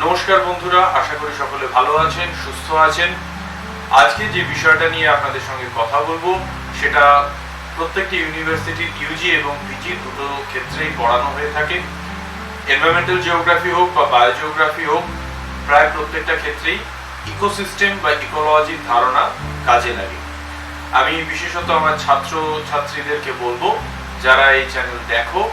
নমস্কার বন্ধুরা, আশা করি সকলে ভালো আছেন, সুস্থ আছেন। আজকে যে বিষয়টা নিয়ে আপনাদের সঙ্গে কথা বলবো সেটা প্রত্যেকটি ইউনিভার্সিটির ইউজি এবং পিজি দুটো ক্ষেত্রেই পড়ানো হয়ে থাকে। এনভায়রনমেন্টাল জিওগ্রাফি হোক বা বায়োজিওগ্রাফি হোক, প্রায় প্রত্যেকটা ক্ষেত্রেই ইকোসিস্টেম বা ইকোলজির ধারণা কাজে লাগে। আমি বিশেষত আমার ছাত্র ছাত্রীদেরকে বলবো, যারা এই চ্যানেল দেখো,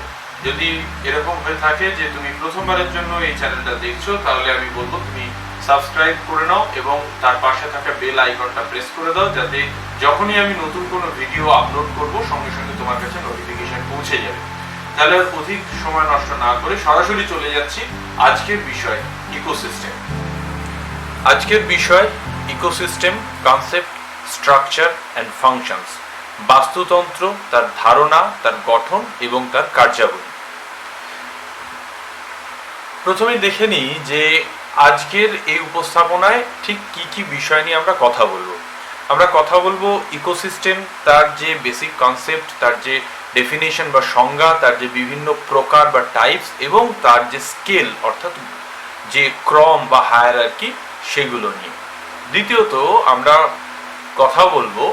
যদি এরকম হয়ে থাকে যে তুমি প্রথমবারের জন্য এই চ্যানেলটা দেখছো, তাহলে আমি বলবো তুমি সাবস্ক্রাইব করে নাও এবং তার পাশে থাকা বেল আইকনটা প্রেস করে দাও, যাতে যখনই আমি নতুন কোনো ভিডিও আপলোড করব সঙ্গে সঙ্গে তোমার কাছে নোটিফিকেশন পৌঁছে যাবে। তাহলে অধিক সময় নষ্ট না করে সরাসরি চলে যাচ্ছি আজকের বিষয়, ইকোসিস্টেম। আজকের বিষয় ecosystem, concept, structure and functions. বাস্তুতন্ত্র, তার ধারণা, তার গঠন এবং তার কার্যাবলী। প্রথমে দেখে নিই যে আজকের এই উপস্থাপনায় ঠিক কি কি বিষয় নিয়ে আমরা কথা বলবো। আমরা কথা বলবো ইকোসিস্টেম, তার যে বেসিক কনসেপ্ট, তার যে ডেফিনেশন বা সংজ্ঞা, তার যে বিভিন্ন প্রকার বা টাইপস এবং তার যে স্কেল অর্থাৎ যে ক্রম বা হায়ারার্কি, সেগুলো নিয়ে। দ্বিতীয়ত আমরা কথা বলবো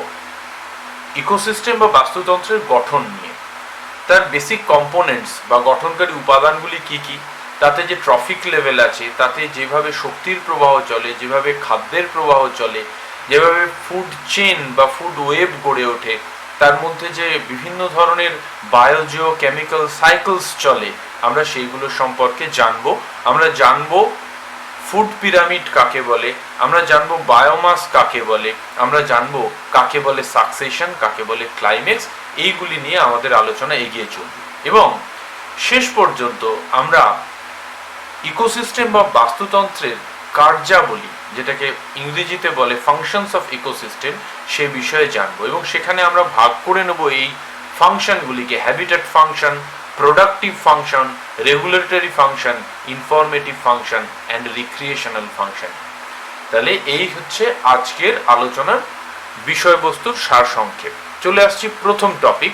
ইকোসিস্টেম বা বাস্তুতন্ত্রের গঠন নিয়ে, তার বেসিক কম্পোনেন্টস বা গঠনকারী উপাদানগুলি কি কি, তাতে যে ট্রফিক লেভেল আছে, তাতে যেভাবে শক্তির প্রবাহ চলে, যেভাবে খাদ্যের প্রবাহ চলে, যেভাবে ফুড চেন বা ফুড ওয়েব গড়ে ওঠে, তার মধ্যে যে বিভিন্ন ধরনের বায়োজিও কেমিক্যাল সাইকেলস চলে, আমরা সেইগুলো সম্পর্কে জানবো। আমরা জানবো ফুড পিরামিড কাকে বলে, আমরা জানবো বায়োমাস কাকে বলে, আমরা জানবো কাকে বলে সাকসেশন, কাকে বলে ক্লাইম্যাক্স। এইগুলি নিয়ে আমাদের আলোচনা এগিয়ে চলবে এবং শেষ পর্যন্ত আমরা ইকোসিস্টেম বা বাস্তুতন্ত্রের কার্যাবলী, যেটাকে ইংরেজিতে বলে ফাংশনস অফ ইকোসিস্টেম, সে বিষয়ে জানবো এবং সেখানে আমরা ভাগ করে নেব এই ফাংশনগুলিকে habitat function, productive function, regulatory function, informative function and recreational function. তাহলে এই হচ্ছে আজকের আলোচনার বিষয়বস্তুর সারসংক্ষেপ। চলে আসছি প্রথম topic,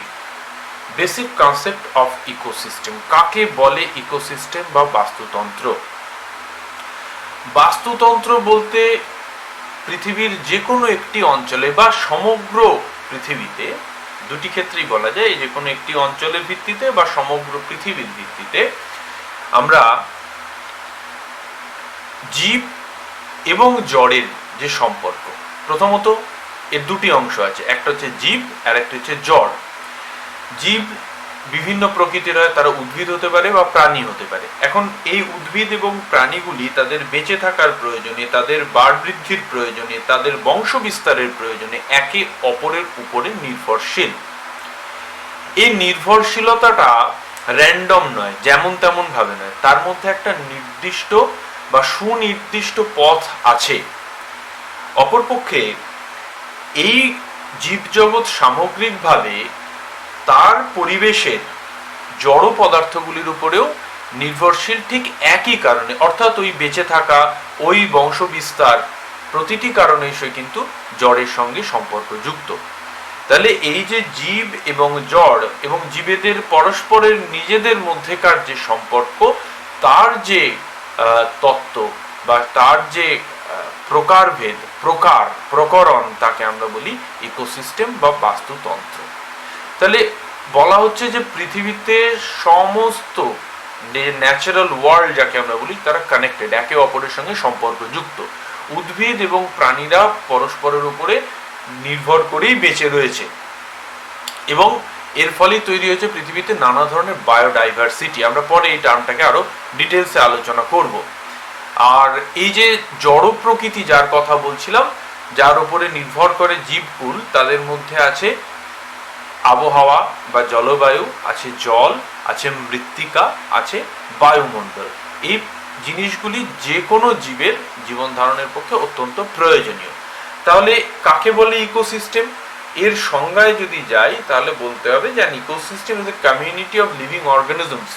basic concept of ecosystem. কাকে বলে ইকোসিস্টেম বা বাস্তুতন্ত্র? বাস্তুতন্ত্র বলতে পৃথিবীর যে কোনো একটি অঞ্চলে বা সমগ্র পৃথিবীতে, দুটি ক্ষেত্রেই বলা যায়, যে কোনো একটি অঞ্চলের ভিত্তিতে বা সমগ্র পৃথিবীর ভিত্তিতে আমরা জীব এবং জড়ের যে সম্পর্ক, প্রথমত এর দুটি অংশ আছে, একটা হচ্ছে জীব আর একটা হচ্ছে জড়। জীব বিভিন্ন প্রকৃতির হয়, তারা উদ্ভিদ হতে পারে বা প্রাণী হতে পারে। এখন এই উদ্ভিদ এবং প্রাণীগুলি তাদের বেঁচে থাকার প্রয়োজনে, তাদের বাড় বৃদ্ধির প্রয়োজনে, তাদের বংশ বিস্তারের প্রয়োজনে একে অপরের উপরে নির্ভরশীল। এই নির্ভরশীলতাটা র্যান্ডম নয়, যেমন তেমন ভাবে নয়, তার মধ্যে একটা নির্দিষ্ট বা সুনির্দিষ্ট পথ আছে। অপরপক্ষে এই জীবজগৎ সামগ্রিকভাবে তার পরিবেশের জড় পদার্থগুলির উপরেও নির্ভরশীল, ঠিক একই কারণে, অর্থাৎ ওই বেঁচে থাকা, ওই বংশ বিস্তার, প্রতিটি কারণে সে কিন্তু জড়ের সঙ্গে সম্পর্কযুক্ত। তাহলে এই যে জীব এবং জড় এবং জীবেদের পরস্পরের নিজেদের মধ্যেকার যে সম্পর্ক, তার যে তত্ত্ব বা তার যে প্রকারভেদ, প্রকরণ, তাকে আমরা বলি ইকোসিস্টেম বা বাস্তুতন্ত্র। তাহলে বলা হচ্ছে যে পৃথিবীতে সমস্ত যে ন্যাচারাল ওয়ার্ল্ড যাকে আমরা বলি, তারা কানেক্টেড, একে অপরের সঙ্গে সম্পর্কযুক্ত। উদ্ভিদ এবং প্রাণীরা পরস্পরের উপরে নির্ভর করেই বেঁচে রয়েছে এবং এর ফলে তৈরি হয়েছে পৃথিবীতে নানা ধরনের বায়োডাইভার্সিটি। আমরা পরে এই টার্মটাকে আরো ডিটেলসে আলোচনা করব। আর এই যে জড় প্রকৃতি যার কথা বলছিলাম, যার উপরে নির্ভর করে জীবকুল, তাদের মধ্যে আছে আবহাওয়া বা জলবায়ু, আছে জল, আছে মৃত্তিকা, আছে বায়ুমণ্ডল। এই জিনিসগুলি যে কোনো জীবের জীবন ধারণের পক্ষে অত্যন্ত প্রয়োজনীয়। তাহলে কাকে বলে ইকোসিস্টেম? এর সংজ্ঞায় যদি যাই তাহলে বলতে হবে যে ecosystem is a community of living organisms.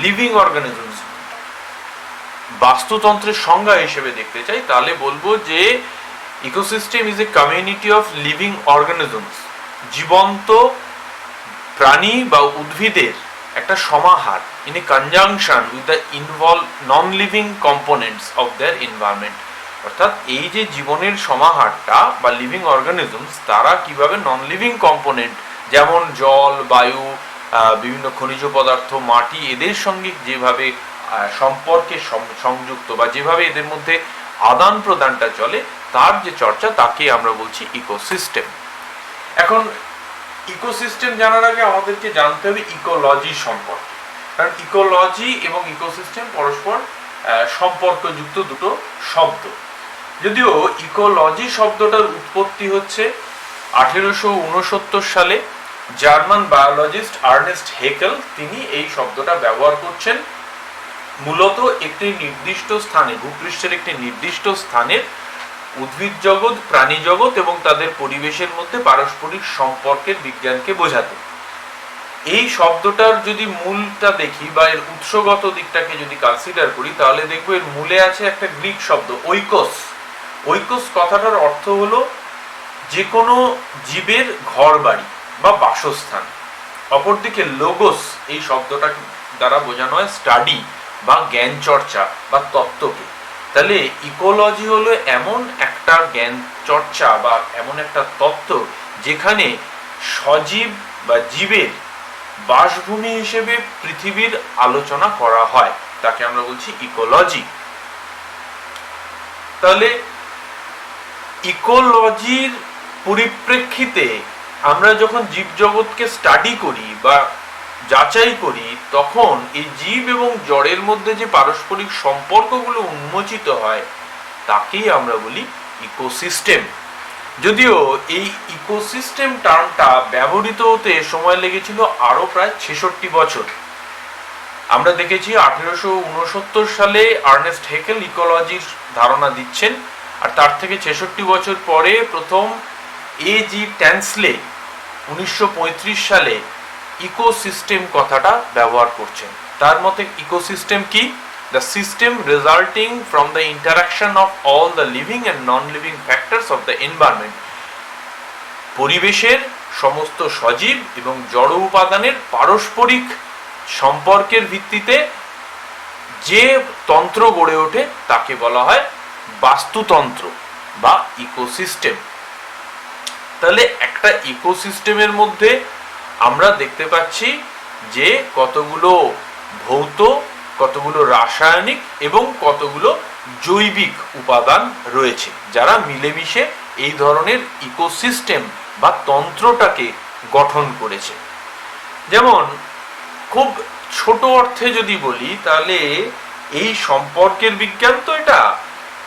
Living organisms বাস্তুতন্ত্রের সংজ্ঞা হিসেবে দেখতে চাই তাহলে বলবো যে ecosystem is a community of living organisms, জীবন্ত প্রাণী বা উদ্ভিদের একটা সমাহার, in a conjunction with the involve non living components of their environment. অর্থাৎ এই যে জীবনের সমাহারটা বা লিভিং অর্গানিজমস, তারা কিভাবে নন লিভিং কম্পোনেন্ট যেমন জল, বায়ু, বিভিন্ন খনিজ পদার্থ, মাটি, এদের সঙ্গে যেভাবে সম্পর্কে সংযুক্ত বা যেভাবে এদের মধ্যে আদান প্রদানটা চলে, তার যে চর্চা, তাকে আমরা বলছি ইকোসিস্টেম। এখন ইকোসিস্টেম জানার আগে আমাদেরকে জানতে হবে ইকোলজি সম্পর্কে, কারণ ইকোলজি এবং ইকোসিস্টেম পরস্পর সম্পর্কযুক্ত দুটো শব্দ। যদিও ইকোলজি শব্দটার উৎপত্তি হচ্ছে 1869 সালে জার্মান বায়োলজিস্ট আর্নেস্ট হেকেল, তিনি এই শব্দটা ব্যবহার করছেন মূলত একটি নির্দিষ্ট স্থানে, ভূপৃষ্ঠের একটি নির্দিষ্ট স্থানের উদ্ভিদ জগৎ, প্রাণী জগৎ এবং তাদের পরিবেশের মধ্যে পারস্পরিক সম্পর্কের বিজ্ঞানকে বোঝাতে। এই শব্দটার যদি মূলটা দেখি বা এর উৎসগত দিকটাকে যদি কনসিডার করি, তাহলে দেখবো এর মূলে আছে একটা গ্রিক শব্দ ওইকোস। ওইকোস কথাটার অর্থ হলো যে কোনো জীবের ঘর বাড়ি বা বাসস্থান। অপরদিকে লোগোস এই শব্দটা দ্বারা বোঝানো হয় স্টাডি বা জ্ঞান চর্চা বা তত্ত্বকে। তাহলে ইকোলজি হলো এমন একটা জ্ঞান চর্চা বা এমন একটা তত্ত্ব যেখানে সজীব বা জীবের বাসভূমি হিসেবে পৃথিবীর আলোচনা করা হয়, তাকে আমরা বলছি ইকোলজি। তাহলে ইকোলজির পরিপ্রেক্ষিতে আমরা যখন জীবজগৎকে স্টাডি করি বা যাচাই করি, তখন এই জীব এবং জড়ের মধ্যে যে পারস্পরিক সম্পর্কগুলো উন্মোচিত হয়, তাকেই আমরা বলি ইকোসিস্টেম। যদিও এই ইকোসিস্টেম টার্মটা ব্যবহৃত হতে সময় লেগেছিল আরো প্রায় 66 বছর। আমরা দেখেছি 1869 সালে আর্নেস্ট হেকেল ইকোলজির ধারণা দিচ্ছেন, আর তার থেকে 66 বছর পরে প্রথম এ.জি. ট্যান্সলে 1935 সালে ইকোসিস্টেম কথাটা ব্যবহার করছেন। তার মতে ইকোসিস্টেম কি? The system resulting from the interaction of all the living and non-living factors of the environment. পরিবেশের সমস্ত সজীব এবং জড় উপাদানের পারস্পরিক সম্পর্কের ভিত্তিতে যে তন্ত্র গড়ে ওঠে, তাকে বলা হয় বাস্তুতন্ত্র বা ইকোসিস্টেম। তাহলে একটা ইকোসিস্টেমের মধ্যে আমরা দেখতে পাচ্ছি যে কতগুলো ভৌত, কতগুলো রাসায়নিক এবং কতগুলো জৈবিক উপাদান রয়েছে, যারা মিলেমিশে এই ধরনের ইকোসিস্টেম বা তন্ত্রটাকে গঠন করেছে। যেমন খুব ছোট অর্থে যদি বলি, তাহলে এই সম্পর্কের বিজ্ঞান তো এটা,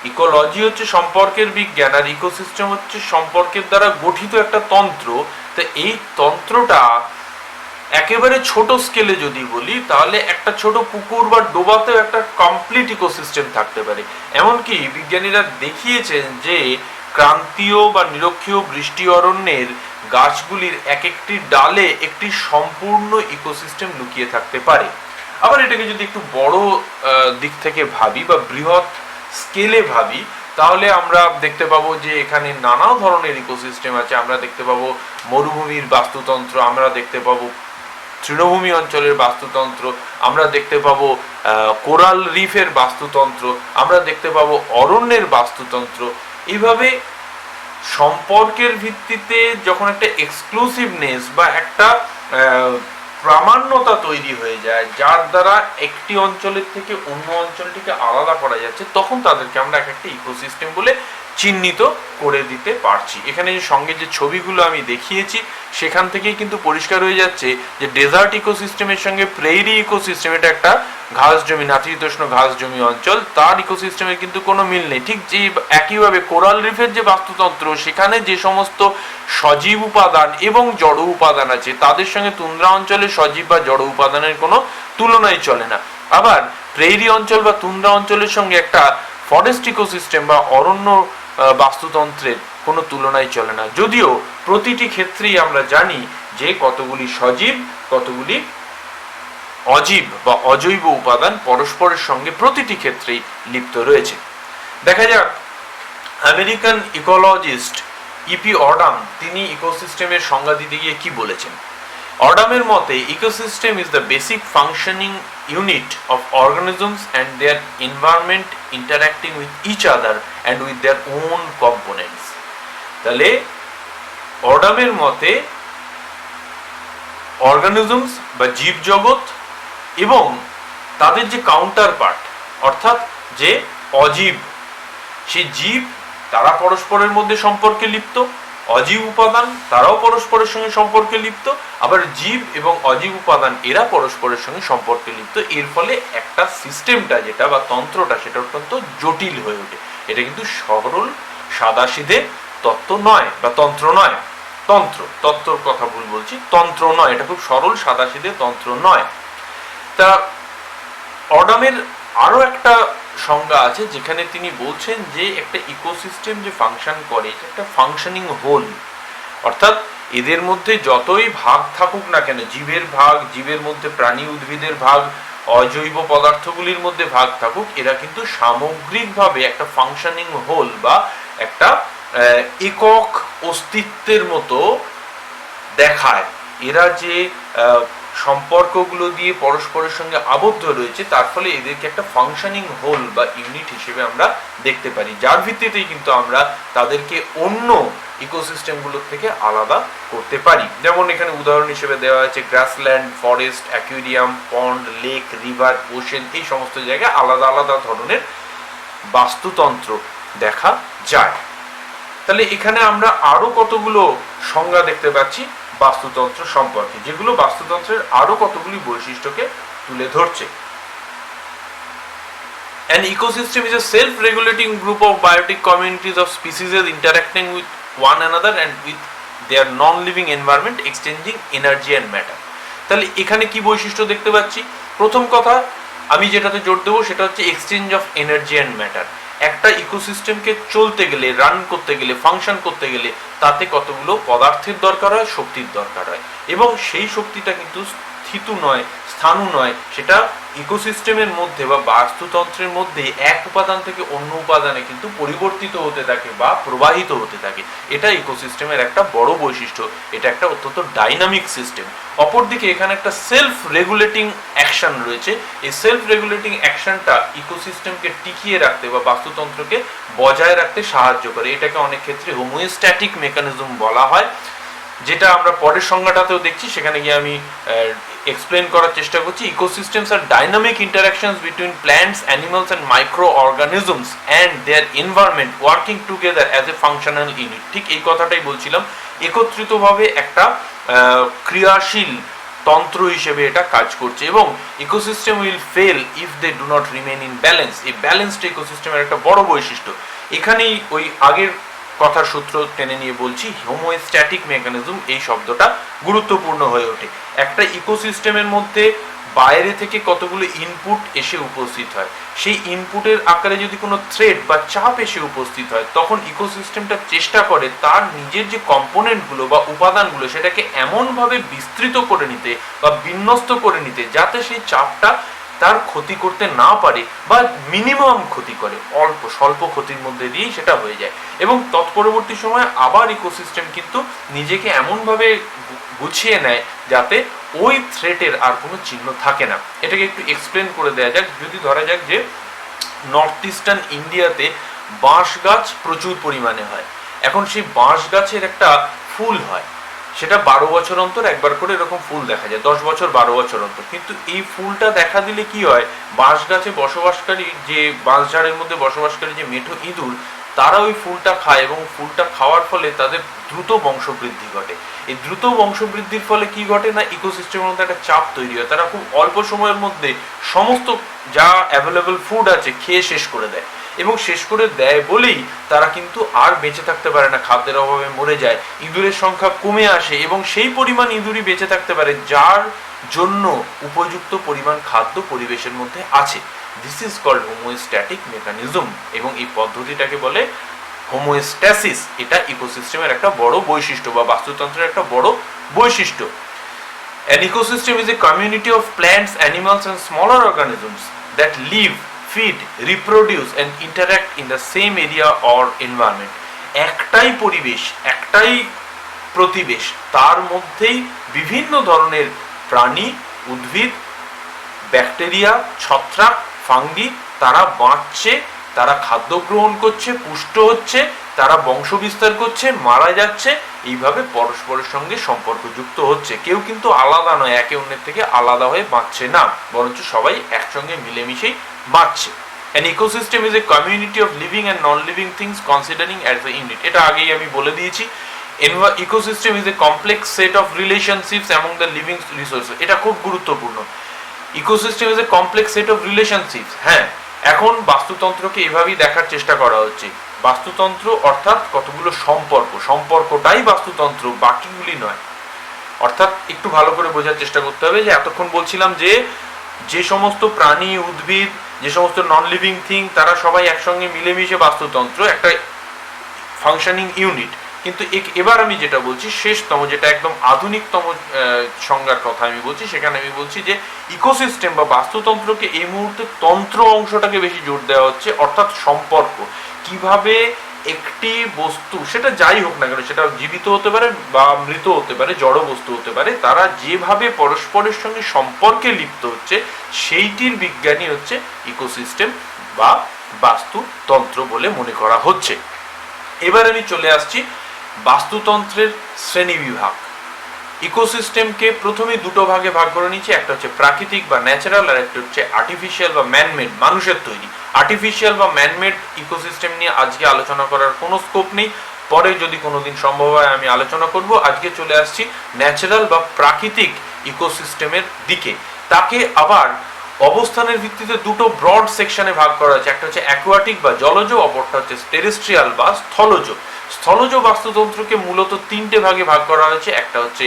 ইকোলজি হচ্ছে সম্পর্কের বিজ্ঞান, আর ইকোসিস্টেম হচ্ছে সম্পর্কের দ্বারা গঠিত একটা তন্ত্র। তো এই তন্ত্রটা একেবারে ছোট স্কেলে যদি বলি, তাহলে একটা ছোট পুকুর বা ডোবাতেও একটা কমপ্লিট ইকোসিস্টেম থাকতে পারে। এমনকি বিজ্ঞানীরা দেখিয়েছেন যে ক্রান্তীয় বা নিরক্ষীয় বৃষ্টি অরণ্যের গাছগুলির এক একটি ডালে একটি সম্পূর্ণ ইকোসিস্টেম লুকিয়ে থাকতে পারে। আবার এটাকে যদি একটু বড় দিক থেকে ভাবি বা বৃহৎ স্কেলে ভাবি, তাহলে আমরা দেখতে পাবো যে এখানে নানা ধরনের ইকোসিস্টেম আছে। আমরা দেখতে পাবো মরুভূমির বাস্তুতন্ত্র, আমরা দেখতে পাবো তৃণভূমি অঞ্চলের বাস্তুতন্ত্র, আমরা দেখতে পাবো কোরাল রিফের বাস্তুতন্ত্র, আমরা দেখতে পাবো অরণ্যের বাস্তুতন্ত্র। এইভাবে সম্পর্কের ভিত্তিতে যখন একটা এক্সক্লুসিভনেস বা একটা প্রামাণ্যতা তৈরি হয়ে যায়, যার দ্বারা একটি অঞ্চলের থেকে অন্য অঞ্চলটিকে আলাদা করা যাচ্ছে, তখন তাদেরকে আমরা এক একটা ইকোসিস্টেম বলে চিহ্নিত করে দিতে পারছি। এখানে যে সঙ্গে যে ছবিগুলো আমি দেখিয়েছি, সেখান থেকেই কিন্তু পরিষ্কার হয়ে যাচ্ছে যে ডেজার্ট ইকোসিস্টেমের সঙ্গে প্রেইরি ইকোসিস্টেম, এটা একটা ঘাস জমি, নাতিশীতোষ্ণ ঘাস জমি অঞ্চল, তার ইকোসিস্টেমের কিন্তু কোনো মিল নেই। ঠিক যে একইভাবে কোরাল রিফের যে বাস্তুতন্ত্র, সেখানে যে সমস্ত সজীব উপাদান এবং জড় উপাদান আছে, তাদের সঙ্গে তুন্দ্রা অঞ্চলের সজীব বা জড় উপাদানের কোনো তুলনাই চলে না। আবার প্রেইরি অঞ্চল বা তুন্দ্রা অঞ্চলের সঙ্গে একটা ফরেস্ট ইকোসিস্টেম বা অরণ্য বাস্তুতন্ত্রের কোনো তুলনাই চলে না। যদিও প্রতিটি ক্ষেত্রেই আমরা জানি যে কতগুলি সজীব, কতগুলি অজীব বা অজৈব উপাদান পরস্পরের সঙ্গে প্রতিটি ক্ষেত্রেই লিপ্ত রয়েছে। দেখা যাক আমেরিকান ইকোলজিস্ট ইপি অডাম তিনি ইকোসিস্টেমের সংজ্ঞা দিতে গিয়ে কি বলেছেন। অর্ডামের মতে ecosystem is the basic functioning unit of organisms and their environment interacting with each other and with their own components. তাহলে অর্ডামের মতে অর্গানিজমস বা জীবজগৎ এবং তাদের যে কাউন্টার পার্ট অর্থাৎ যে অজীব, সেই জীব তারা পরস্পরের মধ্যে সম্পর্কে লিপ্ত, অজীব উপাদান তারাও পরস্পরের সঙ্গে সম্পর্কে লিপ্ত, আবার জীব এবং অজীব উপাদান এরা পরস্পরের সঙ্গে সম্পর্কে লিপ্ত। এর ফলে একটা সিস্টেমটা যেটা বা তন্ত্রটা সেটা অত্যন্ত জটিল হয়ে ওঠে। এটা কিন্তু সরল সাদাসিধে তত্ত্ব নয় বা তন্ত্র নয়, তত্ত্বর কথা ভুল বলছি, তন্ত্র নয়, এটা খুব সরল সাদাসিধে তন্ত্র নয়। তা অর্ডামের আরো একটা সংজ্ঞা আছে যেখানে তিনি বলছেন যে একটা ইকোসিস্টেম যে ফাংশন করে এটা একটা ফাংশনিং হোল, অর্থাৎ এদের মধ্যে যতই ভাগ থাকুক না কেন, জীবের ভাগ, জীবের মধ্যে প্রাণী উদ্ভিদের ভাগ, অজৈব পদার্থগুলির মধ্যে ভাগ থাকুক, এরা কিন্তু সামগ্রিকভাবে একটা ফাংশনিং হোল বা একটা একক অস্তিত্বের মতো দেখায়। এরা যে সম্পর্কগুলো দিয়ে পরস্পরের সঙ্গে আবদ্ধ রয়েছে তার ফলে এদেরকে একটা ফাংশনিং হোল বা ইউনিট হিসেবে আমরা দেখতে পারি, যার ভিত্তিতেই কিন্তু আমরা তাদেরকে অন্য ইকোসিস্টেমগুলোর থেকে আলাদা করতে পারি। যেমন এখানে উদাহরণ হিসেবে দেওয়া আছে গ্রাসল্যান্ড, ফরেস্ট, অ্যাকুয়ারিয়াম, পন্ড, লেক, রিভার, ওশেন, এই সমস্ত জায়গায় আলাদা আলাদা ধরনের বাস্তুতন্ত্র দেখা যায়। তাহলে এখানে আমরা আরো কতগুলো সংজ্ঞা দেখতে পাচ্ছি বাস্তুতন্ত্র সম্পর্কে, যেগুলো বাস্তুতন্ত্রের আরো কতগুলি বৈশিষ্ট্যকে তুলে ধরছে। An ecosystem is a self-regulating group of biotic communities of species interacting with one another and with their non-living environment, exchanging energy and matter. তাহলে এখানে কি বৈশিষ্ট্য দেখতে পাচ্ছি? প্রথম কথা আমি যেটাতে জোর দেবো সেটা হচ্ছে exchange of energy and matter. একটা ইকোসিস্টেমকে চলতে গেলে, রান করতে গেলে, ফাংশন করতে গেলে তাতে কতগুলো পদার্থের দরকার হয়, শক্তির দরকার হয়, এবং সেই শক্তিটা কিন্তু স্থিতু নয়, স্থানু নয়, সেটা ইকোসিস্টেমের মধ্যে বা বাস্তুতন্ত্রের মধ্যে এক উপাদান থেকে অন্য উপাদানে কিন্তু পরিবর্তিত হতে থাকে বা প্রবাহিত হতে থাকে। এটা ইকোসিস্টেমের একটা বড় বৈশিষ্ট্য, এটা একটা অত্যন্ত ডাইনামিক সিস্টেম। অপরদিকে এখানে একটা সেলফ রেগুলেটিং অ্যাকশন রয়েছে। এই সেলফ রেগুলেটিং অ্যাকশনটা ইকোসিস্টেমকে টিকিয়ে রাখতে বা বাস্তুতন্ত্রকে বজায় রাখতে সাহায্য করে। এটাকে অনেক ক্ষেত্রে হোমিওস্ট্যাটিক মেকানিজম বলা হয়, যেটা আমরা পরের সংজ্ঞাটাতেও দেখছি, সেখানে গিয়ে আমি এক্সপ্লেন করার চেষ্টা করছি। Ecosystems are dynamic interactions between plants, animals and micro organisms and their environment working together as a functional unit. ঠিক এই কথাটাই বলছিলাম, একত্রিতভাবে একটা ক্রিয়াশীল তন্ত্র হিসেবে এটা কাজ করছে, এবং ecosystem will fail if they do not remain in balance. এই ব্যালেন্সড ইকোসিস্টেমের একটা বড় বৈশিষ্ট্য। এখানেই ওই আগের কথার সূত্র টেনে নিয়ে বলছি, হোমিওস্ট্যাটিক মেকানিজম এই শব্দটা গুরুত্বপূর্ণ হয়ে ওঠে। একটা ইকোসিস্টেমের মধ্যে বাইরে থেকে কতগুলো ইনপুট এসে উপস্থিত হয়, সেই ইনপুটের আকারে যদি কোনো থ্রেট বা চাপ এসে উপস্থিত হয়, তখন ইকোসিস্টেমটা চেষ্টা করে তার নিজের যে কম্পোনেন্টগুলো বা উপাদানগুলো সেটাকে এমনভাবে বিস্তৃত করে নিতে বা বিন্যস্ত করে নিতে যাতে সেই চাপটা তার ক্ষতি করতে না পারে বা মিনিমাম ক্ষতি করে, অল্প স্বল্প ক্ষতির মধ্যে দিয়েই সেটা হয়ে যায়। এবং তৎপরবর্তী সময়ে আবার ইকোসিস্টেম কিন্তু নিজেকে এমনভাবে গুছিয়ে নেয় যাতে ওই থ্রেটের আর কোনো চিহ্ন থাকে না। এটাকে একটু এক্সপ্লেন করে দেওয়া যাক। যদি ধরা যাক যে নর্থ ইস্টার্ন ইন্ডিয়াতে বাঁশ গাছ প্রচুর পরিমাণে হয়, এখন সেই বাঁশ গাছের একটা ফুল হয়, সেটা 12 বছর অন্তর একবার করে এরকম ফুল দেখা যায়, 10 বছর 12 বছর অন্তর। কিন্তু এই ফুলটা দেখা দিলে কি হয়, বাঁশ গাছে বসবাসকারী যে বাঁশঝাড়ের মধ্যে বসবাসকারী যে মেঠো ইঁদুর, তারা ওই ফুলটা খায় এবং ফুলটা খাওয়ার ফলে তাদের দ্রুত বংশবৃদ্ধি ঘটে। এই দ্রুত বংশবৃদ্ধির ফলে কি ঘটে না, ইকোসিস্টেমের মধ্যে একটা চাপ তৈরি হয়। তারা খুব অল্প সময়ের মধ্যে সমস্ত যা অ্যাভেলেবল ফুড আছে খেয়ে শেষ করে দেয়, এবং শেষ করে দেয় বলেই তারা কিন্তু আর বেঁচে থাকতে পারে না, খাদ্যের অভাবে মরে যায়, ইঁদুরের সংখ্যা কমে আসে, এবং সেই পরিমাণ ইঁদুরই বেঁচে থাকতে পারে যার জন্য উপযুক্ত পরিমাণ খাদ্য পরিবেশের মধ্যে আছে। This is called homeostatic mechanism, এবং এই পদ্ধতিটাকে বলে হোমিওস্ট্যাসিস। এটা ইকোসিস্টেমের একটা বড় বৈশিষ্ট্য বা বাস্তুতন্ত্রের একটা বড় বৈশিষ্ট্য। An ecosystem is a community of plants, animals and smaller organisms that live, feed, reproduce and interact in the same area or environment. একটাই পরিবেশ, একটাই প্রতিবেশ, তার মধ্যেই বিভিন্ন ধরনের প্রাণী, উদ্ভিদ, ব্যাকটেরিয়া, ছত্রাক, ফাঙ্গি তারা বাঁচছে, তারা খাদ্য গ্রহণ করছে, পুষ্ট হচ্ছে, তারা বংশ বিস্তার করছে, মারা যাচ্ছে, এইভাবে পরস্পরের সঙ্গে সম্পর্কযুক্ত হচ্ছে। কেউ কিন্তু আলাদা নয়, একে অন্যের থেকে আলাদা হয়ে বাঁচছে না, বরঞ্চ সবাই একসঙ্গে মিলেমিশেই বাঁচছে। An ecosystem is a community of living and non-living things considering as a unit. এটা আগেই আমি বলে দিয়েছি। Ecosystem is a complex set of relationships among the living resources. এটা খুব গুরুত্বপূর্ণ। Ecosystem is a complex set of relationships. হ্যাঁ, এখন বাস্তুতন্ত্রকে এভাবেই দেখার চেষ্টা করা হচ্ছে। বাস্তুতন্ত্র অর্থাৎ কতগুলো সম্পর্কটাই বাস্তুতন্ত্র, বাকিগুলি নয়। অর্থাৎ একটু ভালো করে বোঝার চেষ্টা করতে হবে যে এতক্ষণ বলছিলাম যে সমস্ত প্রাণী, উদ্ভিদ, যে সমস্ত নন লিভিং থিং তারা সবাই একসঙ্গে মিলেমিশে বাস্তুতন্ত্র, একটা ফাংশনিং ইউনিট। কিন্তু এবার আমি যেটা বলছি শেষতম, যেটা একদম আধুনিকতম সংজ্ঞার কথা আমি বলছি, সেখানে আমি বলছি যে ইকোসিস্টেম বা বাস্তুতন্ত্রকে এই মুহূর্তে তন্ত্র অংশটাকে বেশি জোর দেওয়া হচ্ছে, অর্থাৎ সম্পর্ক। কিভাবে একটি বস্তু, সেটা যাই হোক না কেন, সেটা জীবিত হতে পারে বা মৃত হতে পারে, জড় বস্তু হতে পারে, তারা যেভাবে পরস্পরের সঙ্গে সম্পর্কে লিপ্ত হচ্ছে সেইটির বিজ্ঞানী হচ্ছে ইকোসিস্টেম বা বাস্তুতন্ত্র বলে মনে করা হচ্ছে। এবার আমি চলে আসছি বাস্তুতন্ত্রের শ্রেণী বিভাগ। ইকোসিস্টেমকে প্রথমে দুটো ভাগে ভাগ করে নিচ্ছে, একটা হচ্ছে প্রাকৃতিক বা ন্যাচারাল, আর একটা হচ্ছে আর্টিফিশিয়াল বা ম্যানমেড, মানুষের তৈরি। আর্টিফিশিয়াল বা ম্যানমেড ইকোসিস্টেম নিয়ে আজকে আলোচনা করার কোনো স্কোপ নেই, পরে যদি কোনোদিন সম্ভব হয় আমি আলোচনা করব। আজকে চলে আসছি ন্যাচারাল বা প্রাকৃতিক ইকোসিস্টেমের দিকে। তাকে আবার অবস্থানের ভিত্তিতে দুটো ব্রড সেকশনে ভাগ করা হয়েছে, একটা হচ্ছে অ্যাকোয়াটিক বা জলজ, অপরটা হচ্ছে টেরেস্ট্রিয়াল বা স্থলজ। স্থলজ বাস্তুতন্ত্রকে মূলত তিনটে ভাগে ভাগ করা হয়েছে, একটা হচ্ছে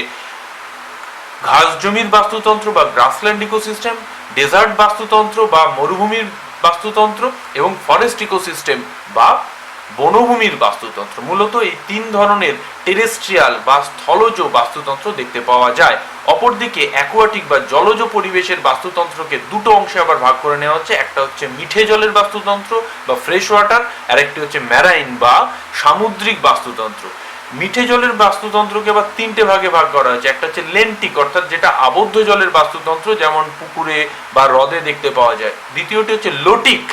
ঘাস জমির বাস্তুতন্ত্র বা গ্রাসল্যান্ড ইকোসিস্টেম, ডেজার্ট বাস্তুতন্ত্র বা মরুভূমির বাস্তুতন্ত্র, এবং ফরেস্ট ইকোসিস্টেম বা বনভূমির বাস্তুতন্ত্র। মূলত এই তিন ধরনের টেরেস্ট্রিয়াল বা স্থলজ বাস্তুতন্ত্র দেখতে পাওয়া যায়। অপরদিকে অ্যাকোয়াটিক বা জলজ পরিবেশের বাস্তুতন্ত্রকে দুটো অংশে আবার ভাগ করে নেওয়া হচ্ছে, একটা হচ্ছে মিঠে জলের বাস্তুতন্ত্র বা ফ্রেশ ওয়াটার, আর একটি হচ্ছে ম্যারাইন বা সামুদ্রিক বাস্তুতন্ত্র। মিঠে জলের বাস্তুতন্ত্রকে আবার তিনটে ভাগে ভাগ করা হয়েছে, একটা হচ্ছে লেন্টিক অর্থাৎ যেটা আবদ্ধ জলের বাস্তুতন্ত্র, যেমন পুকুরে বা হ্রদে দেখতে পাওয়া যায়। দ্বিতীয়টি হচ্ছে লোটিক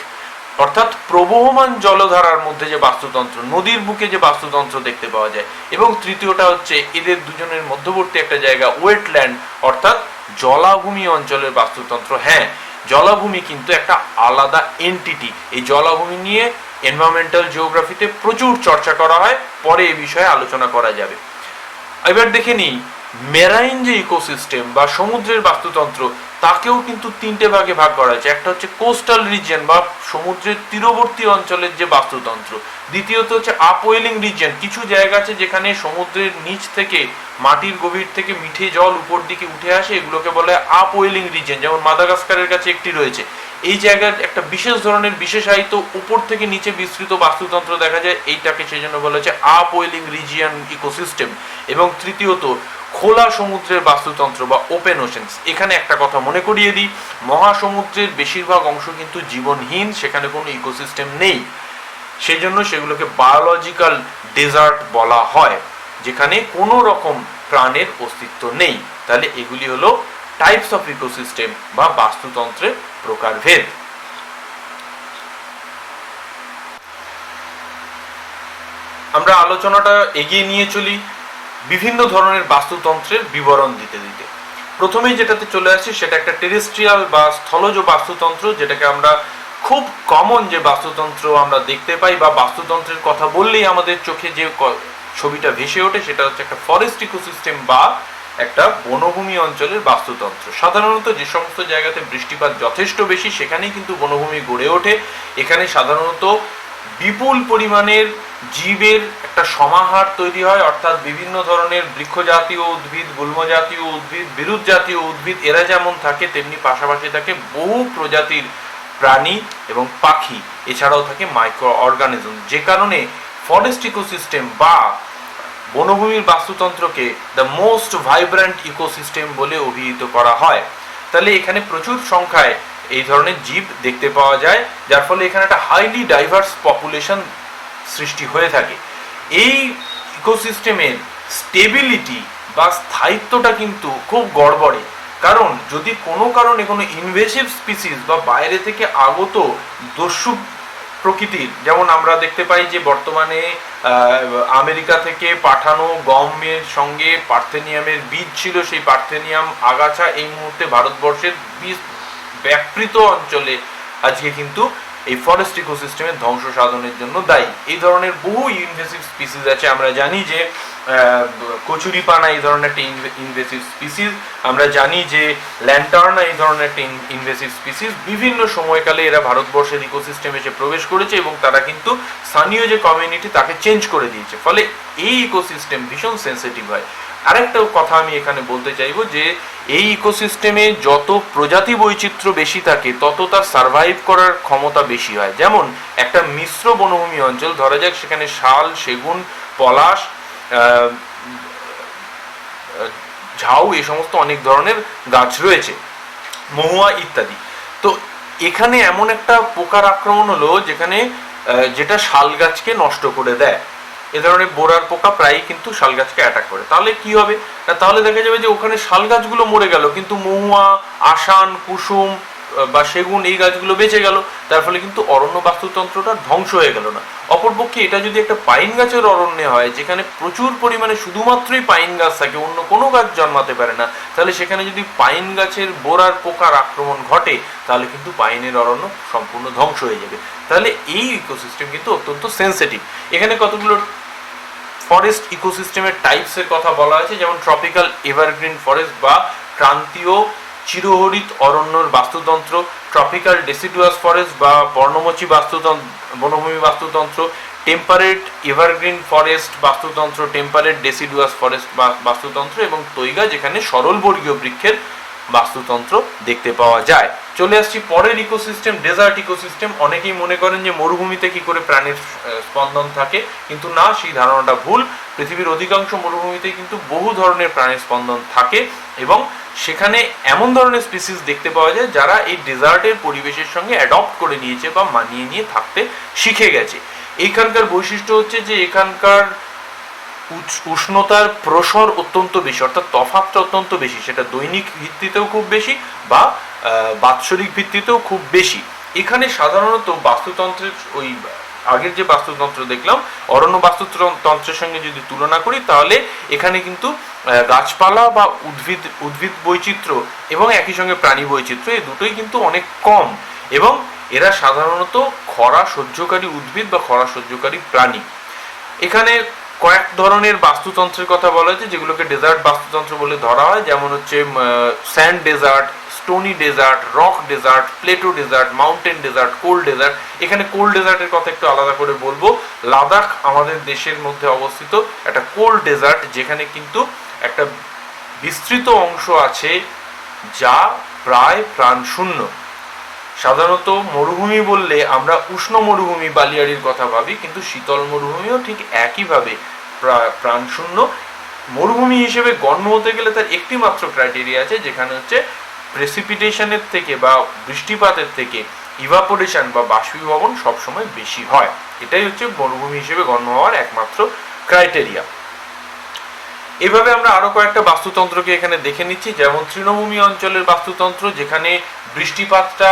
অর্থাৎ প্রবহমান জলধারার মধ্যে যে বাস্তুতন্ত্র, নদীর বুকে যে বাস্তুতন্ত্র দেখতে পাওয়া যায়। এবং তৃতীয়টা হচ্ছে এদের দুজনের মধ্যবর্তী একটা জায়গা, ওয়েটল্যান্ড অর্থাৎ জলাভূমি অঞ্চলের বাস্তুতন্ত্র। হ্যাঁ, জলাভূমি কিন্তু একটা আলাদা এন্টিটি। এই জলাভূমি নিয়ে এনভায়রনমেন্টাল জিওগ্রাফিতে প্রচুর চর্চা করা হয়, পরে এই বিষয়ে আলোচনা করা যাবে। এবার দেখে নিই মেরাইন যে ইকোসিস্টেম বা সমুদ্রের বাস্তুতন্ত্র, তাকেও কিন্তু তিনটে ভাগে ভাগ করা হয়েছে, একটা হচ্ছে কোস্টাল রিজিয়ন বা সমুদ্রের তীরবর্তী অঞ্চলের যে বাস্তুতন্ত্র। দ্বিতীয়ত হচ্ছে আপওয়েলিং রিজিয়ন, কিছু জায়গা আছে যেখানে সমুদ্রের নিচ থেকে, মাটির গভীর থেকে মিঠে জল উপর দিকে উঠে আসে, এগুলোকে বলে আপওয়েলিং রিজিয়ন, যেমন মাদাগাস্কারের কাছে একটি রয়েছে। এই জায়গার একটা বিশেষ ধরনের বিশেষায়িত উপর থেকে নিচে বিস্তৃত বাস্তুতন্ত্র দেখা যায়, এইটাকে সেই জন্য বলা হচ্ছে আপওয়েলিং রিজিয়ন ইকোসিস্টেম। এবং তৃতীয়ত খোলা সমুদ্রের বাস্তুতন্ত্র বা ওপেন ওশেন্স। এখানে একটা কথা মনে করিয়ে দিই, মহাসমুদ্রের বেশিরভাগ অংশ কিন্তু জীবনহীন, সেখানে কোনো ইকোসিস্টেম নেই, সেজন্য সেগুলোকে বায়োলজিক্যাল ডেজার্ট বলা হয়, যেখানে কোনো রকম প্রাণের অস্তিত্ব নেই। তাহলে এগুলি হলো টাইপস অফ ইকোসিস্টেম বা বাস্তুতন্ত্রের প্রকারভেদ। আমরা আলোচনাটা এগিয়ে নিয়ে চলি বিভিন্ন ধরনের বাস্তুতন্ত্রের বিবরণ দিতে দিতে। প্রথমেই যেটাতে চলে আসছে সেটা একটা টেরেস্ট্রিয়াল বা স্থলজ বাস্তুতন্ত্র, যেটাকে আমরা খুব কমন যে বাস্তুতন্ত্র আমরা দেখতে পাই বা বাস্তুতন্ত্রের কথা বললেই আমাদের চোখে যে ছবিটা ভেসে ওঠে সেটা হচ্ছে একটা ফরেস্ট ইকোসিস্টেম বা একটা বনভূমি অঞ্চলের বাস্তুতন্ত্র। সাধারণত যে সমস্ত জায়গাতে বৃষ্টিপাত যথেষ্ট বেশি সেখানেই কিন্তু বনভূমি গড়ে ওঠে। এখানে সাধারণত বিপুল পরিমাণের জীবের একটা সমাহার তৈরি হয়, অর্থাৎ বিভিন্ন ধরনের বৃক্ষ জাতীয় উদ্ভিদ, গুল্ম জাতীয় উদ্ভিদ, বিরুৎ জাতীয় উদ্ভিদ, এরা যেমন থাকে তেমনি পাশাপাশি থাকে বহু প্রজাতির প্রাণী এবং পাখি, এছাড়াও থাকে মাইক্রো অর্গানিজম। যে কারণে ফরেস্ট ইকোসিস্টেম বা বনভূমির বাস্তুতন্ত্রকে দ্য মোস্ট ভাইব্রেন্ট ইকোসিস্টেম বলে অভিহিত করা হয়। তাহলে এখানে প্রচুর সংখ্যায় এই ধরনের জীব দেখতে পাওয়া যায়, যার ফলে এখানে একটা হাইলি ডাইভার্স পপুলেশন সৃষ্টি হয়ে থাকে। এই ইকোসিস্টেমের স্টেবিলিটি বা স্থায়িত্বটা কিন্তু খুব গড়বড়ে। কারণ যদি কোনো কারণে কোনো ইনভেসিভ স্পিসিস বা বাইরে থেকে আগত দস্যু প্রকৃতির, যেমন আমরা দেখতে পাই যে বর্তমানে আমেরিকা থেকে পাঠানো গমের সঙ্গে পার্থেনিয়ামের বীজ ছিল, সেই পার্থেনিয়াম আগাছা এই মুহূর্তে ভারতবর্ষের ব্যাপৃত অঞ্চলে আজকে কিন্তু এই ফরেস্ট ইকোসিস্টেমের ধ্বংস সাধনের জন্য দায়ী। এই ধরনের বহু ইনভেসিভ স্পিসিস আছে। আমরা জানি যে কচুরিপানা এই ধরনের একটা ইনভেসিভ স্পিসিস, আমরা জানি যে ল্যান্টার্না এই ধরনের একটা ইনভেসিভ স্পিসিস। বিভিন্ন সময়কালে এরা ভারতবর্ষের ইকোসিস্টেমে এসে প্রবেশ করেছে এবং তারা কিন্তু স্থানীয় যে কমিউনিটি তাকে চেঞ্জ করে দিয়েছে, ফলে এই ইকোসিস্টেম ভীষণ সেন্সিটিভ হয়। আরেকটা কথা আমি এখানে বলতে চাইবো যে এই ইকোসিস্টেমে যত প্রজাতি বৈচিত্র্য বেশি থাকে তত তার সার্ভাইভ করার ক্ষমতা বেশি হয়। যেমন একটা মিশ্র বনভূমি অঞ্চল, ধরা যাক সেখানে শাল, সেগুন, পলাশ, ঝাউ এই সমস্ত অনেক ধরনের গাছ রয়েছে, মহুয়া ইত্যাদি। তো এখানে এমন একটা পোকার আক্রমণ হলো যেটা শাল গাছকে নষ্ট করে দেয়। এ ধরনের বোরার পোকা প্রায়ই কিন্তু শাল গাছকে অ্যাটাক করে। তাহলে কি হবে না, তাহলে দেখা যাবে যে ওখানে শাল গাছগুলো মরে গেল, কিন্তু মহুয়া, আসান, কুসুম বা সেগুন এই গাছগুলো বেঁচে গেল। তার ফলে কিন্তু অরণ্য বাস্তুতন্ত্রটা ধ্বংস হয়ে গেল না। অপরপক্ষে এটা যদি একটা পাইন গাছের অরণ্যে হয়, যেখানে প্রচুর পরিমাণে শুধুমাত্রই পাইন গাছ থাকে, অন্য কোনো গাছ জন্মাতে পারে না, তাহলে সেখানে যদি পাইন গাছের বোরার পোকার আক্রমণ ঘটে তাহলে কিন্তু পাইনের অরণ্য সম্পূর্ণ ধ্বংস হয়ে যাবে। তাহলে এই ইকোসিস্টেম কিন্তু অত্যন্ত সেন্সিটিভ। এখানে কতগুলো ফরেস্ট ইকোসিস্টেমের টাইপসের কথা বলা হয়েছে, যেমন ট্রপিক্যাল এভারগ্রিন ফরেস্ট বা ক্রান্তীয় চিরহরিত অরণ্যর বাস্তুতন্ত্র, ট্রপিক্যাল ডেসিডুয়াস ফরেস্ট বা পর্ণমোচী বনভূমি বাস্তুতন্ত্র, টেম্পারেট এভারগ্রিন ফরেস্ট বাস্তুতন্ত্র, টেম্পারেট ডেসিডুয়াস ফরেস্ট বাস্তুতন্ত্র, এবং তৈগা যেখানে সরলবর্গীয় বৃক্ষের বাস্তুতন্ত্র দেখতে পাওয়া যায়। চলে আসছি পরের ইকোসিস্টেম, ডেজার্ট ইকোসিস্টেম। অনেকেই মনে করেন যে মরুভূমিতে কি করে প্রাণীর স্পন্দন থাকে, কিন্তু না, সেই ধারণাটা ভুল। পৃথিবীর অধিকাংশ মরুভূমিতে কিন্তু বহু ধরনের প্রাণীর স্পন্দন থাকে এবং সেখানে এমন ধরনের স্পিসিস দেখতে পাওয়া যায় যারা এই ডেজার্টের পরিবেশের সঙ্গে অ্যাডপ্ট করে নিয়েছে বা মানিয়ে নিয়ে থাকতে শিখে গেছে। এইখানকার বৈশিষ্ট্য হচ্ছে যে এখানকার উষ্ণতার প্রসর অত্যন্ত বেশি, অর্থাৎ তফাৎটা অত্যন্ত বেশি, সেটা দৈনিক ভিত্তিতেও খুব বেশি বা বাৎসরিক ভিত্তিতেও খুব বেশি। এখানে সাধারণত বাস্তুতন্ত্রের ওই আগের যে বাস্তুতন্ত্র দেখলাম অরণ্য বাস্তুতন্ত্রের সঙ্গে যদি তুলনা করি, তাহলে এখানে কিন্তু গাছপালা বা উদ্ভিদ বৈচিত্র্য এবং একই সঙ্গে প্রাণী বৈচিত্র্য এই দুটোই কিন্তু অনেক কম, এবং এরা সাধারণত খরা সহ্যকারী উদ্ভিদ বা খরা সহ্যকারী প্রাণী। এখানে কয়েক ধরনের বাস্তুতন্ত্রের কথা বলা হয়েছে যেগুলোকে ডেজার্ট বাস্তুতন্ত্র বলে ধরা হয়, যেমন হচ্ছে sand desert, stony desert, rock desert, plateau desert, mountain desert, cold desert. এখানে কোল্ড ডেজার্টের কথা একটু আলাদা করে বলবো। লাদাখ আমাদের দেশের মধ্যে অবস্থিত একটা কোল্ড ডেজার্ট, যেখানে কিন্তু একটা বিস্তৃত অংশ আছে যা প্রায় প্রাণশূন্য। সাধারণত মরুভূমি বললে আমরা উষ্ণ মরুভূমি বালিয়াড়ির কথা ভাবি, কিন্তু শীতল মরুভূমিও ঠিক একইভাবে প্রাণশূন্য। মরুভূমি হিসেবে গণ্য হতে গেলে তার একটি মাত্র ক্রাইটেরিয়া আছে, যেখানে হচ্ছে প্রেসিপিটেশনের থেকে বা বৃষ্টিপাতের থেকে ইভাপোরেশন বা বাষ্পীভবন সবসময় বেশি হয়। এটাই হচ্ছে মরুভূমি হিসেবে গণ্য হওয়ার একমাত্র ক্রাইটেরিয়া। এভাবে আমরা আরো কয়েকটা বাস্তুতন্ত্রকে এখানে দেখে নিচ্ছি, যেমন তৃণভূমি অঞ্চলের বাস্তুতন্ত্র, যেখানে বৃষ্টিপাতটা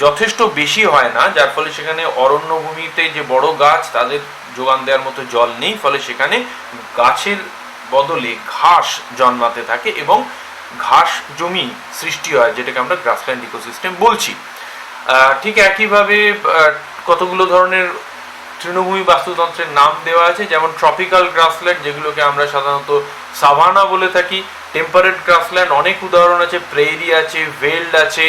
যথেষ্ট বেশি হয় না, যার ফলে সেখানে অরণ্যভূমিতে যে বড় গাছ তাদের যোগান দেওয়ার মতো জল নেই, ফলে সেখানে গাছের বদলে ঘাস জন্মাতে থাকে এবং ঘাস জমি সৃষ্টি হয়, যেটাকে আমরা গ্রাসল্যান্ড ইকোসিস্টেম বলছি। ঠিক একইভাবে কতগুলো ধরনের তৃণভূমি বাস্তুতন্ত্রের নাম দেওয়া আছে, যেমন ট্রপিক্যাল গ্রাসল্যান্ড, যেগুলোকে আমরা সাধারণত সাভানা বলে থাকি। টেম্পারেট গ্রাসল্যান্ড অনেক উদাহরণ আছে, প্রেরি আছে, ভেল্ড আছে,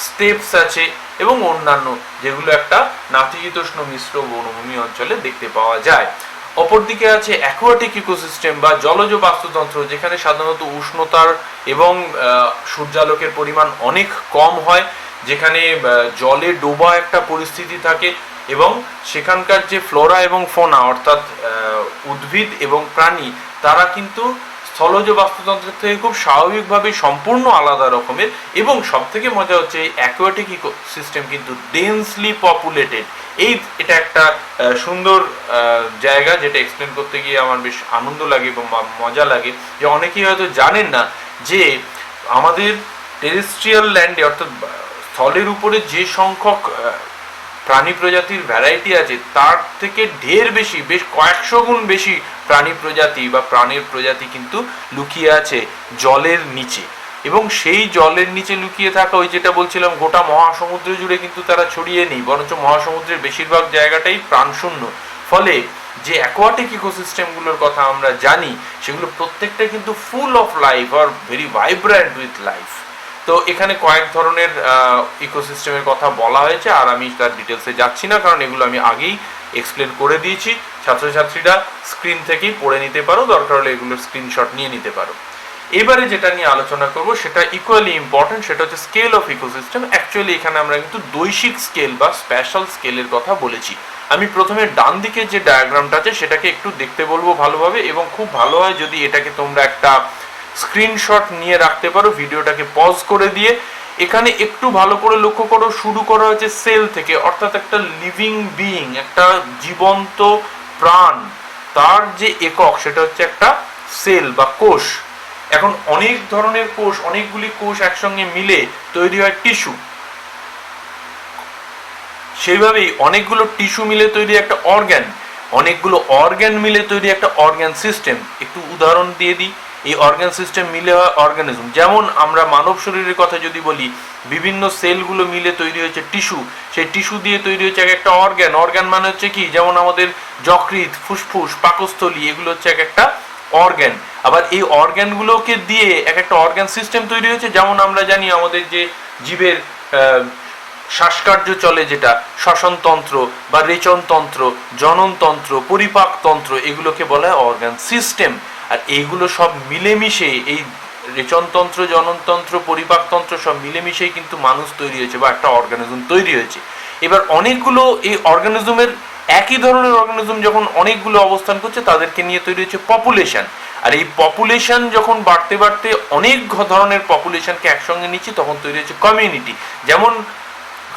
স্টেপস আছে এবং অন্যান্য, যেগুলো একটা নাতিশীতোষ্ণ মিশ্র বনভূমি অঞ্চলে দেখতে পাওয়া যায়। অপরদিকে আছে অ্যাকোয়াটিক ইকোসিস্টেম বা জলজ বাস্তুতন্ত্র, যেখানে সাধারণত উষ্ণতার এবং সূর্যালোকের পরিমাণ অনেক কম হয়, যেখানে জলে ডোবা একটা পরিস্থিতি থাকে এবং সেখানকার যে ফ্লোরা এবং ফোনা অর্থাৎ উদ্ভিদ এবং প্রাণী তারা কিন্তু স্থলজ বাস্তুতন্ত্রের থেকে খুব স্বাভাবিকভাবে সম্পূর্ণ আলাদা রকমের, এবং সব থেকে মজা হচ্ছে এই অ্যাকোয়াটিক ইকোসিস্টেম কিন্তু ডেন্সলি পপুলেটেড। এটা একটা সুন্দর জায়গা, যেটা এক্সপ্লেন করতে গিয়ে আমার বেশ আনন্দ লাগে এবং মজা লাগে, যে অনেকেই হয়তো জানেন না যে আমাদের টেরেস্ট্রিয়াল ল্যান্ডে অর্থাৎ স্থলের উপরে যে সংখ্যক প্রাণী প্রজাতির ভ্যারাইটি আছে তার থেকে ঢের বেশি, বেশ কয়েকশো গুণ বেশি প্রাণী প্রজাতি বা প্রাণীর প্রজাতি কিন্তু লুকিয়ে আছে জলের নিচে। এবং সেই জলের নিচে লুকিয়ে থাকা, ওই যেটা বলছিলাম, গোটা মহাসমুদ্র জুড়ে কিন্তু তারা ছড়িয়ে নেই, বরঞ্চ মহাসমুদ্রের বেশিরভাগ জায়গাটাই প্রাণশূন্য। ফলে যে অ্যাকোয়াটিক ইকোসিস্টেমগুলোর কথা আমরা জানি সেগুলো প্রত্যেকটা কিন্তু full of life are very vibrant with life. তো এখানে কয়েক ধরনের ইকোসিস্টেমের কথা বলা হয়েছে, আর আমি তার ডিটেলসে যাচ্ছি না, কারণ এগুলো আমি আগেই এক্সপ্লেন করে দিয়েছি। ছাত্রছাত্রীরা স্ক্রিন থেকেই পড়ে নিতে পারো, দরকার হলে এগুলোর স্ক্রিনশট নিয়ে নিতে পারো। এবারে যেটা নিয়ে আলোচনা করব সেটা ইকুয়ালি ইম্পর্টেন্ট, সেটা হচ্ছে স্কেল অফ ইকোসিস্টেম। অ্যাকচুয়ালি এখানে আমরা কিন্তু দৈশিক স্কেল বা স্পেশাল স্কেলের কথা বলেছি। আমি প্রথমে ডান দিকে যে ডায়াগ্রামটা আছে সেটাকে একটু দেখতে বলবো ভালোভাবে, এবং খুব ভালো হয় যদি এটাকে তোমরা একটা স্ক্রিনশট নিয়ে রাখতে পারো ভিডিওটাকে পজ করে দিয়ে। এখানে একটু ভালো করে লক্ষ্য করো, শুরু করা হয়েছে সেল থেকে, অর্থাৎ একটা লিভিং বিইং, একটা জীবন্ত প্রাণ, তার যে একক সেটা হচ্ছে একটা সেল বা কোষ। এখন অনেক ধরনের কোষ, অনেকগুলি কোষ একসঙ্গে মিলে তৈরি হয় টিস্যু। সেইভাবেই অনেকগুলো টিস্যু মিলে তৈরি একটা অর্গ্যান, অনেকগুলো অর্গ্যান মিলে তৈরি একটা অর্গ্যান সিস্টেম। একটু উদাহরণ দিয়ে দিই, এই অর্গ্যান সিস্টেম মিলে হয় অর্গানিজম। যেমন আমরা মানব শরীরের কথা যদি বলি, বিভিন্ন সেলগুলো মিলে তৈরি হয়েছে টিস্যু, সেই টিস্যু দিয়ে তৈরি হচ্ছে এক একটা অর্গ্যান। অর্গ্যান মানে হচ্ছে কি, যেমন আমাদের যকৃৎ, ফুসফুস, পাকস্থলী, এগুলো হচ্ছে এক একটা অর্গ্যান। আবার এই অর্গ্যানগুলোকে দিয়ে এক একটা অর্গ্যান সিস্টেম তৈরি হয়েছে। যেমন আমরা জানি আমাদের যে জীবের শ্বাসকার্য চলে, যেটা শ্বসনতন্ত্র বা রেচনতন্ত্র, জননতন্ত্র, পরিপাকতন্ত্র, এগুলোকে বলা হয় অর্গ্যান সিস্টেম। আর এইগুলো সব মিলেমিশে, এই রেচনতন্ত্র, জননতন্ত্র, পরিপাকতন্ত্র সব মিলেমিশেই কিন্তু মানুষ তৈরি হয়েছে বা একটা অর্গানিজম তৈরি হয়েছে। এবার অনেকগুলো এই অর্গানিজমের, একই ধরনের অর্গানিজম যখন অনেকগুলো অবস্থান করছে তাদেরকে নিয়ে তৈরি হচ্ছে পপুলেশন। আর এই পপুলেশন যখন বাড়তে বাড়তে অনেক ধরনের পপুলেশনকে একসঙ্গে নিচ্ছে, তখন তৈরি হচ্ছে কমিউনিটি। যেমন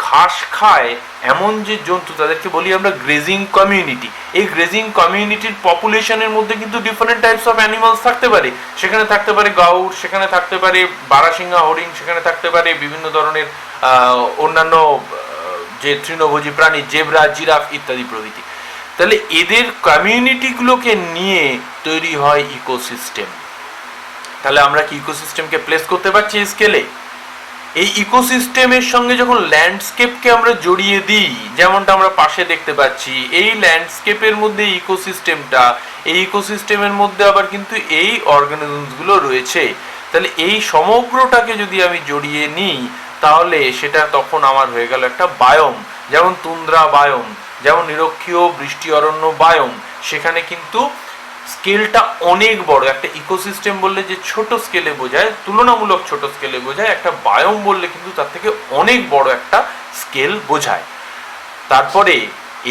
ঘাস খায় এমন যে জন্তু, তাদেরকে বলি আমরা গ্রেজিং কমিউনিটি। এই গ্রেজিং কমিউনিটির পপুলেশনের মধ্যে কিন্তু ডিফারেন্ট টাইপস অফ অ্যানিমালস থাকতে পারে। সেখানে থাকতে পারে গাউর, সেখানে থাকতে পারে বারাসিংহা হরিণ, সেখানে থাকতে পারে বিভিন্ন ধরনের অন্যান্য যে তৃণভোজী প্রাণী, জেব্রা, জিরাফ ইত্যাদি প্রভৃতি। তাহলে এদের কমিউনিটিগুলোকে নিয়ে তৈরি হয় ইকোসিস্টেম। তাহলে আমরা কি ইকোসিস্টেমকে প্লেস করতে পারছি স্কেলে? এই ইকোসিস্টেমের সঙ্গে যখন ল্যান্ডস্কেপকে আমরা জড়িয়ে দিই, যেমনটা আমরা পাশে দেখতে পাচ্ছি, এই ল্যান্ডস্কেপের মধ্যে ইকোসিস্টেমটা, এই ইকোসিস্টেমের মধ্যে আবার কিন্তু এই অর্গানিজমসগুলো রয়েছে। তাহলে এই সমগ্রটাকে যদি আমি জড়িয়ে নিই, তাহলে সেটা তখন আমার হয়ে গেল একটা বায়োম। যেমন তুন্দ্রা বায়োম, যেমন নিরক্ষীয় বৃষ্টি অরণ্য বায়োম। সেখানে কিন্তু স্কেলটা অনেক বড়। একটা ইকোসিস্টেম বললে যে ছোট স্কেলে বোঝায়, তুলনামূলক ছোট স্কেলে বোঝায়, একটা বায়োম বললে কিন্তু তার থেকে অনেক বড় একটা স্কেল বোঝায়। তারপরে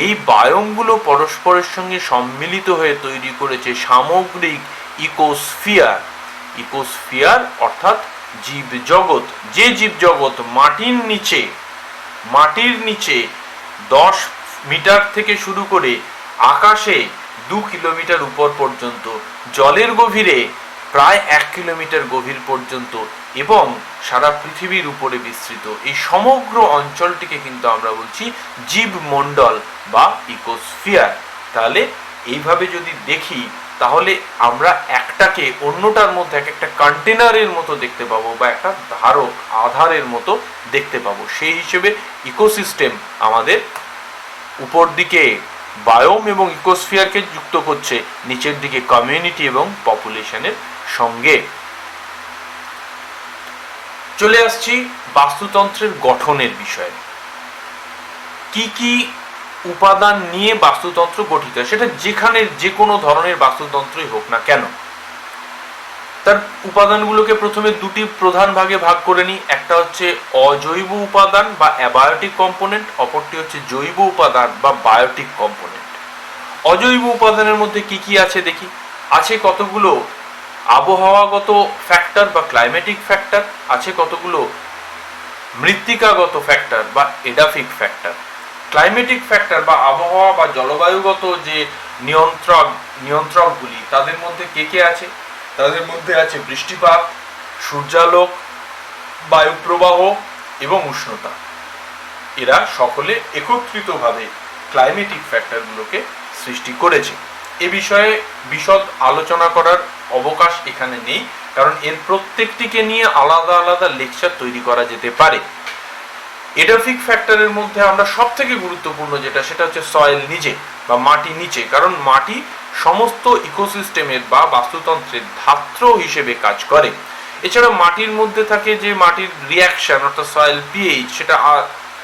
এই বায়োমগুলো পরস্পরের সঙ্গে সম্মিলিত হয়ে তৈরি করেছে সামগ্রিক ইকোস্ফিয়ার। ইকোস্ফিয়ার অর্থাৎ জীবজগৎ। যে জীবজগৎ মাটির নিচে 10 মিটার থেকে শুরু করে আকাশে 2 কিলোমিটার উপর পর্যন্ত, জলের গভীরে প্রায় 1 কিলোমিটার গভীর পর্যন্ত, এবং সারা পৃথিবীর উপরে বিস্তৃত, এই সমগ্র অঞ্চলটিকে কিন্তু আমরা বলছি জীবমণ্ডল বা ইকোস্ফিয়ার। তাহলে এইভাবে যদি দেখি, তাহলে আমরা একটাকে অন্যটার মধ্যে এক একটা কন্টেনারের মতো দেখতে পাবো, বা একটা ধারক আধারের মতো দেখতে পাবো। সেই হিসেবে ইকোসিস্টেম আমাদের উপর দিকে বায়োম এবং ইকোস্ফিয়ারকে যুক্ত করছে, নিচের দিকে কমিউনিটি এবং পপুলেশনের সঙ্গে। চলে আসছি বাস্তুতন্ত্রের গঠনের বিষয়ে। কি কি উপাদান নিয়ে বাস্তুতন্ত্র গঠিত, সেটা যেখানে যে কোনো ধরনের বাস্তুতন্ত্রই হোক না কেন। তার উপাদানগুলোকে প্রথমে দুটি প্রধান ভাগে ভাগ করে নিই। একটা হচ্ছে অজৈব উপাদান বা অ্যাবায়োটিক কম্পোনেন্ট, অপরটি হচ্ছে জৈব উপাদান বা বায়োটিক কম্পোনেন্ট। অজৈব উপাদানের মধ্যে কি কি আছে দেখি। আছে কতগুলো আবহাওয়াগত ফ্যাক্টর বা ক্লাইমেটিক ফ্যাক্টর, আছে কতগুলো মৃত্তিকাগত ফ্যাক্টর বা এডাফিক ফ্যাক্টর। ক্লাইমেটিক ফ্যাক্টর বা আবহাওয়া বা জলবায়ুগত যে নিয়ন্ত্রকগুলি, তাদের মধ্যে কে কে আছে? তাদের মধ্যে আছে বৃষ্টিপাত, সূর্যালোক, বায়ু প্রবাহ এবং উষ্ণতা। এরা সকলে একত্রিতভাবে ক্লাইমেটিক ফ্যাক্টরগুলোকে সৃষ্টি করেছে। এ বিষয়ে বিশদ আলোচনা করার অবকাশ এখানে নেই, কারণ এর প্রত্যেকটিকে নিয়ে আলাদা আলাদা লেকচার তৈরি করা যেতে পারে। এডাফিক ফ্যাক্টরের মধ্যে আমরা সব থেকে গুরুত্বপূর্ণ যেটা, সেটা হচ্ছে সয়েল নিজে বা মাটি নিচে, কারণ মাটি সমস্ত ইকোসিস্টেমের বা বাস্তুতন্ত্রের ধাত্র হিসেবে কাজ করে। এছাড়া মাটির মধ্যে থাকে যে মাটির রিয়াকশন, অর্থাৎ সয়েল পিএইচ, সেটা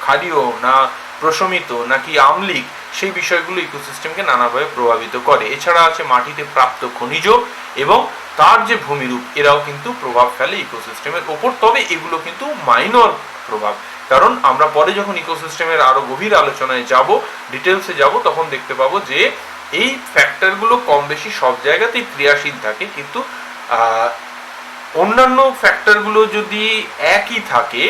ক্ষারীয় না প্রশমিত নাকি আম্লিক, সেই বিষয়গুলো ইকোসিস্টেমকে নানাভাবে প্রভাবিত করে। এছাড়া আছে মাটিতে প্রাপ্ত খনিজ এবং তার যে ভূমিরূপ, এরাও কিন্তু প্রভাব ফেলে ইকোসিস্টেমের ওপর। তবে এগুলো কিন্তু মাইনর প্রভাব, কারণ আমরা পরে যখন ইকোসিস্টেমের আরো গভীর আলোচনায় যাব, ডিটেলসে যাব, তখন দেখতে পাবো যে এই ফ্যাক্টরগুলো কম বেশি সব জায়গাতেই ক্রিয়াশীল থাকে, কিন্তু অন্যান্য ফ্যাক্টরগুলো যদি একই থাকে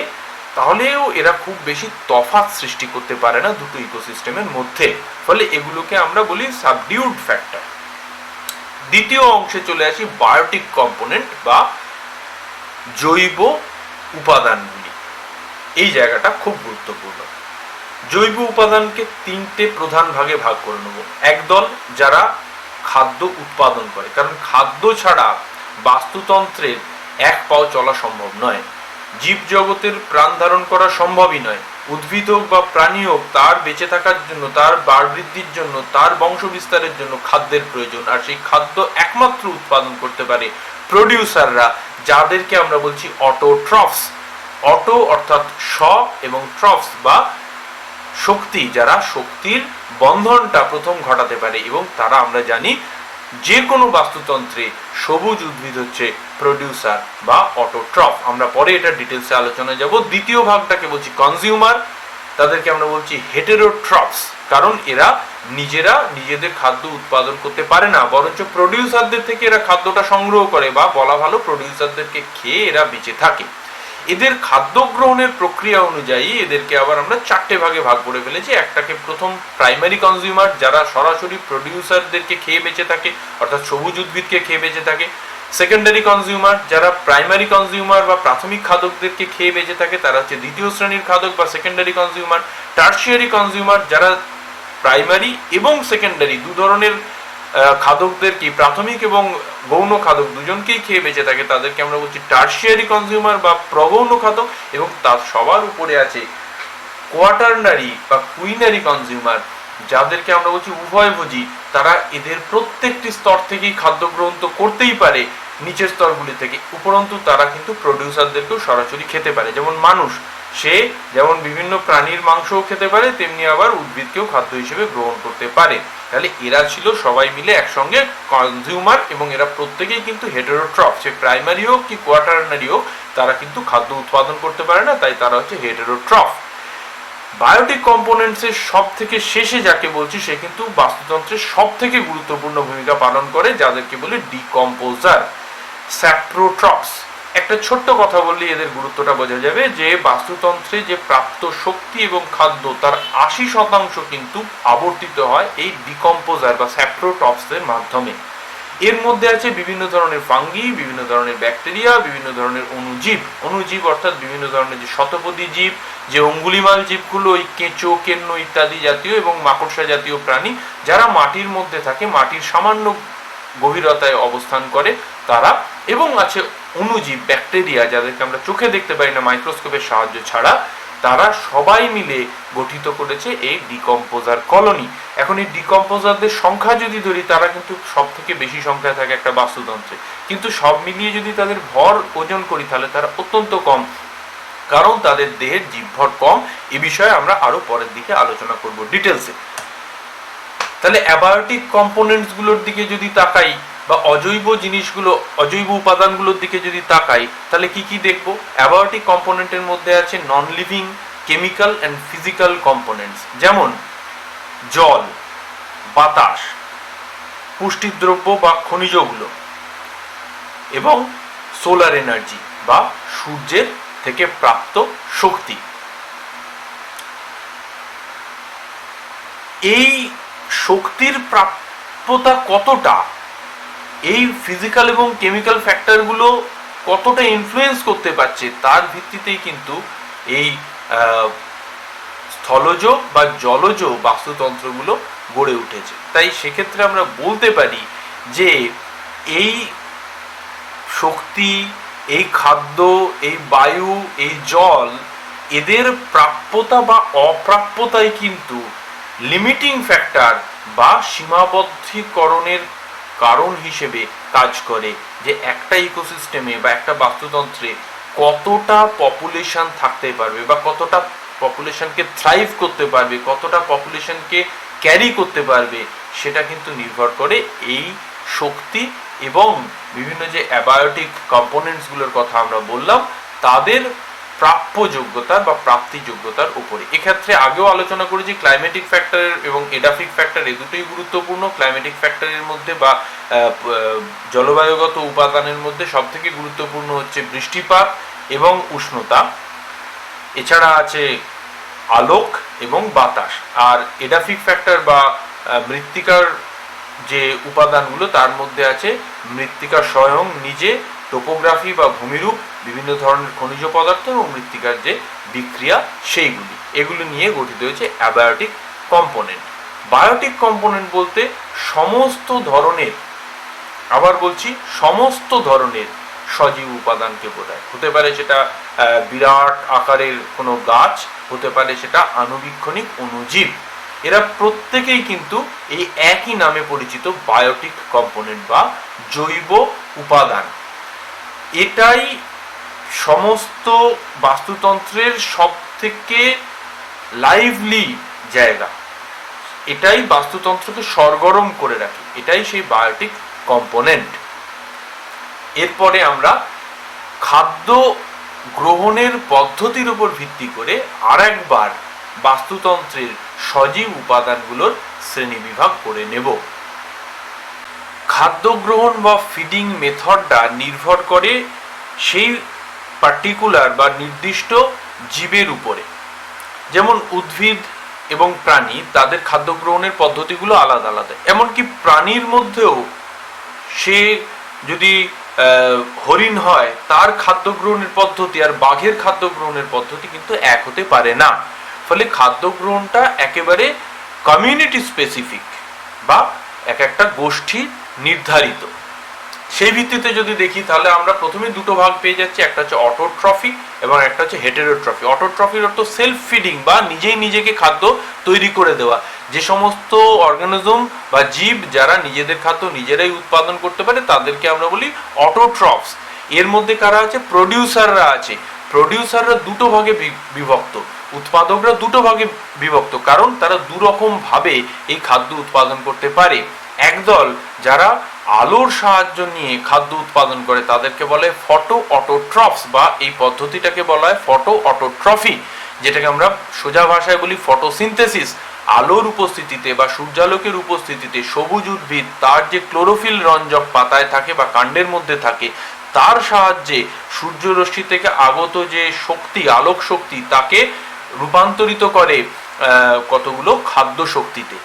তাহলেও এরা খুব বেশি তফাৎ সৃষ্টি করতে পারে না দুটো ইকোসিস্টেমের মধ্যে, ফলে এগুলোকে আমরা বলি সাবডিউড ফ্যাক্টর। দ্বিতীয় অংশে চলে আসি বায়োটিক কম্পোনেন্ট বা জৈব উপাদানগুলি। এই জায়গাটা খুব গুরুত্বপূর্ণ। জৈব উপাদানকে তিনটে প্রধান ভাগে ভাগ করে নেব। একদল যারা খাদ্য উৎপাদন করে, কারণ খাদ্য ছাড়া বাস্তুতন্ত্রের এক পাও চলা সম্ভব নয়, জীব জগতের প্রাণ ধারণ করা সম্ভবই নয়। উদ্ভিদ হোক বা প্রাণী হোক, তার বেঁচে থাকার জন্য, তার বাড় বৃদ্ধির জন্য, তার বংশ বিস্তারের জন্য খাদ্যের প্রয়োজন। আর সেই খাদ্য একমাত্র উৎপাদন করতে পারে প্রডিউসাররা, যাদেরকে আমরা বলছি অটোট্রফস। অটো অর্থাৎ স এবং ট্রফস বা শক্তি, যারা শক্তির বন্ধনটা প্রথম ঘটাতে পারে, এবং তারা আমরা জানি যে কোনো বাস্তুতন্ত্রে সবুজ উদ্ভিদ হচ্ছে প্রডিউসার বা অটোট্রফ। আমরা পরে এটা ডিটেলসে আলোচনায় যাব। দ্বিতীয় ভাগটাকে বলছি কনজিউমার, তাদেরকে আমরা বলছি হেটেরোট্রফস, কারণ এরা নিজেরা নিজেদের খাদ্য উৎপাদন করতে পারে না, বরঞ্চ প্রডিউসারদের থেকে এরা খাদ্যটা সংগ্রহ করে, বা বলা ভালো প্রডিউসারদেরকে খেয়ে এরা বেঁচে থাকে। এদের খাদ্য গ্রহণের প্রক্রিয়া অনুযায়ী এদেরকে আবার আমরা চারটে ভাগে ভাগ করে ফেলেছি। একটাকে প্রথম প্রাইমারি কনজিউমার, যারা সরাসরি প্রডিউসারদেরকে খেয়ে বেঁচে থাকে, অর্থাৎ সবুজ উদ্ভিদকে খেয়ে বেঁচে থাকে। সেকেন্ডারি কনজিউমার, যারা প্রাইমারি কনজিউমার বা প্রাথমিক খাদকদেরকে খেয়ে বেঁচে থাকে, তারা হচ্ছে দ্বিতীয় শ্রেণীর খাদক বা সেকেন্ডারি কনজিউমার। টার্সিয়ারি কনজিউমার, যারা প্রাইমারি এবং সেকেন্ডারি দু ধরনের খাদকদেরকে, প্রাথমিক এবং গৌণ খাদক দুজনকেই খেয়ে বেঁচে থাকে, তাদেরকে আমরা বলছি টার্সিয়ারি কনজিউমার বা প্রগৌণ খাদক। এবং তার সবার উপরে আছে কোয়াটারনারি বা কুইনারি কনজিউমার, যাদেরকে আমরা বলছি উভয়ভোজী। তারা এদের প্রত্যেকটি স্তর থেকেই খাদ্য গ্রহণ তো করতেই পারে নিচের স্তরগুলি থেকে, উপরন্তু তারা কিন্তু প্রডিউসারদেরকেও সরাসরি খেতে পারে। যেমন মানুষ, সে যেমন বিভিন্ন প্রাণীর মাংসও খেতে পারে, তেমনি আবার উদ্ভিদকেও খাদ্য হিসেবে গ্রহণ করতে পারে। তাহলে এরা ছিল সবাই মিলে একসঙ্গে কনজিউমার, এবং এরা প্রত্যেকেই কিন্তু হেটেরোট্রফ। সে প্রাইমারি হোক কি কোয়াটারনারি হোক, তারা কিন্তু খাদ্য উৎপাদন করতে পারে না, তাই তারা হচ্ছে হেটেরোট্রফ। বায়োটিক কম্পোনেন্টসের সব থেকে শেষে যাকে বলছি, সে কিন্তু বাস্তুতন্ত্রের সব থেকে গুরুত্বপূর্ণ ভূমিকা পালন করে, যাদেরকে বলে ডিকম্পোজার, স্যাপ্রোট্রফস। একটা ছোট্ট কথা বললে এদের গুরুত্বটা বোঝা যাবে, যে বাস্তুতন্ত্রে যে প্রাপ্ত শক্তি এবং খাদ্য, তার 80% কিন্তু আবর্তিত হয় এই ডিকম্পোজার বা স্যাপ্রোট্রফসের মাধ্যমে। এর মধ্যে আছে বিভিন্ন ধরনের ফাঙ্গি, বিভিন্ন ধরনের ব্যাকটেরিয়া, বিভিন্ন ধরনের অণুজীব। অণুজীব অর্থাৎ বিভিন্ন ধরনের যে শতপদী জীব, যে অঙ্গুলিমাল জীবগুলো, ওই কেঁচো, কেন্ন ইত্যাদি জাতীয় এবং মাকড়সা জাতীয় প্রাণী, যারা মাটির মধ্যে থাকে, মাটির সামান্য গভীরতায় অবস্থান করে তারা। এবং আছে অণুজীব, ব্যাকটেরিয়া, যাদেরকে আমরা চোখে দেখতে পাই না মাইক্রোস্কোপের সাহায্য ছাড়া, তারা সবাই মিলে গঠিত করেছে এই ডিকম্পোজার কলোনি। এখন এই ডিকম্পোজারদের সংখ্যা যদি ধরি, তারা কিন্তু সব থেকে বেশি সংখ্যা থাকে একটা বাস্তুতন্ত্রে, কিন্তু সব মিলিয়ে যদি তাদের ভর ওজন করি, তাহলে তারা অত্যন্ত কম, কারণ তাদের দেহের জীবভর কম। এ বিষয়ে আমরা আরো পরের দিকে আলোচনা করব ডিটেলসে। তাহলে অ্যাবায়োটিক কম্পোনেন্টস গুলোর দিকে যদি তাকাই, বা অজৈব জিনিসগুলো, অজৈব উপাদানগুলোর দিকে যদি তাকাই, তাহলে কি কি দেখব? অ্যাবায়োটিক কম্পোনেন্টের মধ্যে আছে non living chemical and physical components, যেমন জল, বাতাস, পুষ্টিদ্রব্য বা খনিজগুলো, এবং সোলার এনার্জি বা সূর্যের থেকে প্রাপ্ত শক্তি। এই শক্তির প্রাপ্যতা কতটা, এই ফিজিক্যাল এবং কেমিক্যাল ফ্যাক্টরগুলো কতটা ইনফ্লুয়েন্স করতে পারছে, তার ভিত্তিতেই কিন্তু এই স্থলজ বা জলজ বাস্তুতন্ত্রগুলো গড়ে উঠেছে। তাই সেক্ষেত্রে আমরা বলতে পারি যে এই শক্তি, এই খাদ্য, এই বায়ু, এই জল, এদের প্রাপ্যতা বা অপ্রাপ্যতাই কিন্তু লিমিটিং ফ্যাক্টর বা সীমাবদ্ধীকরণের কারণ হিসেবে কাজ করে, যে একটা ইকোসিস্টেমে বা একটা বাস্তুতন্ত্রে কতটা পপুলেশন থাকতে পারবে বা কতটা পপুলেশনকে থ্রাইভ করতে পারবে, কতটা পপুলেশনকে ক্যারি করতে পারবে, সেটা কিন্তু নির্ভর করে এই শক্তি এবং বিভিন্ন যে অ্যাবায়োটিক কম্পোনেন্টসগুলোর কথা আমরা বললাম তাদের প্রাপ্য যোগ্যতা বা প্রাপ্তি যোগ্যতার উপরে। এক্ষেত্রে আগেও আলোচনা করেছি ক্লাইমেটিক ফ্যাক্টর এবং এডাফিক ফ্যাক্টর এই দুটোই গুরুত্বপূর্ণ। ক্লাইমেটিক ফ্যাক্টরের মধ্যে বা জলবায়ুগত উপাদানের মধ্যে সবথেকে গুরুত্বপূর্ণ হচ্ছে বৃষ্টিপাত এবং উষ্ণতা, এছাড়া আছে আলোক এবং বাতাস। আর এডাফিক ফ্যাক্টর বা মৃত্তিকার যে উপাদানগুলো তার মধ্যে আছে মৃত্তিকা স্বয়ং নিজে, টোপোগ্রাফি বা ভূমিরূপ, বিভিন্ন ধরনের খনিজ পদার্থ এবং মৃত্তিকার যে বিক্রিয়া সেইগুলি, এগুলো নিয়ে গঠিত হয়েছে অ্যাবায়োটিক কম্পোনেন্ট। বায়োটিক কম্পোনেন্ট বলতে সমস্ত ধরনের, আবার বলছি সমস্ত ধরনের সজীব উপাদানকে বোঝায়। হতে পারে সেটা বিরাট আকারের কোনো গাছ, হতে পারে সেটা আণুবীক্ষণিক অণুজীব, এরা প্রত্যেকেই কিন্তু এই একই নামে পরিচিত বায়োটিক কম্পোনেন্ট বা জৈব উপাদান। এটাই সমস্ত বাস্তুতন্ত্রের সব থেকে লাইভলি জায়গা, এটাই বাস্তুতন্ত্রকে সরগরম করে রাখে, এটাই সেই বায়োটিক কম্পোনেন্ট। এরপরে আমরা খাদ্য গ্রহণের পদ্ধতির উপর ভিত্তি করে আরেকবার বাস্তুতন্ত্রের সজীব উপাদানগুলোর শ্রেণীবিভাগ করে নেব। খাদ্য গ্রহণ বা ফিডিং মেথডটা নির্ভর করে সেই পার্টিকুলার বা নির্দিষ্ট জীবের উপরে। যেমন উদ্ভিদ এবং প্রাণী, তাদের খাদ্য গ্রহণের পদ্ধতিগুলো আলাদা আলাদা। এমনকি প্রাণীর মধ্যেও সে যদি হরিণ হয়, তার খাদ্য গ্রহণের পদ্ধতি আর বাঘের খাদ্য গ্রহণের পদ্ধতি কিন্তু এক হতে পারে না। ফলে খাদ্য গ্রহণটা একেবারে কমিউনিটি স্পেসিফিক বা এক একটা গোষ্ঠী নির্ধারিত। সেই ভিত্তিতে যদি দেখি তাহলে আমরা প্রথমে দুটো ভাগ পেয়ে যাচ্ছি, একটা হচ্ছে অটোট্রফি এবং একটা হচ্ছে হেটেরোট্রফি। অটোট্রফির অর্থ সেলফ ফিডিং বা নিজেই নিজেকে খাদ্য তৈরি করে দেওয়া। যে সমস্ত অর্গানিজম বা জীব যারা নিজেদের খাদ্য নিজেরাই উৎপাদন করতে পারে তাদেরকে আমরা বলি অটোট্রফস। এর মধ্যে কারা আছে? প্রডিউসাররা আছে। প্রডিউসাররা দুটো ভাগে বিভক্ত, উৎপাদকরা দুটো ভাগে বিভক্ত, কারণ তারা দুরকম ভাবে এই খাদ্য উৎপাদন করতে পারে। একদল যারা আলোর সাহায্য নিয়ে খাদ্য উৎপাদন করে তাদেরকে বলে ফটো অটোট্রফস বা এই পদ্ধতিটাকে বলা হয় ফটো অটোট্রফি, যেটাকে আমরা সোজা ভাষায় বলি ফটোসিনথেসিস। আলোর উপস্থিতিতে বা সূর্যালোকের উপস্থিতিতে সবুজ উদ্ভিদ তার যে ক্লোরোফিল রঞ্জক পাতায় থাকে বা কাণ্ডের মধ্যে থাকে তার সাহায্যে সূর্যরশ্মি থেকে আগত যে শক্তি, আলোক শক্তি, তাকে রূপান্তরিত করে কতগুলো খাদ্য শক্তিতে।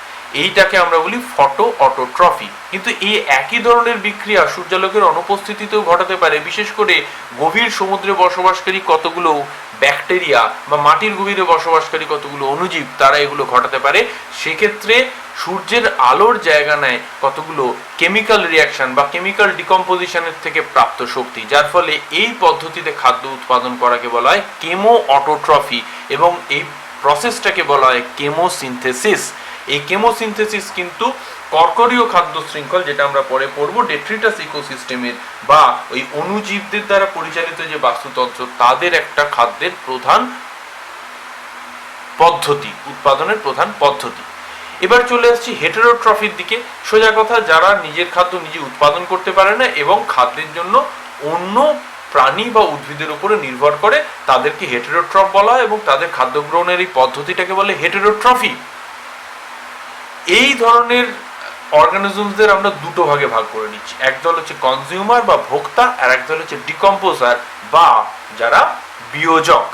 এইটাকে আমরা বলি ফটো অটোট্রফি। কিন্তু এই একই ধরনের বিক্রিয়া সূর্যালোকের অনুপস্থিতিতেও ঘটাতে পারে। বিশেষ করে গভীর সমুদ্রে বসবাসকারী কতগুলো ব্যাকটেরিয়া বা মাটির গভীরে বসবাসকারী কতগুলো অণুজীব, তারা এগুলো ঘটাতে পারে। সেক্ষেত্রে সূর্যের আলোর জায়গা নেয় কতগুলো কেমিক্যাল রিয়াকশন বা কেমিক্যাল ডিকম্পোজিশনের থেকে প্রাপ্ত শক্তি, যার ফলে এই পদ্ধতিতে খাদ্য উৎপাদন করাকে বলা হয় কেমো অটোট্রফি এবং এই প্রসেসটাকে বলা হয় কেমোসিনথেসিস। এই কেমোসিনথেসিস কিন্তু কর্করীয় খাদ্য শৃঙ্খল, যেটা আমরা পরে পড়বো, ডেট্রিটাস ইকোসিস্টেমের বা ওই অণুজীবদের দ্বারা পরিচালিত যে বাস্তুতন্ত্র তাদের একটা খাদ্যের প্রধান পদ্ধতি, উৎপাদনের প্রধান পদ্ধতি। এবার চলে আসছি হেটেরোট্রফির দিকে। সোজা কথা, যারা নিজের খাদ্য নিজে উৎপাদন করতে পারে না এবং খাদ্যের জন্য অন্য প্রাণী বা উদ্ভিদের উপরে নির্ভর করে, তাদেরকে হেটেরোট্রফ বলা হয় এবং তাদের খাদ্য গ্রহণের এই পদ্ধতিটাকে বলে হেটেরোট্রফি। এই ধরনের অর্গানিজমসদের আমরা দুটো ভাগে ভাগ করে নিচ্ছি, একদল হচ্ছে কনজিউমার বা ভোক্তা, আর একদল হচ্ছে ডিকম্পোজার বা যারা বিয়োজক।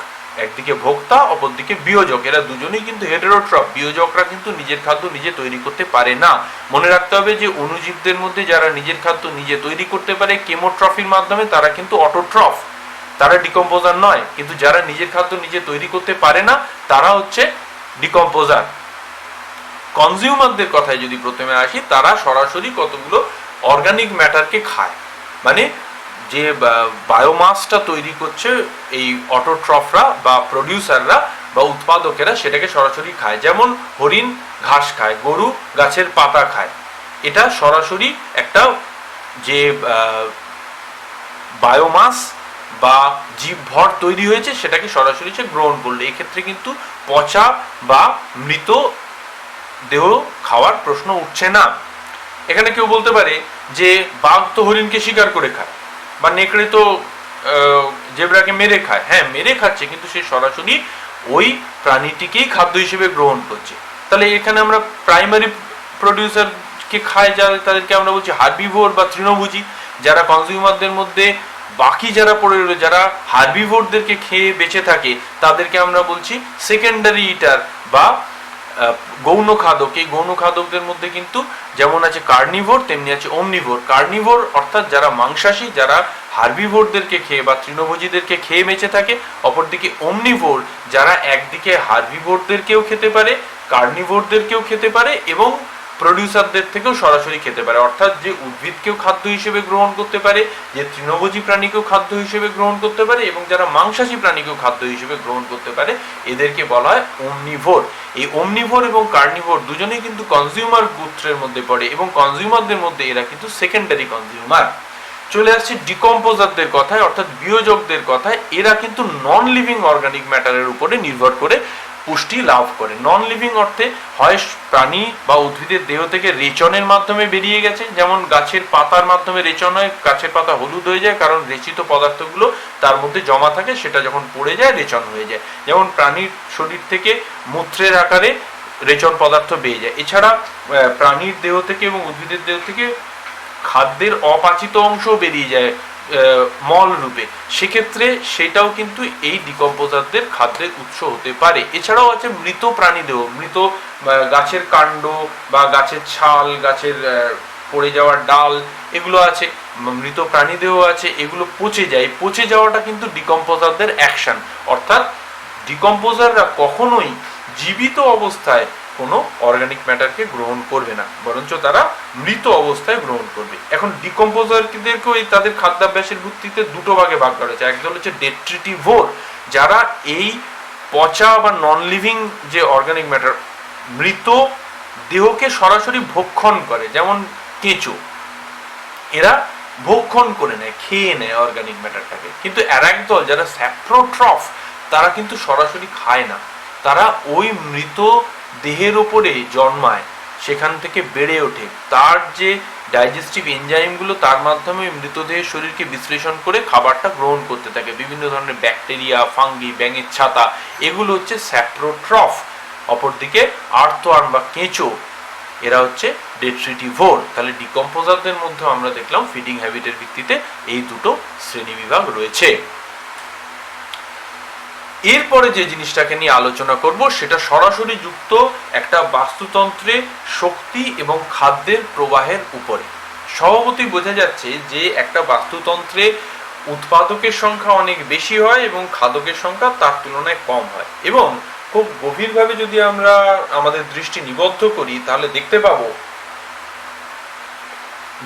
একদিকে ভোক্তা, অপরদিকে বিয়োজক। এরা দুজনেই কিন্তু হেটেরোট্রফ। বিয়োজকরা কিন্তু নিজের খাদ্য নিজে তৈরি করতে পারে না। মনে রাখতে হবে যে অণুজীবদের মধ্যে যারা নিজের খাদ্য নিজে তৈরি করতে পারে কেমোট্রফির মাধ্যমে, তারা কিন্তু অটোট্রফ, তারা ডিকম্পোজার নয়। কিন্তু যারা নিজের খাদ্য নিজে তৈরি করতে পারে না তারা হচ্ছে ডিকম্পোজার। কনজিউমারদের কথায় যদি প্রথমে আসি, তারা সরাসরি কতগুলো অর্গানিক ম্যাটারকে খায়, মানে যে বায়োমাসটা তৈরি করছে এই অটোট্রফরা বা প্রডিউসাররা বা উৎপাদকেরা, সেটাকে সরাসরি খায়। যেমন হরিণ ঘাস খায়, গরু গাছের পাতা খায়। এটা সরাসরি একটা যে বায়োমাস বা জীবভর তৈরি হয়েছে সেটাকে সরাসরি সে গ্রহণ করলো। এক্ষেত্রে কিন্তু পচা বা মৃত দেহ খাওয়ার প্রশ্ন উঠছে না। এখানে কেউ বলতে পারে যে বাঘ তো হরিণকে শিকার করে খায়, বা নেকড়ে তো জেব্রাকে মেরে খায়। হ্যাঁ, মেরে খাচ্ছে, কিন্তু সে সরাসরি ওই প্রাণীটিকেই খাদ্য হিসেবে গ্রহণ করছে। তাহলে এখানে আমরা প্রাইমারি প্রডিউসারকে খায় যারা, তাদেরকে আমরা বলছি হার্বিভোর বা তৃণভোজী। যারা কনজিউমারদের মধ্যে বাকি যারা পড়ে রইল, যারা হার্বিভোরদেরকে খেয়ে বেঁচে থাকে, তাদেরকে আমরা বলছি সেকেন্ডারি ইটার বা গৌণ খাদক। এই গৌণ খাদকদের মধ্যে কিন্তু যেমন আছে কার্নিভোর, তেমনি আছে ওমনিভোর। কার্নিভোর অর্থাৎ যারা মাংসাশী, যারা হার্বিভোরদেরকে খেয়ে বা তৃণভোজীদেরকে খেয়ে বেঁচে থাকে। অপরদিকে ওমনিভোর যারা একদিকে হার্বিভোরদেরকেও খেতে পারে, কার্নিভোরদেরকেও খেতে পারে এবং প্রডিউসারদের থেকেও সরাসরি খেতে পারে। অর্থাৎ যে উদ্ভিদকেও খাদ্য হিসেবে গ্রহণ করতে পারে, যে তৃণভোজী প্রাণীকেও খাদ্য হিসেবে গ্রহণ করতে পারে এবং যারা মাংসাশী প্রাণীকেও খাদ্য হিসেবে গ্রহণ করতে পারে, এদেরকে বলা হয় ওমনিভোর। এই ওমনিভোর এবং কার্নিভোর দুজনেই কিন্তু কনজিউমার গোত্রের মধ্যে পড়ে এবং কনজিউমারদের মধ্যে এরা কিন্তু সেকেন্ডারি কনজিউমার। চলে আসছে ডিকম্পোজারদের কথায়, অর্থাৎ বিয়োজকদের কথায়। এরা কিন্তু নন লিভিং অর্গানিক ম্যাটারের উপরে নির্ভর করে পুষ্টি লাভ করে। নন লিভিং অর্থে হয় প্রাণী বা উদ্ভিদের দেহ থেকে রেচনের মাধ্যমে বেরিয়ে গেছে, যেমন গাছের পাতার মাধ্যমে রেচন হয়, গাছের পাতা হলুদ হয়ে যায় কারণ রেচিত পদার্থগুলো তার মধ্যে জমা থাকে, সেটা যখন পড়ে যায় রেচন হয়ে যায়। যেমন প্রাণীর শরীর থেকে মূত্রের আকারে রেচন পদার্থ বেরিয়ে যায়। এছাড়া প্রাণীর দেহ থেকে এবং উদ্ভিদের দেহ থেকে খাদ্যের অপাচিত অংশ বেরিয়ে যায় মল রূপে, সেক্ষেত্রে সেটাও কিন্তু এই ডিকম্পোজারদের খাদ্যের উৎস হতে পারে। এছাড়াও আছে মৃত প্রাণীদেহ, মৃত গাছের কাণ্ড বা গাছের ছাল, গাছের পড়ে যাওয়ার ডাল, এগুলো আছে। মৃত প্রাণীদেহ আছে, এগুলো পচে যায়। পচে যাওয়াটা কিন্তু ডিকম্পোজারদের অ্যাকশন। অর্থাৎ ডিকম্পোজাররা কখনোই জীবিত অবস্থায় কোনো অর্গানিক ম্যাটারকে গ্রহণ করবে না, বরঞ্চ তারা মৃত অবস্থায় গ্রহণ করবে। এখন ডিকম্পোজারদেরকেও তাদের খাদ্যাভ্যাসের ভিত্তিতে দুটো ভাগে ভাগ করা হয়েছে। একদল হচ্ছে ডেট্রিটিভোর, যারা এই পচা বা নন লিভিং যে অর্গানিক ম্যাটার, মৃত দেহকে সরাসরি ভক্ষণ করে, যেমন কেঁচো, এরা ভক্ষণ করে নেয়, খেয়ে নেয় অর্গানিক ম্যাটারটাকে। কিন্তু আর একদল যারা স্যাপ্রোট্রফ, তারা কিন্তু সরাসরি খায় না, তারা ওই মৃত দেহের ওপরে জন্মায়, সেখান থেকে বেড়ে ওঠে, তার যে ডাইজেস্টিভ এনজাইমগুলো তার মাধ্যমে মৃতদেহের শরীরকে বিশ্লেষণ করে খাবারটা গ্রহণ করতে থাকে। বিভিন্ন ধরনের ব্যাকটেরিয়া, ফাঙ্গি, ব্যাঙের ছাতা, এগুলো হচ্ছে স্যাপ্রোট্রফ। অপরদিকে আর্থওয়ার্ম বা কেঁচো, এরা হচ্ছে ডেট্রিটিভোর। তাহলে ডিকম্পোজারদের মধ্যে আমরা দেখলাম ফিডিং হ্যাবিটের ভিত্তিতে এই দুটো শ্রেণী বিভাগ রয়েছে। এরপরে যে জিনিসটাকে নিয়ে আলোচনা করব সেটা সরাসরি যুক্ত একটা বাস্তুতন্ত্রে শক্তি এবং খাদ্যের প্রবাহের উপরে। স্বভাবতই বোঝা যাচ্ছে যে একটা বাস্তুতন্ত্রে উৎপাদকের সংখ্যা অনেক বেশি হয় এবং খাদকের সংখ্যা তার তুলনায় কম হয়। এবং খুব গভীরভাবে যদি আমরা আমাদের দৃষ্টি নিবদ্ধ করি তাহলে দেখতে পাবো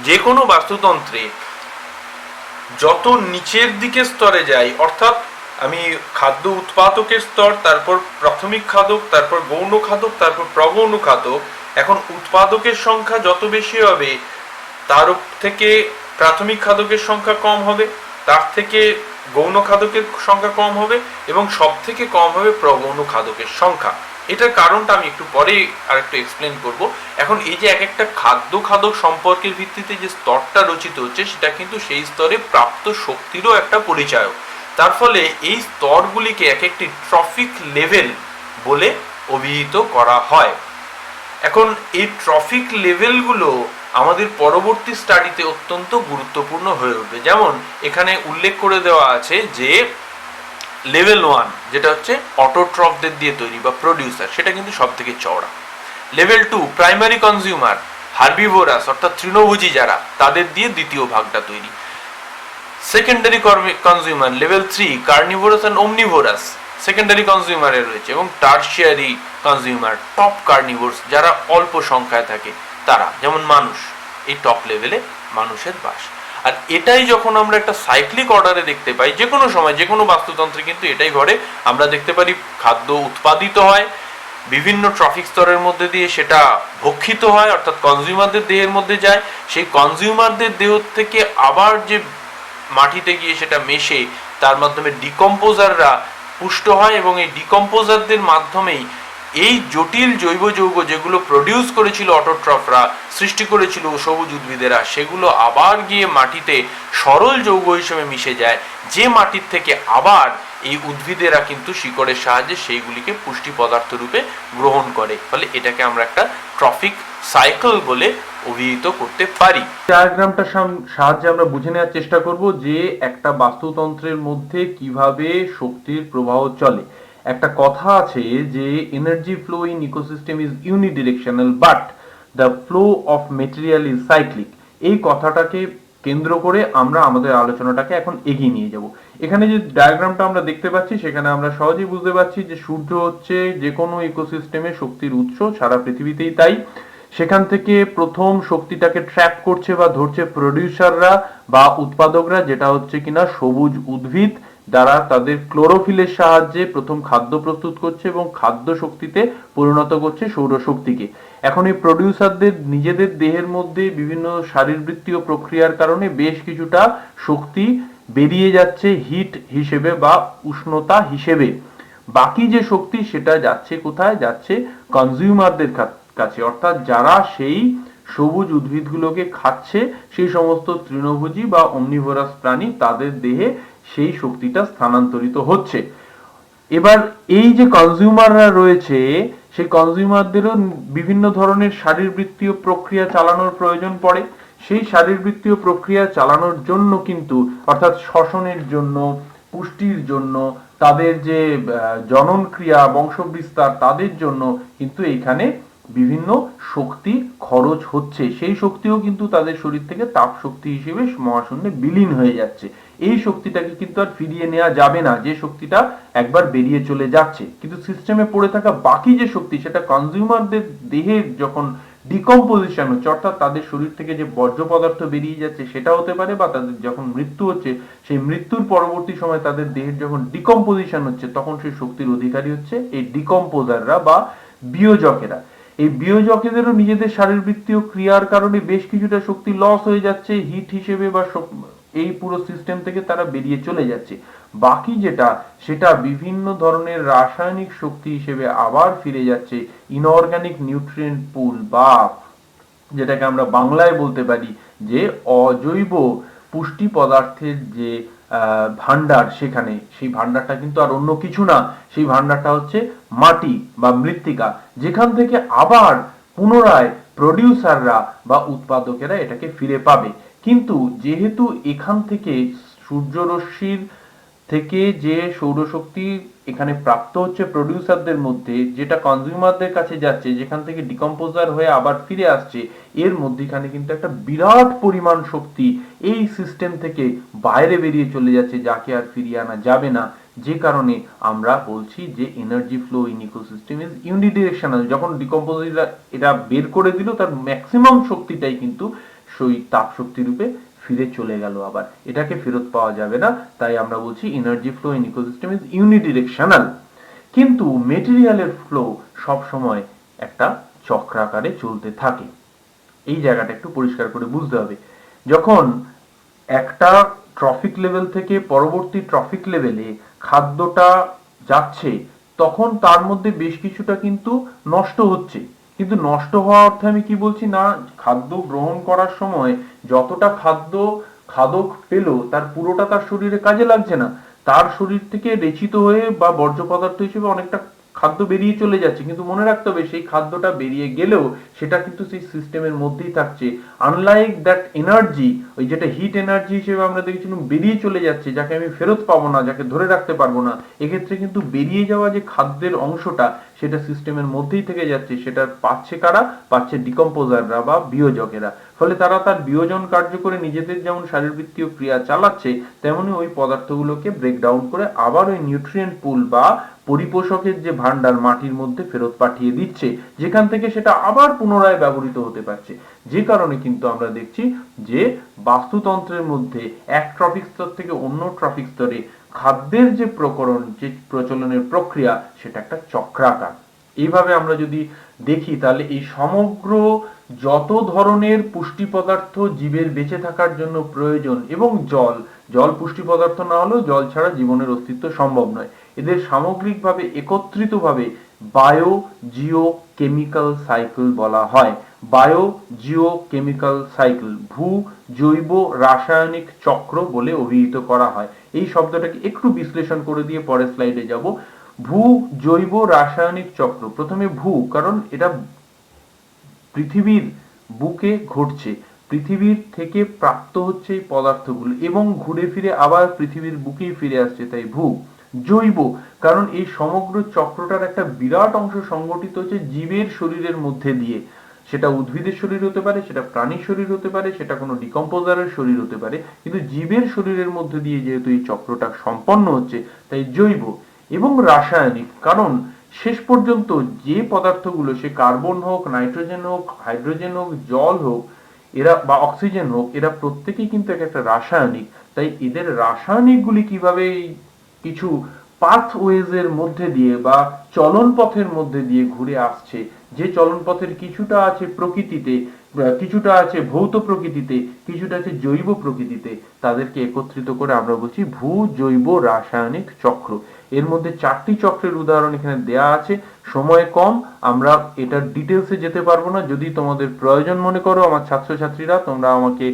যে কোনো বাস্তুতন্ত্রে যত নিচের দিকে স্তরে যায়, অর্থাৎ আমি খাদ্য উৎপাদকের স্তর, তারপর প্রাথমিক খাদক, তারপর গৌণ খাদক, তারপর প্রগৌণ খাদক। এখন উৎপাদকের সংখ্যা যত বেশি হবে তার থেকে প্রাথমিক খাদকের সংখ্যা কম হবে, তার থেকে গৌণ খাদকের সংখ্যা কম হবে এবং সব থেকে কম হবে প্রগৌণ খাদকের সংখ্যা। এটার কারণটা আমি একটু পরে আরেকটু এক্সপ্লেন করব। এখন এই যে এক একটা খাদ্য খাদক সম্পর্কের ভিত্তিতে যে স্তরটা রচিত হচ্ছে, সেটা কিন্তু সেই স্তরে প্রাপ্ত শক্তিরও একটা পরিচয়। তার ফলে এই স্তরগুলিকে এক একটি ট্রফিক লেভেল বলে অভিহিত করা হয়। এখন এই ট্রফিক লেভেলগুলো আমাদের পরবর্তী স্টাডিতে অত্যন্ত গুরুত্বপূর্ণ হয়ে উঠবে। যেমন এখানে উল্লেখ করে দেওয়া আছে যে লেভেল 1 যেটা হচ্ছে অটোট্রফদের দিয়ে তৈরি বা প্রডিউসার, সেটা কিন্তু সব থেকে চওড়া। লেভেল 2 প্রাইমারি কনজিউমার, হার্বিভোরাস অর্থাৎ তৃণভোজী যারা, তাদের দিয়ে দ্বিতীয় ভাগটা তৈরি। Secondary consumer level 3 carnivorous and omnivorous, secondary কনজিউমারে রয়েছে। এবং টার্সিয়ারি কনজিউমার টপ কার্নিভোরস যারা অল্প সংখ্যায় থাকে তারা, যেমন মানুষ, এই টপ লেভেলে মানুষের বাস। আর এটাই যখন আমরা একটা সাইক্লিক অর্ডারে দেখতে পাই, যে কোনো সময় যে কোনো বাস্তুতন্ত্রে কিন্তু এটাই ঘটে। আমরা দেখতে পারি খাদ্য উৎপাদিত হয়, বিভিন্ন ট্রফিক স্তরের মধ্যে দিয়ে সেটা ভক্ষিত হয়, অর্থাৎ কনজিউমারদের দেহের মধ্যে যায়। সেই কনজিউমারদের দেহ থেকে আবার যে মাটিতে গিয়ে সেটা মেশে তার মাধ্যমে ডিকম্পোজাররা পুষ্ট হয়, এবং এই ডিকম্পোজারদের মাধ্যমেই এই জটিল জৈব যৌগ যেগুলো প্রডিউস করেছিল অটোট্রফরা, সৃষ্টি করেছিল সবুজ উদ্ভিদেরা, সেগুলো আবার গিয়ে মাটিতে সরল যৌগ হিসেবে মিশে যায়, যে মাটির থেকে আবার এই উদ্ভিদেরা কিন্তু শিকড়ের সাহায্যে সেইগুলিকে পুষ্টি পদার্থ রূপে গ্রহণ করে। ফলে এটাকে আমরা একটা ট্রফিক সাইকেল বলে অভিহিত করতে পারি। ডায়াগ্রামটার সাহায্যে আমরা বুঝে নেওয়ার চেষ্টা করব যে একটা বাস্তুতন্ত্রের মধ্যে কিভাবে শক্তির প্রবাহ চলে। একটা কথা আছে যে energy flow in ecosystem is unidirectional but the flow of material is cyclic. এই কথাটাকে কেন্দ্র করে আমরা আমাদের আলোচনাটাকে এখন এগিয়ে নিয়ে যাব। এখানে যে ডায়াগ্রামটা আমরা দেখতে পাচ্ছি সেখানে আমরা সহজেই বুঝতে পারছি যে সূর্য হচ্ছে যে কোনো ইকোসিস্টেমে শক্তির উৎস, সারা পৃথিবীতেই তাই। সেখান থেকে প্রথম শক্তিটাকে ট্র্যাপ করছে বা ধরছে প্রডিউসাররা বা উৎপাদকরা, যেটা হচ্ছে কিনা সবুজ উদ্ভিদ, যারা তাদের ক্লোরোফিলের সাহায্যে প্রথম খাদ্য প্রস্তুত করছে এবং খাদ্য শক্তিতে পরিণত করছে সৌরশক্তিকে। এখন এই প্রডিউসারদের নিজেদের দেহের মধ্যে বিভিন্ন শারীরবৃত্তীয় প্রক্রিয়ার কারণে বেশ কিছুটা শক্তি বেরিয়ে যাচ্ছে হিট হিসেবে বা উষ্ণতা হিসেবে। বাকি যে শক্তি সেটা যাচ্ছে কোথায়? যাচ্ছে কনজিউমারদের কাছে, অর্থাৎ যারা সেই সবুজ উদ্ভিদগুলোকে খাচ্ছে, সেই সমস্ত তৃণভোজী বা অমনিভোরাস প্রাণী, তাদের দেহে সেই শক্তিটা স্থানান্তরিত হচ্ছে। এবার এই যে কনজিউমাররা রয়েছে, সেই কনজিউমারদেরও বিভিন্ন ধরনের শারীরবৃত্তীয় প্রক্রিয়া চালানোর প্রয়োজন পড়ে। সেই শারীরবৃত্তীয় প্রক্রিয়া চালানোর জন্য কিন্তু, অর্থাৎ শ্বসনের জন্য, পুষ্টির জন্য, তাদের যে জনন ক্রিয়া, বংশবিস্তার, তাদের জন্য কিন্তু এখানে বিভিন্ন শক্তি খরচ হচ্ছে। সেই শক্তিও কিন্তু তাদের শরীর থেকে তাপ শক্তি হিসেবে মহাশূন্যে বিলীন হয়ে যাচ্ছে। এই শক্তিটাকে কিন্তু আর ফিরিয়ে নেওয়া যাবে না, যে শক্তিটা একবার বেরিয়ে চলে যাচ্ছে। কিন্তু সিস্টেমে পড়ে থাকা বাকি যে শক্তি, সেটা কনজিউমারদের দেহের যখন ডিকম্পোজিশন হচ্ছে, অর্থাৎ তাদের শরীর থেকে যে বর্জ্য পদার্থ বেরিয়ে যাচ্ছে সেটা হতে পারে, বা তাদের যখন মৃত্যু হচ্ছে, সেই মৃত্যুর পরবর্তী সময় তাদের দেহের যখন ডিকম্পোজিশন হচ্ছে, তখন সেই শক্তির অধিকারী হচ্ছে এই ডিকম্পোজাররা বা বিয়োজকেরা। এই বিয়োজকেদেরও নিজেদের শারীরবৃত্তীয় ক্রিয়ার কারণে বেশ কিছুটা শক্তি লস হয়ে যাচ্ছে হিট হিসেবে, বা এই পুরো সিস্টেম থেকে তারা বেরিয়ে চলে যাচ্ছে। বাকি যেটা, সেটা বিভিন্ন ধরনের রাসায়নিক শক্তি হিসেবে আবার ফিরে যাচ্ছে ইনঅর্গানিক নিউট্রিয়েন্ট পুল, বা যেটাকে আমরা বাংলায় বলতে পারি যে অজৈব পুষ্টি পদার্থের যে ভান্ডার, সেখানে সেই ভান্ডারটা কিন্তু আর অন্য কিছু না, সেই ভান্ডারটা হচ্ছে মাটি বা মৃত্তিকা, যেখান থেকে আবার পুনরায় প্রডিউসাররা বা উৎপাদকেরা এটাকে ফিরে পাবে। কিন্তু যেহেতু এখান থেকে সূর্যরশ্মির থেকে যে সৌরশক্তি এখানে প্রাপ্ত হচ্ছে প্রডিউসারদের মধ্যে, যেটা কনজিউমারদের কাছে যাচ্ছে, যেখান থেকে ডিকম্পোজার হয়ে আবার ফিরে আসছে, এর মধ্যখানে কিন্তু একটা বিরাট পরিমাণ শক্তি এই সিস্টেম থেকে বাইরে বেরিয়ে চলে যাচ্ছে, যাকে আর ফিরিয়ে আনা যাবে না। যে কারণে আমরা বলছি যে energy flow in ecosystem is unidirectional. যখন ডিকম্পোজাররা এটা বের করে দিল, তার ম্যাক্সিমাম শক্তিটাই কিন্তু সেই তাপ শক্তি রূপে ফিরে চলে গেল, আবার এটাকে ফেরত পাওয়া যাবে না। তাই আমরা বলছি energy flow in ecosystem is unidirectional. কিন্তু মেটেরিয়ালের ফ্লো সব সময় একটা চক্রাকারে চলতে থাকে। এই জায়গাটা একটু পরিষ্কার করে বুঝতে হবে। যখন একটা ট্রফিক লেভেল থেকে পরবর্তী ট্রফিক লেভেলে খাদ্যটা যাচ্ছে, তখন তার মধ্যে বেশ কিছুটা কিন্তু নষ্ট হচ্ছে। কিন্তু নষ্ট হওয়া অর্থে আমি কি বলছি না, খাদ্য গ্রহণ করার সময় যতটা খাদ্য খাদক পেল, তার পুরোটা তার শরীরে কাজে লাগছে না। তার শরীর থেকে রেচিত হয়ে বা বর্জ্য পদার্থ হিসেবে অনেকটা খাদ্য বেরিয়ে চলে যাচ্ছে, কিন্তু মনে রাখতে হবে সেই খাদ্যটা বেরিয়ে গেলেও সেটা কিন্তু সেই সিস্টেমের মধ্যেই থাকছে। আনলাইক দ্যাট এনার্জি, ওই যেটা হিট এনার্জি হিসেবে আমরা দেখেছিলাম বেরিয়ে চলে যাচ্ছে, যাকে আমি ফেরত পাবো না, যাকে ধরে রাখতে পারবো না, এক্ষেত্রে কিন্তু বেরিয়ে যাওয়া যে খাদ্যের অংশটা সেটা সিস্টেমের মধ্যেই থেকে যাচ্ছে। সেটা পাচ্ছে কারা? পাচ্ছে ডিকম্পোজাররা বা বিয়োজকেরা। ফলে তারা তার বিয়োজন কার্য করে নিজেদের যেমন শারীরবৃত্তীয় ক্রিয়া চালাচ্ছে, তেমনি ওই পদার্থগুলোকে ব্রেকডাউন করে আবার ওই নিউট্রিয়েন্ট পুল বা পরিপোষকের যে ভান্ডার মাটির মধ্যে ফেরত পাঠিয়ে দিচ্ছে, যেখান থেকে সেটা আবার পুনরায় ব্যবহৃত হতে পারছে। যে কারণে কিন্তু আমরা দেখছি যে বাস্তুতন্ত্রের মধ্যে এক ট্রফিক স্তর থেকে অন্য ট্রফিক স্তরে খাদ্যের যে প্রকরণ, যে প্রচলনের প্রক্রিয়া, সেটা একটা চক্রাকার। এইভাবে আমরা যদি দেখি তাহলে এই সমগ্র যত ধরনের পুষ্টি পদার্থ জীবের বেঁচে থাকার জন্য প্রয়োজন, এবং জল পুষ্টি পদার্থ না হলেও জল ছাড়া জীবনের অস্তিত্ব সম্ভব নয়, এদের সামগ্রিকভাবে একত্রিতভাবে বায়ো জিও কেমিক্যাল সাইকেল বলা হয়। বায়ো জিও কেমিক্যাল সাইকেল, ভূ জৈব রাসায়নিক চক্র বলে অভিহিত করা হয়। এই শব্দটাকে একটু বিশ্লেষণ করে দিয়ে পরের স্লাইডে যাব। ভূ জৈব রাসায়নিক চক্র, প্রথমে ভূ, কারণ এটা পৃথিবীর বুকে ঘটছে, পৃথিবীর থেকে প্রাপ্ত হচ্ছে এই পদার্থগুলো এবং ঘুরে ফিরে আবার পৃথিবীর বুকেই ফিরে আসছে, তাই ভূ। জৈব, কারণ এই সমগ্র চক্রটার একটা বিরাট অংশ সংগঠিত হচ্ছে জীবের শরীরের মধ্যে দিয়ে। সেটা উদ্ভিদের শরীর হতে পারে, সেটা প্রাণীর শরীর হতে পারে, সেটা কোনো ডিকম্পোজারের শরীর হতে পারে, কিন্তু জীবের শরীরের মধ্যে দিয়ে যেহেতু এই চক্রটা সম্পন্ন হচ্ছে, তাই জৈব। এবং রাসায়নিক, কারণ শেষ পর্যন্ত যে পদার্থগুলো, সে কার্বন হোক, নাইট্রোজেন হোক, হাইড্রোজেন হোক, জল হোক, এরা বা অক্সিজেন হোক, এরা প্রত্যেকেই কিন্তু একটা রাসায়নিক। তাই এদের রাসায়নিকগুলি কিভাবে কিছু পাথওয়েজ এর মধ্যে দিয়ে বা চলন পথের মধ্যে দিয়ে ঘুরে আসছে, যে চলন পথের কিছুটা আছে প্রকৃতিতে, কিছুটা আছে ভৌত প্রকৃতিতে, কিছুটা আছে জৈব প্রকৃতিতে, তাদেরকে একত্রিত করে আমরা বলছি ভূ জৈব রাসায়নিক চক্র। এর মধ্যে 4টি চক্রের উদাহরণ এখানে দেয়া আছে। সময় কম, আমরা এটার ডিটেলসে যেতে পারবো না। যদি তোমাদের প্রয়োজন মনে করো আমার ছাত্রছাত্রীরা, তোমরা আমাকে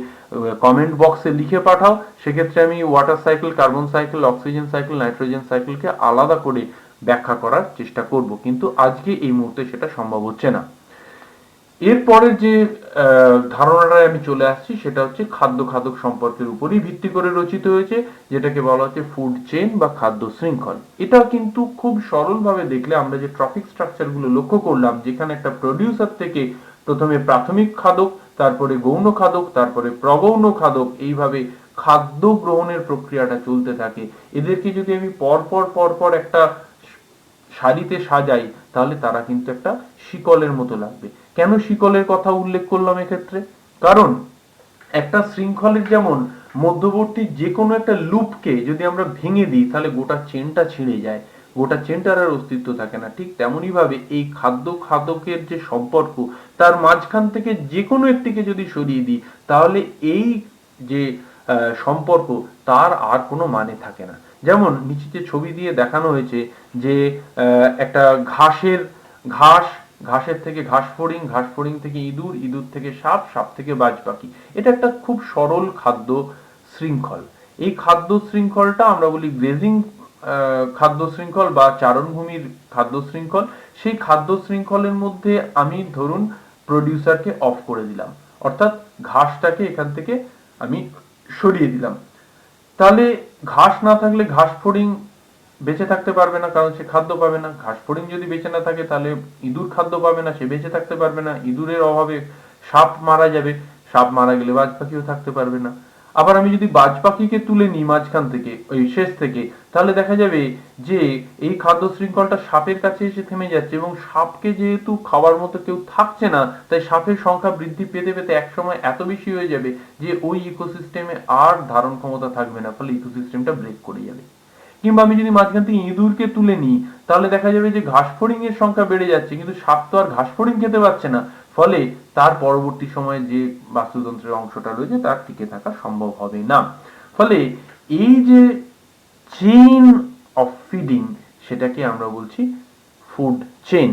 কমেন্ট বক্সে লিখে পাঠাও, সেক্ষেত্রে আমি water cycle, carbon cycle, oxygen cycle, nitrogen সাইকেলকে আলাদা করে ব্যাখ্যা করার চেষ্টা করব, কিন্তু আজকে এই মুহূর্তে সেটা সম্ভব হচ্ছে না। এরপরের যে ধারণাটায় আমি চলে আসছি, সেটা হচ্ছে খাদ্য খাদক সম্পর্কের উপরই ভিত্তি করে রচিত হয়েছে, যেটাকে বলা হচ্ছে ফুড চেইন বা খাদ্য শৃঙ্খল। এটা কিন্তু খুব সরলভাবে দেখলে আমরা যে ট্রফিক স্ট্রাকচার গুলো লক্ষ্য করলাম, যেখানে একটা প্রডিউসার থেকে প্রথমে প্রাথমিক খাদক, তারপরে গৌণ খাদক, তারপরে প্রগৌণ খাদক, এইভাবে খাদ্য গ্রহণের প্রক্রিয়াটা চলতে থাকে। এদেরকে যদি আমি পরপর একটা সারিতে সাজাই, তাহলে তারা কিন্তু একটা শিকলের মতো লাগবে। কেন শিকলের কথা উল্লেখ করলাম এক্ষেত্রে? কারণ একটা শৃঙ্খলের যেমন মধ্যবর্তী যে কোনো একটা লুপকে যদি আমরা ভেঙে দিই, তাহলে গোটা চেনটা ছিঁড়ে যায়, গোটা চেনটার আর অস্তিত্ব থাকে না। ঠিক তেমনই ভাবে এই খাদ্য খাদকের যে সম্পর্ক, তার মাঝখান থেকে যে কোনো একটিকে যদি সরিয়ে দিই, তাহলে এই যে সম্পর্ক, তার আর কোনো মানে থাকে না। যেমন নিচে যে ছবি দিয়ে দেখানো হয়েছে যে একটা ঘাসের থেকে ঘাস ফড়িং, ঘাস ফড়িং থেকে ইঁদুর, ইঁদুর থেকে সাপ, সাপ থেকে বাজ পাখি। এটা একটা খুব সরল খাদ্য শৃঙ্খল। এই খাদ্য শৃঙ্খলটা আমরা বলি গ্রেজিং খাদ্য শৃঙ্খল বা চারণভূমির খাদ্য শৃঙ্খল। সেই খাদ্য শৃঙ্খলের মধ্যে আমি ধরুন প্রডিউসারকে অফ করে দিলাম, অর্থাৎ ঘাসটাকে এখান থেকে আমি সরিয়ে দিলাম। তাহলে ঘাস না থাকলে ঘাস ফড়িং বেঁচে থাকতে পারবে না, কারণ সে খাদ্য পাবে না। ঘাস ফড়িং যদি বেঁচে না থাকে, তাহলে ইঁদুর খাদ্য পাবে না, সে বেঁচে থাকতে পারবে না। ইঁদুরের অভাবে সাপ মারা যাবে, সাপ মারা গেলে বাজ পাখিও থাকতে পারবে না। আবার আমি যদি বাজ পাখিকে তুলে নিই মাঝখান থেকে, ওই শেষ থেকে, তাহলে দেখা যাবে যে এই খাদ্য শৃঙ্খলটা সাপের কাছে এসে থেমে যাচ্ছে, এবং সাপকে যেহেতু খাওয়ার মতো কেউ থাকছে না, তাই সাপের সংখ্যা বৃদ্ধি পেতে পেতে একসময় এত বেশি হয়ে যাবে যে ওই ইকোসিস্টেমে আর ধারণ ক্ষমতা থাকবে না, ফলে ইকোসিস্টেমটা ব্রেক করে যাবে। কিংবা আমি যদি মাঝখান থেকে ইঁদুরকে তুলে নিই, তাহলে দেখা যাবে যে ঘাস ফড়িং এর সংখ্যা বেড়ে যাচ্ছে, কিন্তু সাপ তো আর ঘাস ফড়িং খেতে পারছে না, ফলে তার পরবর্তী সময়ে যে বাস্তুতন্ত্রের অংশটা রয়েছে তার টিকে থাকা সম্ভব হবে না। ফলে এই যে চেইন অফ ফিডিং, সেটাকে আমরা বলছি food chain.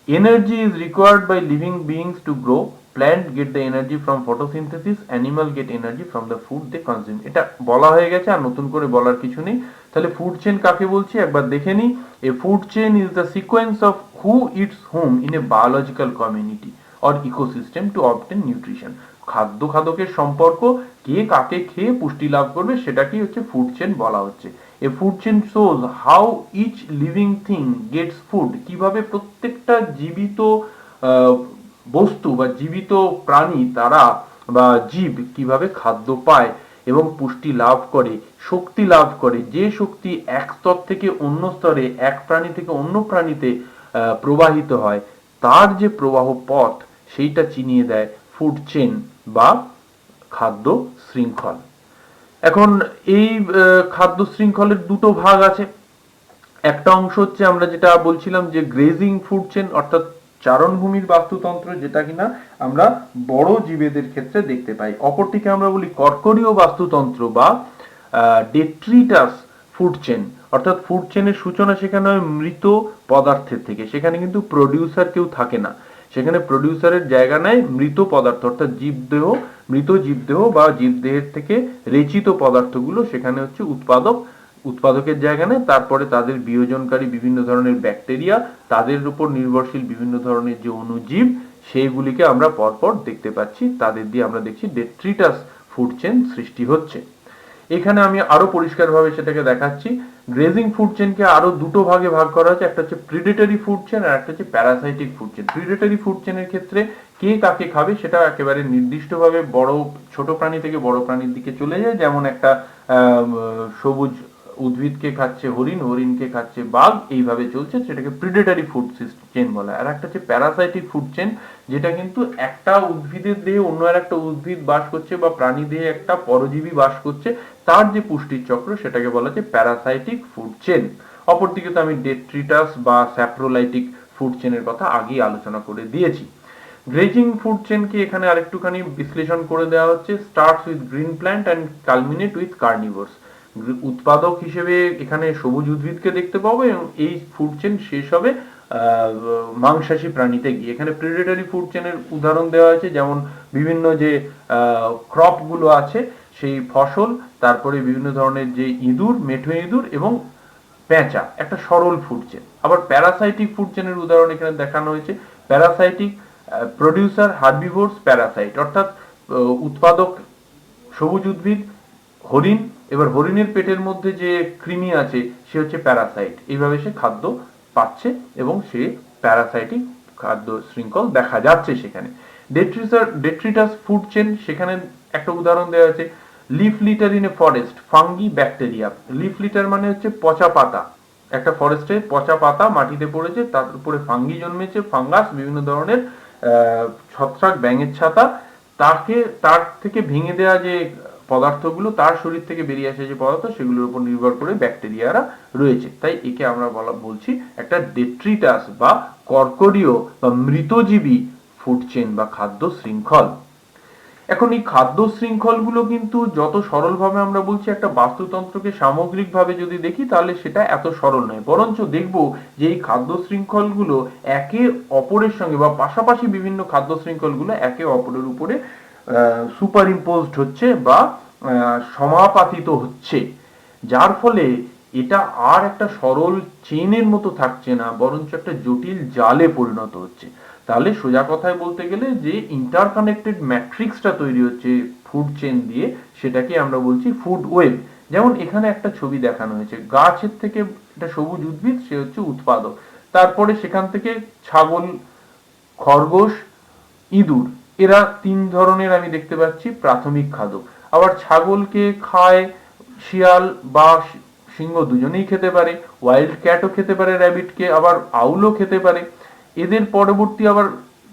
Energy is required by living beings to grow. Plant get the energy from photosynthesis, animal get energy from the food they consume. এটা বলা হয়ে গেছে, আর নতুন করে বলার কিছু নেই। তাহলে ফুড চেন কাকে বলছি একবার দেখে নিই। A food chain is the sequence of who eats whom in a biological community or ecosystem to obtain nutrition. খাদ্য খাদকের সম্পর্ক, কে কাকে খেয়ে পুষ্টি লাভ করবে, সেটাকেই হচ্ছে ফুড চেন বলা হচ্ছে। A food chain shows how each living thing gets food, কিভাবে প্রত্যেকটা জীবিত বস্তু বা জীবিত প্রাণী তারা বা জীব কিভাবে খাদ্য পায় এবং পুষ্টি লাভ করে, শক্তি লাভ করে। যে শক্তি এক স্তর থেকে অন্য স্তরে, এক প্রাণী থেকে অন্য প্রাণীতে প্রবাহিত হয়, তার যে প্রবাহ পথ সেইটা চিনিয়ে দেয় ফুড চেন বা খাদ্য শৃঙ্খল। এখন এই খাদ্য শৃঙ্খলের দুটো ভাগ আছে। একটা অংশ হচ্ছে আমরা যেটা বলছিলাম যে গ্রেজিং ফুড চেন, অর্থাৎ চারণভূমির বাস্তুতন্ত্র, যেটা কিনা আমরা বড় জীবেদের ক্ষেত্রে দেখতে পাই। অপরটিকে আমরা বলি কর্করীয় বাস্তুতন্ত্র বা ডেট্রিটাস ফুড চেন, অর্থাৎ ফুড চেনের সূচনা সেখানে হয় মৃত পদার্থের থেকে। সেখানে কিন্তু প্রডিউসার কেউ থাকে না, সেখানে প্রডিউসারের জায়গা নেয় মৃত পদার্থ, অর্থাৎ জীবদেহ, মৃত জীবদেহ বা জীবদেহের থেকে রেচিত পদার্থগুলো সেখানে হচ্ছে উৎপাদকের জায়গা নেয়। তারপরে তাদের বিয়োজনকারী বিভিন্ন ধরনের ব্যাকটেরিয়া, তাদের উপর নির্ভরশীল বিভিন্ন ধরনের যে অণুজীব, সেইগুলিকে আমরা পরপর দেখতে পাচ্ছি, তাদের দিয়ে আমরা দেখছি ডেট্রিটাস ফুড চেন সৃষ্টি হচ্ছে। এখানে আমি আরো পরিষ্কারভাবে সেটাকে দেখাচ্ছি। গ্রেজিং ফুড চেনকে আরো দুটো ভাগে ভাগ করা হচ্ছে, একটা হচ্ছে প্রিডেটরি ফুড চেন আর একটা হচ্ছে parasitic food chain. Predatory food চেনের ক্ষেত্রে কে কাকে খাবে সেটা একেবারে নির্দিষ্টভাবে ছোট প্রাণী থেকে বড় প্রাণীর দিকে চলে যায়। যেমন একটা সবুজ উদ্ভিদকে খাচ্ছে হরিণ, হরিণকে খাচ্ছে বাঘ, এইভাবে চলছে, সেটাকে প্রিডেটরি ফুড চেন বলা হয়। আর একটা হচ্ছে প্যারাসাইটিক ফুড চেন, যেটা কিন্তু একটা উদ্ভিদের দেহে অন্য আর একটা উদ্ভিদ বাস করছে বা প্রাণী দেহে একটা পরজীবী বাস করছে, তার যে পুষ্টির চক্র সেটাকে বলা হচ্ছে প্যারাসাইটিক ফুড চেন। অপরদিকে তো আমি ডেট্রিটাস বা স্যাপ্রোলাইটিক ফুড চেনের কথা আগেই আলোচনা করে দিয়েছি। গ্রেজিং ফুড চেনকে এখানে আরেকটুখানি বিশ্লেষণ করে দেওয়া হচ্ছে। Starts with green plant and culminate with carnivores. উৎপাদক হিসেবে এখানে সবুজ উদ্ভিদকে দেখতে পাবো এবং এই ফুড চেন শেষ হবে মাংসাশী প্রাণীতে গিয়ে। এখানে প্রেডেটরি ফুড চেনের উদাহরণ দেওয়া হয়েছে, যেমন বিভিন্ন যে ক্রপ গুলো আছে সেই ফসল, তারপরে বিভিন্ন ধরনের যে ইঁদুর, মেঠো ইঁদুর এবং পেঁচা, একটা সরল ফুড চেন। আবার প্যারাসাইটিক ফুড চেনের উদাহরণ এখানে দেখানো হয়েছে। প্যারাসাইটিক প্রডিউসার হার্বিভোরস প্যারাসাইট, অর্থাৎ উৎপাদক সবুজ উদ্ভিদ হরিণ, এবার হরিণের পেটের মধ্যে যে কৃমি আছে সে হচ্ছে প্যারাসাইট, এইভাবে সে খাদ্য পাচ্ছে এবং সে প্যারাসাইটিক খাদ্য শৃঙ্খল দেখা যাচ্ছে সেখানে। ডেট্রিটাস ফুড চেন, সেখানে একটা উদাহরণ দেওয়া আছে। Leaf litre in a forest, fungi bacteria. Leaf litre মানে হচ্ছে পচা পাতা, একটা ফরেস্টে পচা পাতা মাটিতে পড়েছে, তার উপরে ফাঙ্গি জন্মেছে, ফাঙ্গাস, বিভিন্ন ধরনের ছত্রাক, ব্যাঙের ছাতা, তার থেকে ভেঙে দেওয়া যে পদার্থগুলো, তার শরীর থেকে বেরিয়ে আসে যে পদার্থ, সেগুলোর উপর নির্ভর করে ব্যাকটেরিয়ারা রয়েছে। তাই একে আমরা বলছি একটা ডেট্রিটাস বা কর্করীয় বা মৃতজীবী ফুড চেন বা খাদ্য শৃঙ্খল। এখন এই খাদ্য শৃঙ্খলগুলো কিন্তু যত সরলভাবে আমরা বলছি, একটা বাস্তুতন্ত্রকে সামগ্রিকভাবে যদি দেখি তাহলে সেটা এত সরল নয়, বরঞ্চ দেখব যে এই খাদ্য শৃঙ্খলগুলো একে অপরের সঙ্গে বা পাশাপাশি বিভিন্ন খাদ্য শৃঙ্খলগুলো একে অপরের উপরে সুপার ইম্পোজড হচ্ছে বা সমাপাতিত হচ্ছে, যার ফলে এটা আর একটা সরল চেনের মতো থাকছে না, বরঞ্চ একটা জটিল জালে পরিণত হচ্ছে। তাহলে সোজা কথায় বলতে গেলে যে ইন্টারকানেক্টেড ম্যাট্রিক্সটা তৈরি হচ্ছে ফুড চেন দিয়ে, সেটাকে আমরা বলছি ফুড ওয়েব। যেমন এখানে একটা ছবি দেখানো হয়েছে, গাছের থেকে একটা সবুজ উদ্ভিদ, সে হচ্ছে উৎপাদক, তারপরে সেখান থেকে ছাগল, খরগোশ, ইঁদুর, এরা তিন ধরনের আমি দেখতে পাচ্ছি প্রাথমিক খাদক। আবার ছাগলকে খায় শিয়াল বা সিংহ, দুজনেই খেতে পারে। ওয়াইল্ড ক্যাটও খেতে পারে র্যাবিটকে, আবার আউলও খেতে পারে। এদের পরবর্তী আবার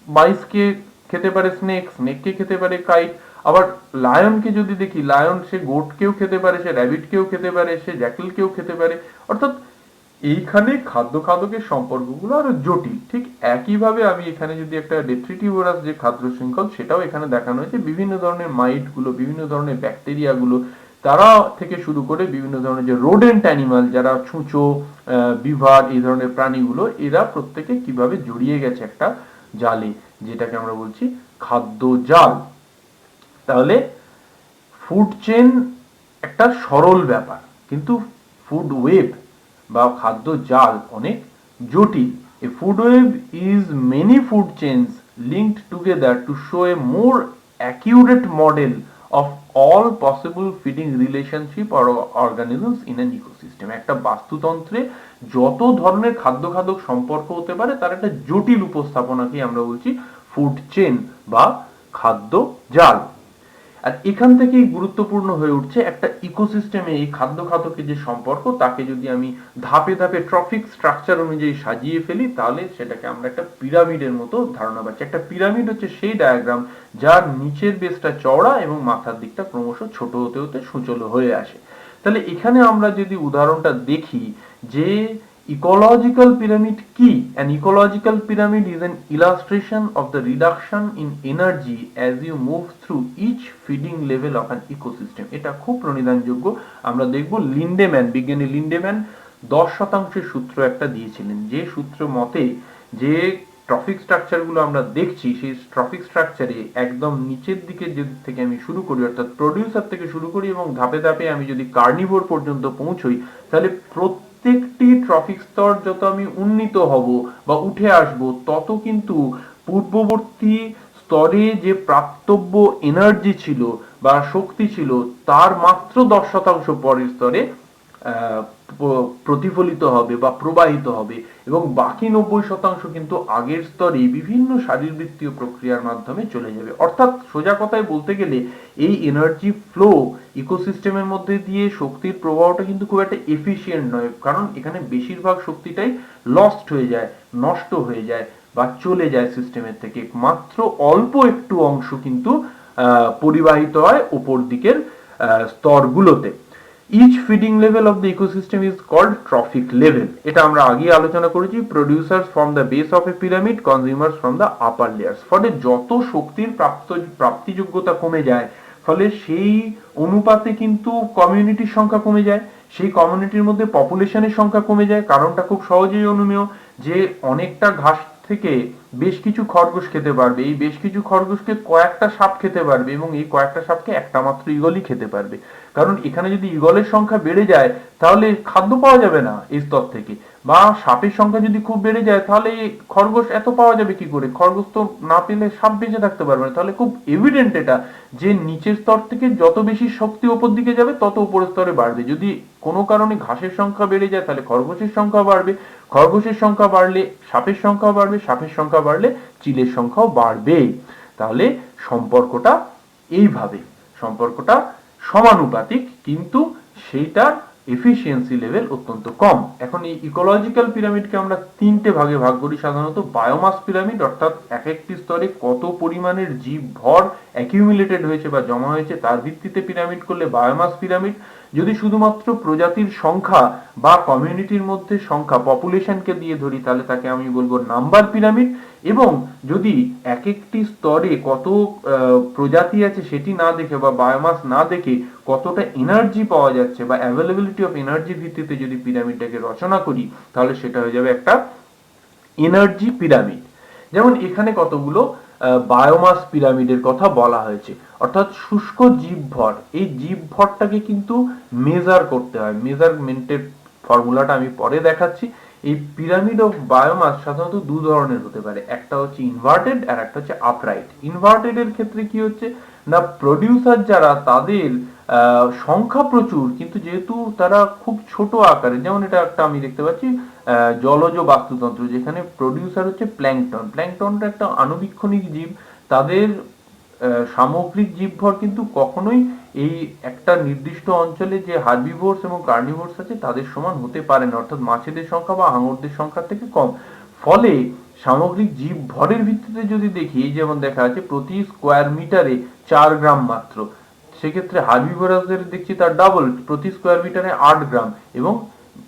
মাইসকে খেতে পারে স্নেক, স্নেককে খেতে পারে কাইট। আবার লায়নকে যদি দেখি, লায়ন সে গোটকেও খেতে পারে, সে র্যাবিটকেও খেতে পারে, সে জ্যাকেলকেও খেতে পারে। অর্থাৎ এইখানে খাদ্য খাদকের সম্পর্কগুলো আরো জটিল। ঠিক একইভাবে আমি এখানে যদি একটা ডেট্রিটিভোরাস যে খাদ্য শৃঙ্খল, সেটাও এখানে দেখানো হয়েছে। বিভিন্ন ধরনের মাইট গুলো, বিভিন্ন ধরনের ব্যাকটেরিয়া গুলো, তারা থেকে শুরু করে বিভিন্ন ধরনের যে রোডেন্ট অ্যানিমাল, যারা ছুঁচো, বিভার, এই ধরনের প্রাণীগুলো, এরা প্রত্যেকে কিভাবে জড়িয়ে গেছে একটা জালে, যেটাকে আমরা বলছি খাদ্য জাল। তাহলে ফুড চেন একটা সরল ব্যাপার, কিন্তু ফুড ওয়েব বা খাদ্য জাল অনেক জটিল। A food web is many food chains linked together to show a more accurate model of all possible feeding relationship or organisms in an ecosystem. একটা বাস্তুতন্ত্রে যত ধরনের খাদ্য খাদক সম্পর্ক হতে পারে তার একটা জটিল উপস্থাপনাকে আমরা বলছি ফুড চেইন বা খাদ্য জাল। আর এখান থেকেই গুরুত্বপূর্ণ হয়ে উঠছে একটা ইকোসিস্টেমে এই খাদ্য খাদকের যে সম্পর্ক তাকে যদি আমি ধাপে ধাপে ট্রফিক স্ট্রাকচার অনুযায়ী সাজিয়ে ফেলি তাহলে সেটাকে আমরা একটা পিরামিডের মতো ধারণা পাচ্ছি। একটা পিরামিড হচ্ছে সেই ডায়াগ্রাম যার নিচের বেসটা চওড়া এবং মাথার দিকটা ক্রমশ ছোট হতে হতে সূচল হয়ে আসে। তাহলে এখানে আমরা যদি উদাহরণটা দেখি যে ecological pyramid কি, an ecological pyramid is an illustration of the reduction in energy as you move through each feeding level of an ecosystem। এটা খুব প্রণিধানযোগ্য। আমরা দেখব লিন্ডেম্যান, বিজ্ঞানী লিন্ডেম্যান 10% সূত্র একটা দিয়েছিলেন, যে সূত্র মতে যে ট্রফিক স্ট্রাকচার গুলো আমরা দেখছি সেই ট্রফিক স্ট্রাকচারে একদম নিচের দিকে যদি থেকে আমি শুরু করি অর্থাৎ প্রডিউসার থেকে শুরু করি এবং ধাপে ধাপে আমি যদি কার্নিভোর পর্যন্ত পৌঁছই তাহলে প্রত্যেকটি ট্রফিক স্তর যত আমি উন্নীত হব বা উঠে আসব তত কিন্তু পূর্ববর্তী স্তরে যে প্রাপ্তব্য এনার্জি ছিল বা শক্তি ছিল তার মাত্র 10% পরের স্তরে প্রতিফলিত হবে বা প্রবাহিত হবে এবং বাকি 90% কিন্তু আগের স্তরে বিভিন্ন শারীরবৃত্তীয় প্রক্রিয়ার মাধ্যমে চলে যাবে। অর্থাৎ সোজা কথায় বলতে গেলে এই এনার্জি ফ্লো ইকোসিস্টেমের মধ্যে দিয়ে শক্তির প্রবাহটা কিন্তু খুব একটা এফিশিয়েন্ট নয়, কারণ এখানে বেশিরভাগ শক্তিটাই লস্ট হয়ে যায়, নষ্ট হয়ে যায় বা চলে যায় সিস্টেমের থেকে। মাত্র অল্প একটু অংশ কিন্তু পরিবাহিত হয় উপর দিকের স্তরগুলোতে। Each feeding level of the ecosystem is called trophic level। এটা আমরা আগে আলোচনা করেছি। Producers from the base of a pyramid, consumers from the upper layers। ফলে যত শক্তির প্রাপ্তিযোগ্যতা কমে যায় ফলে সেই অনুপাতে কিন্তু কমিউনিটির সংখ্যা কমে যায়, সেই কমিউনিটির মধ্যে পপুলেশনের সংখ্যা কমে যায়। কারণটা খুব সহজেই অনুমেয়, যে অনেকটা ঘাস থেকে বেশ কিছু খরগোশ খেতে পারবে, এই বেশ কিছু খরগোশকে কয়েকটা সাপ খেতে পারবে এবং এই কয়েকটা সাপকে একটা মাত্র ঈগলই খেতে পারবে। কারণ এখানে যদি ঈগলের সংখ্যা বেড়ে যায় তাহলে খাদ্য পাওয়া যাবে না এই স্তর থেকে, বা সাপের সংখ্যা যদি খুব বেড়ে যায় তাহলে খরগোশ এত পাওয়া যাবে কি করে, খরগোশ তো না পেলে সাপ বেঁচে থাকতে পারবে না। তাহলে খুব এভিডেন্ট এটা যে নিচের স্তর থেকে যত বেশি শক্তি উপর দিকে যাবে তত উপরের স্তরে বাড়বে। যদি কোনো কারণে ঘাসের সংখ্যা বেড়ে যায় তাহলে খরগোশের সংখ্যা বাড়বে, খরগোশের সংখ্যা বাড়লে সাপের সংখ্যা বাড়বে, সাপের সংখ্যা বাড়লে চিলের সংখ্যাও বাড়বে। তাহলে সম্পর্কটা এইভাবে, সম্পর্কটা সমানুপাতিক কিন্তু সেইটার এফিসিয়েন্সি লেভেল অত্যন্ত কম। এখন এই ইকোলজিক্যাল পিরামিডকে আমরা তিনটে ভাগে ভাগ করি সাধারণত। বায়োমাস পিরামিড অর্থাৎ এক একটি স্তরে কত পরিমাণের জীব ভর অ্যাকিউমুলেটেড হয়েছে বা জমা হয়েছে তার ভিত্তিতে পিরামিড করলে বায়োমাস পিরামিড। যদি শুধুমাত্র প্রজাতির সংখ্যা বা কমিউনিটির মধ্যে সংখ্যা পপুলেশনকে দিয়ে ধরি তাহলে তাকে আমি বলবো নাম্বার পিরামিড। এবং যদি এক একটি স্তরে কত প্রজাতি আছে সেটি না দেখে বা বায়োমাস না দেখে কতটা এনার্জি পাওয়া যাচ্ছে বা অ্যাভেলেবিলিটি অফ এনার্জির ভিত্তিতে যদি পিরামিডটাকে রচনা করি তাহলে সেটা হয়ে যাবে একটা এনার্জি পিরামিড। যেমন এখানে কতগুলো বায়োমাস পিরামিডের কথা বলা হয়েছে, অর্থাৎ শুষ্ক জীবভর। এই জীবভরটাকে কিন্তু মেজার করতে হয়, মেজারমেন্টের ফর্মুলাটা আমি পরে দেখাচ্ছি। এই পিরামিড অফ বায়োমাস সাধারণত দু ধরনের হতে পারে, একটা হচ্ছে ইনভার্টেড আর একটা হচ্ছে আপরাইট। ইনভার্টেড এর ক্ষেত্রে কি হচ্ছে না, প্রডিউসার যারা তাদের সংখ্যা প্রচুর কিন্তু যেহেতু তারা খুব ছোট আকারে, যেমন এটা একটা আমি দেখতে পাচ্ছি জলজ বাস্তুতন্ত্র যেখানে প্রডিউসার হচ্ছে প্ল্যাঙ্কটন। প্ল্যাঙ্কটনটা একটা আণুবীক্ষণিক জীব, তাদের সামগ্রিক জীবভর কিন্তু কখনোই এই একটা নির্দিষ্ট অঞ্চলে যে হার্বিভোরস এবং কার্নিভোরস আছে তাদের সমান হতে পারে না, অর্থাৎ মাছেদের সংখ্যা বা হাঙরদের সংখ্যার থেকে কম। ফলে সামগ্রিক জীব ভরের ভিত্তিতে যদি দেখি, যেমন দেখা যাচ্ছে প্রতি স্কোয়ার মিটারে 4 গ্রাম মাত্র, সেক্ষেত্রে হার্বিভোরাসদের দেখছি তার ডাবল, প্রতি স্কোয়ার মিটারে 8 গ্রাম এবং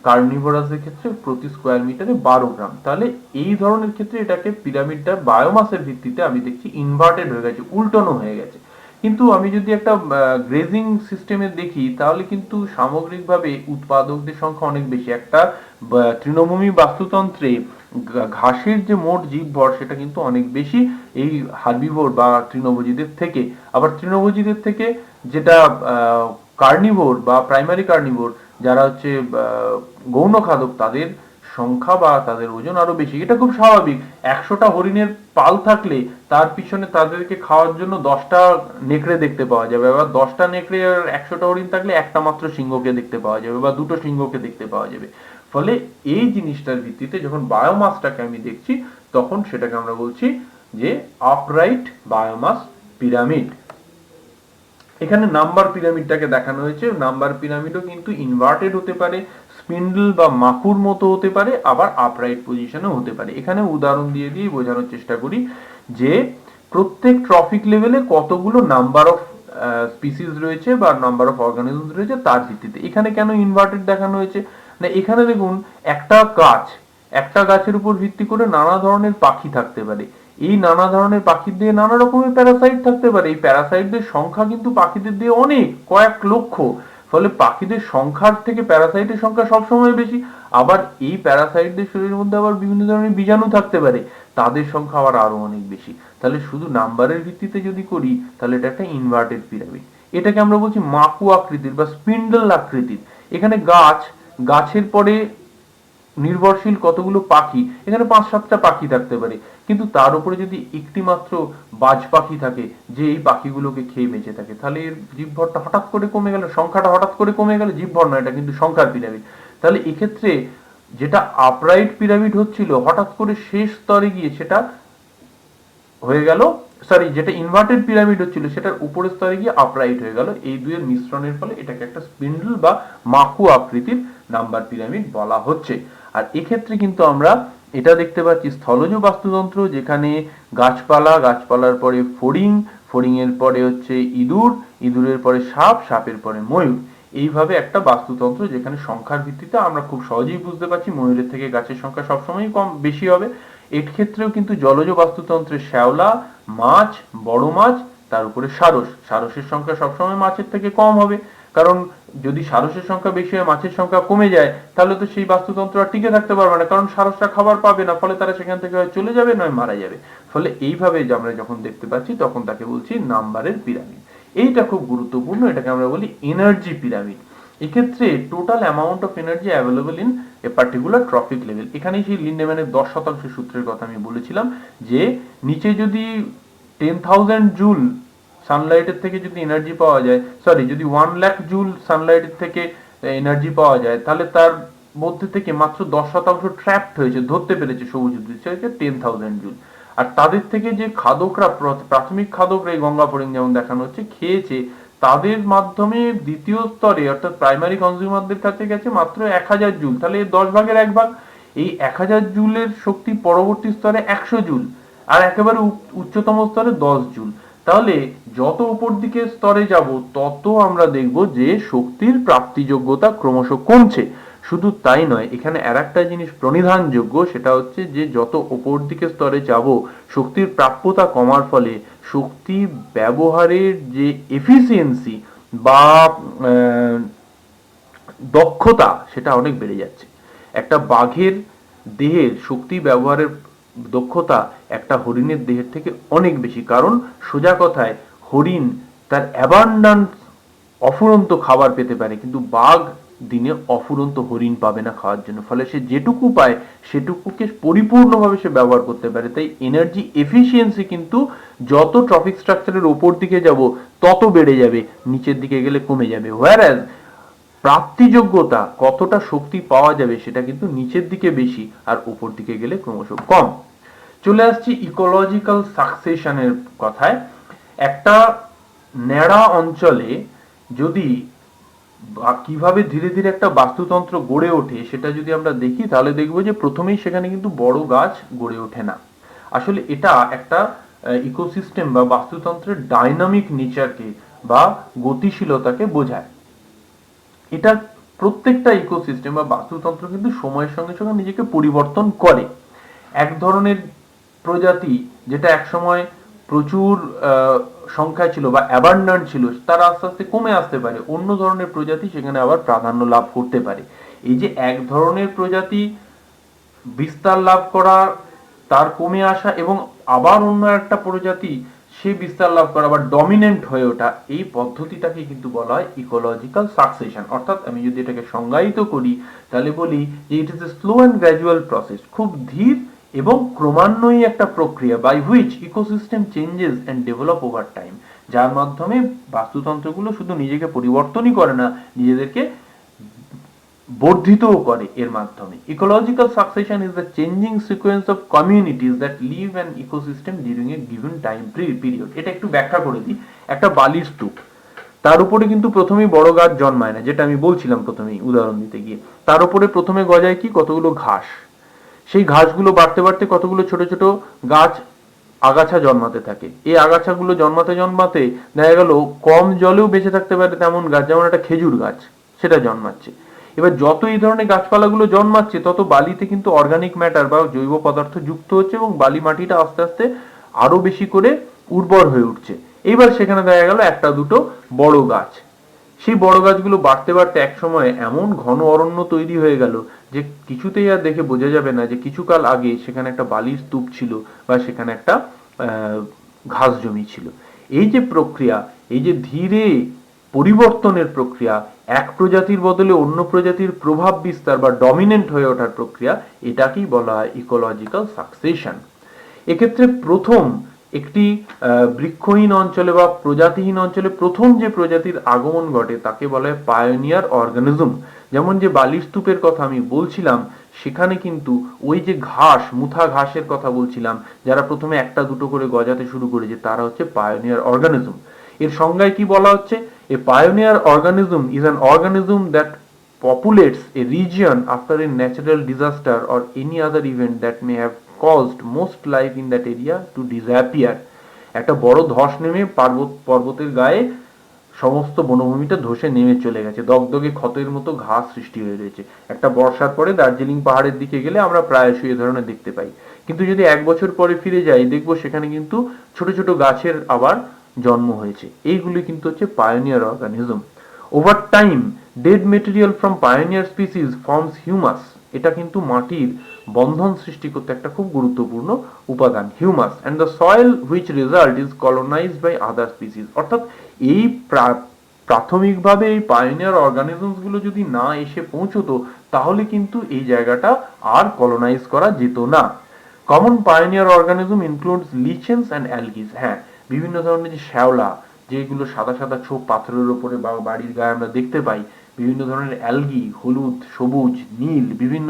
কার্নিভোরাসের ক্ষেত্রে প্রতি স্কোয়ার মিটারে 12 গ্রাম। তাহলে এই ধরনের ক্ষেত্রে এটাকে পিরামিডটা বায়োমাসের ভিত্তিতে আমি দেখছি ইনভার্টেড হয়ে গেছে, উল্টানো হয়ে গেছে। কিন্তু আমি যদি একটা গ্রেজিং সিস্টেমে দেখি তাহলে কিন্তু সামগ্রিকভাবে উৎপাদকদের সংখ্যা অনেক বেশি। একটা তৃণভূমি বাস্তুতন্ত্রে ঘাসের যে মোট জীবভর সেটা কিন্তু অনেক বেশি এই হার্বিভোর বা তৃণভোজীদের থেকে। আবার তৃণভোজীদের থেকে যেটা কার্নিভোর বা প্রাইমারি কার্নিভোর যারা হচ্ছে গৌণ খাদক তাদের সংখ্যা বা তাদের ওজন আরো বেশি। এটা খুব স্বাভাবিক। 100টা হরিণের পাল থাকলে তার পিছনে তাদেরকে খাওয়ার জন্য 10টা নেকড়ে দেখতে পাওয়া যাবে, আবার 10টা নেকড়ে আর 100টা হরিণ থাকলে একটা মাত্র সিংহকে দেখতে পাওয়া যাবে বা দুটো সিংহকে দেখতে পাওয়া যাবে। ফলে এই জিনিসটার ভিত্তিতে যখন বায়োমাসটাকে আমি দেখছি তখন সেটাকে আমরা বলছি যে আপরাইট বায়োমাস পিরামিড। এখানে নাম্বার পিরামিডটাকে দেখানো হয়েছে। নাম্বার পিরামিডও কিন্তু ইনভার্টেড হতে পারে, স্পিন্ডল বা মাকুর মতো হতে পারে, আবার আপরাইট পজিশনেও হতে পারে। এখানে উদাহরণ দিয়ে দিয়ে বোঝানোর চেষ্টা করি যে প্রত্যেক ট্রফিক লেভেলে কতগুলো নাম্বার অফ স্পিসিস রয়েছে বা নাম্বার অফ অর্গানিজম রয়েছে তার ভিত্তিতে। এখানে কেন ইনভার্টেড দেখানো হয়েছে না, এখানে দেখুন একটা গাছের উপর ভিত্তি করে নানা ধরনের পাখি থাকতে পারে। এই নানা ধরনের পাখির দিয়ে নানা রকমের প্যারাসাইট থাকতে পারে। এই প্যারাসাইটদের সংখ্যা কিন্তু পাখিদের দিয়ে অনেক, কয়েক লক্ষ। ফলে পাখিদের সংখ্যার থেকে প্যারাসাইটের সংখ্যা সবসময় বেশি। আবার এই প্যারাসাইটদের শরীরের মধ্যে আবার বিভিন্ন ধরনের বীজাণু থাকতে পারে, তাদের সংখ্যা আবার আরো অনেক বেশি। তাহলে শুধু নাম্বারের ভিত্তিতে যদি করি তাহলে এটা একটা ইনভার্টেড পিরামিড। এটাকে আমরা বলছি মাকু আকৃতির বা স্পিন্ডল আকৃতির। এখানে গাছের পরে নির্ভরশীল কতগুলো পাখি, এখানে 5-7টা পাখি থাকতে পারে, কিন্তু তার উপরে যদি একটি মাত্র বাজ পাখি থাকে যে এই পাখিগুলোকে খেয়ে বেঁচে থাকে, তাহলে এর জীবভরটা হঠাৎ করে কমে গেল, সংখ্যাটা হঠাৎ করে কমে গেল। জীবভর নয়, এটা কিন্তু সংখ্যার পিরামিড। তাহলে এক্ষেত্রে যেটা আপরাইট পিরামিড হচ্ছিল হঠাৎ করে শেষ স্তরে গিয়ে সেটা হয়ে গেল, সরি, যেটা ইনভার্টেড পিরামিড হচ্ছিল সেটার উপরের স্তরে গিয়ে আপরাইট হয়ে গেল। এই দুইয়ের মিশ্রণের ফলে এটাকে একটা স্পিন্ডল বা মাকু আকৃতির নাম্বার পিরামিড বলা হচ্ছে। আর এক্ষেত্রে কিন্তু আমরা এটা দেখতে পাচ্ছি স্থলজ বাস্তুতন্ত্র, যেখানে গাছপালার পরে ফড়িংয়ের পরে হচ্ছে ইঁদুরের পরে সাপের পরে ময়ূর। এইভাবে একটা বাস্তুতন্ত্র যেখানে সংখ্যার ভিত্তিতে আমরা খুব সহজেই বুঝতে পারছি ময়ূরের থেকে গাছের সংখ্যা সবসময়ই বেশি হবে। এর ক্ষেত্রেও কিন্তু জলজ বাস্তুতন্ত্রে শ্যাওলা, মাছ, বড় মাছ, তার উপরে সারসের সংখ্যা সবসময় মাছের থেকে কম হবে। কারণ যদি সারসের সংখ্যা বেশি হয় মাছের সংখ্যা কমে যায়, তাহলে তো সেই বাস্তুতন্ত্র আর টিকে থাকতে পারবে না, কারণ সারসরা খাবার পাবে না। ফলে তারা সেখান থেকে হয় চলে যাবে নয় মারা যাবে। ফলে এইভাবে আমরা যখন দেখতে পাচ্ছি তখন তাকে বলছি নাম্বারের পিরামিড। এইটা খুব গুরুত্বপূর্ণ, এটাকে আমরা বলি এনার্জি পিরামিড। এক্ষেত্রে total amount of energy available in a particular trophic level. এখানেই সেই লিন্ডেম্যানের 10% সূত্রের কথা আমি বলেছিলাম যে নিচে যদি 10,000 জুল সানলাইটের থেকে যদি এনার্জি পাওয়া যায়, সরি, যদি 1 লাখ জুল সানলাইটের থেকে এনার্জি পাওয়া যায়, তাহলে তার মধ্যে থেকে মাত্র 10% ট্র্যাপড হয়েছে, ধরতে পেরেছে সবুজ উদ্ভিদ, সেটা 10,000 জুল। আর তাদের থেকে যে খাদকরা, প্রাথমিক খাদকরা, এই গঙ্গা ফড়িং যেমন দেখানো হচ্ছে, খেয়েছে, তাদের মাধ্যমে দ্বিতীয় স্তরে অর্থাৎ প্রাইমারি কনজিউমারদের কাছে গেছে মাত্র 1000 জুল। তাহলে 10 ভাগের 1 ভাগ। এই 1000 জুলের শক্তি পরবর্তী স্তরে 100 জুল, আর একেবারে উচ্চতম স্তরে 10 জুল। তাহলে যত উপর দিকে স্তরে যাব তত আমরা দেখব যে শক্তির প্রাপ্তিযোগ্যতা ক্রমশ কমছে। শুধু তাই নয়, এখানে আর একটা জিনিস প্রণিধানযোগ্য, সেটা হচ্ছে যে যত উপর দিকে স্তরে যাব শক্তির প্রাপ্যতা কমার ফলে শক্তি ব্যবহারের যে এফিসিয়েন্সি বা দক্ষতা সেটা অনেক বেড়ে যাচ্ছে। একটা বাঘের দেহের শক্তি ব্যবহারের দক্ষতা একটা হরিণের দেহের থেকে অনেক বেশি। কারণ সোজা কথায় হরিণ তার অ্যাবান্ডান্স অফুরন্ত খাবার পেতে পারে, কিন্তু বাঘ দিনে অফুরন্ত হরিণ পাবে না খাওয়ার জন্য। ফলে সে যেটুকু পায় সেটুকুকে পরিপূর্ণভাবে সে ব্যবহার করতে পারে। তাই এনার্জি এফিসিয়েন্সি কিন্তু যত ট্রফিক স্ট্রাকচারের ওপর দিকে যাব তত বেড়ে যাবে, নিচের দিকে গেলে কমে যাবে। হোয়ারাজ প্রাপ্তিযোগ্যতা, কতটা শক্তি পাওয়া যাবে, সেটা কিন্তু নিচের দিকে বেশি আর উপর দিকে গেলে ক্রমশ কম। চলে আসছি ইকোলজিক্যাল সাকসেশনের কথায়। একটা ন্যাড়া অঞ্চলে যদি কিভাবে ধীরে ধীরে একটা বাস্তুতন্ত্র গড়ে ওঠে সেটা যদি আমরা দেখি, তাহলে দেখবো যে প্রথমেই সেখানে কিন্তু বড় গাছ গড়ে ওঠে না। আসলে এটা একটা ইকোসিস্টেম বা বাস্তুতন্ত্রের ডাইনামিক নেচারকে বা গতিশীলতাকে বোঝায়। এটা প্রত্যেকটা ইকোসিস্টেম বা বাস্তুতন্ত্র কিন্তু সময়ের সঙ্গে সঙ্গে নিজেকে পরিবর্তন করে। এক ধরনের প্রজাতি যেটা একসময় প্রচুর সংখ্যায় ছিল বা অ্যাবান্ডান্ট ছিল, তারা আস্তে আস্তে কমে আসতে পারে, অন্য ধরনের প্রজাতি সেখানে আবার প্রাধান্য লাভ করতে পারে। এই যে এক ধরনের প্রজাতি বিস্তার লাভ করা, তার কমে আসা, এবং আবার অন্য একটা প্রজাতি সে বিস্তার লাভ করা বা ডমিনেন্ট হয়ে ওঠা, এই পদ্ধতিটাকে কিন্তু বলা হয় ইকোলজিক্যাল সাকসেশন। অর্থাৎ আমি যদি এটাকে সংজ্ঞায়িত করি তাহলে বলি যে it is a slow and gradual process, খুব ধীর এবং ক্রমান্বয়ী একটা প্রক্রিয়া, by which ecosystem changes and develop over time, যার মাধ্যমে বাস্তুতন্ত্রগুলো শুধু নিজেকে পরিবর্তনই করে না, নিজেদেরকে বর্ধিতও করে এর মাধ্যমে। Ecological succession is the changing sequence of communities that leave an ecosystem during a given time period. এটা একটু ব্যাখ্যা করে দিই। একটা বালির স্তূপ, তার উপরে কিন্তু প্রথমেই বড় গাছ জন্মায় না, যেটা আমি বলছিলাম প্রথমেই উদাহরণ দিতে গিয়ে। তার উপরে প্রথমে গজায় কি, কতগুলো ঘাস। সেই ঘাসগুলো বাড়তে বাড়তে কতগুলো ছোট ছোট গাছ আগাছা জন্মাতে থাকে। এই আগাছাগুলো জন্মাতে জন্মাতে দেখা গেল কম জলেও বেঁচে থাকতে পারে তেমন গাছ, যেমন একটা খেজুর গাছ, সেটা জন্মাচ্ছে। এবার যত এই ধরনের গাছপালাগুলো জন্মাচ্ছে তত বালিতে কিন্তু অর্গানিক ম্যাটার বা জৈব পদার্থ যুক্ত হচ্ছে এবং বালি মাটিটা আস্তে আস্তে আরো বেশি করে উর্বর হয়ে উঠছে। এইবার সেখানে দেখা গেল একটা দুটো বড় গাছ। সেই বড় গাছগুলো বাড়তে বাড়তে এক সময় এমন ঘন অরণ্য তৈরি হয়ে গেল যে কিছুতেই আর দেখে বোঝা যাবে না যে কিছুকাল আগে সেখানে একটা বালির স্তূপ ছিল বা সেখানে একটা ঘাস জমি ছিল। এই যে প্রক্রিয়া, এই যে ধীরে পরিবর্তনের প্রক্রিয়া, এক প্রজাতির বদলে অন্য প্রজাতির প্রভাব বিস্তার বা ডমিনেন্ট হয়ে ওঠার প্রক্রিয়া, এটাকেই বলা হয় ইকোলজিক্যাল সাকসেশন। এক্ষেত্রে প্রথম একটি বৃক্ষহীন অঞ্চলে বা প্রজাতিহীন অঞ্চলে প্রথম যে প্রজাতির আগমন ঘটে তাকে বলা হয় পায়োনিয়ার অর্গানিজম। যেমন যে বালির স্তূপের কথা আমি বলছিলাম, সেখানে কিন্তু ওই যে ঘাস, মুথা ঘাসের কথা বলছিলাম, যারা প্রথমে একটা দুটো করে গজাতে শুরু করেছে, তারা হচ্ছে পায়োনিয়ার অর্গানিজম। এর সংজ্ঞায় কি বলা হচ্ছে, a pioneer organism is an organism that populates a region after a natural disaster or any other event that may have caused most life in that area to disappear. একটা বড় ধস নেমে পর্বতের গায়ে সমস্ত বনভূমিটা ধসে নেমে চলে গেছে, দগদগে ক্ষতের মতো ঘাস সৃষ্টি হয়ে রয়েছে। একটা বর্ষার পরে দার্জিলিং পাহাড়ের দিকে গেলে আমরা প্রায়শই এ ধরনের দেখতে পাই। কিন্তু যদি এক বছর পরে ফিরে যাই, দেখবো সেখানে কিন্তু ছোট ছোট গাছের আবার জন্ম হয়েছে। এইগুলি কিন্তু হচ্ছে pioneer organism. Over time dead material from pioneer species forms humus. এটা কিন্তু মাটির বন্ধন সৃষ্টি করতে একটা খুব গুরুত্বপূর্ণ উপাদান, humus, and the soil which result is colonised by other species. অর্থাৎ এই প্রাথমিকভাবে এই পায়োনিয়ার অর্গানিজমস গুলো যদি না এসে পৌঁছতো, তাহলে কিন্তু এই জায়গাটা আর কলোনাইজ করা যেত না। Common pioneer organism includes lichens and algae. হ্যাঁ, বিভিন্ন ধরনের যে শ্যাওলা, যেগুলো সাদা সাদা ছোপ পাথরের উপরে বা বাড়ির গায়ে আমরা দেখতে পাই, বিভিন্ন ধরনের অ্যালগি, হলুদ, সবুজ, নীল, বিভিন্ন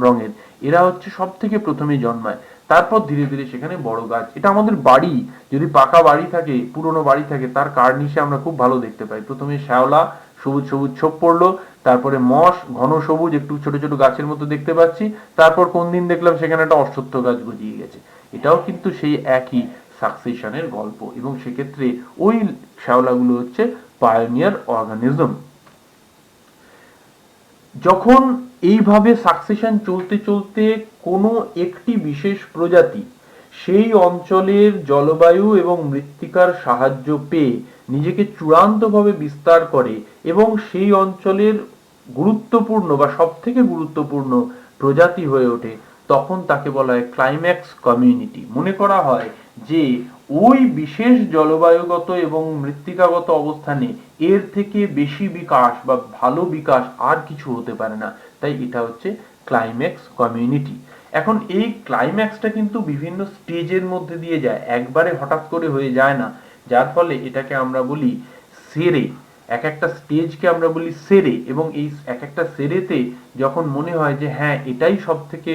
রঙের, এরা হচ্ছে সব থেকে প্রথমে জন্মায়। তারপর ধীরে ধীরে সেখানে বড় গাছ। এটা আমাদের বাড়ি, যদি পাকা বাড়ি থাকে, পুরনো বাড়ি থাকে, তার কার্নিশে আমরা খুব ভালো দেখতে পাই। প্রথমে শ্যাওলা, সবুজ সবুজ ছোপ পড়লো, তারপরে মশ, ঘন সবুজ একটু ছোট ছোট গাছের মতো দেখতে পাচ্ছি, তারপর কোন দিন দেখলাম সেখানে একটা অশ্বত্থ গাছ গজিয়ে গেছে। এটাও কিন্তু সেই একই সাকসেশনের গল্প, এবং সেক্ষেত্রে ওই শ্যাওলাগুলো হচ্ছে পায়োনিয়ার অর্গানিজম। যখন এইভাবে সাকসেশন চলতে চলতে কোনো একটি বিশেষ প্রজাতি সেই অঞ্চলের জলবায়ু এবং মৃত্তিকার সাহায্য পেয়ে নিজেকে চূড়ান্তভাবে বিস্তার করে এবং সেই অঞ্চলের গুরুত্বপূর্ণ বা সব থেকে গুরুত্বপূর্ণ প্রজাতি হয়ে ওঠে, তখন তাকে বলা হয় ক্লাইম্যাক্স কমিউনিটি। মনে করা হয় যে ওই বিশেষ জলবায়ুগত এবং মৃত্তিকাগত অবস্থানে এর থেকে বেশি বিকাশ বা ভালো বিকাশ আর কিছু হতে পারে না, তাই এটা হচ্ছে ক্লাইম্যাক্স কমিউনিটি। এখন এই ক্লাইম্যাক্সটা কিন্তু বিভিন্ন স্টেজের মধ্যে দিয়ে যায়, একবারে হঠাৎ করে হয়ে যায় না, যার ফলে এটাকে আমরা বলি সেরে। এক একটা স্টেজকে আমরা বলি সেরে, এবং এই এক একটা সেরেতে যখন মনে হয় যে হ্যাঁ এটাই সব থেকে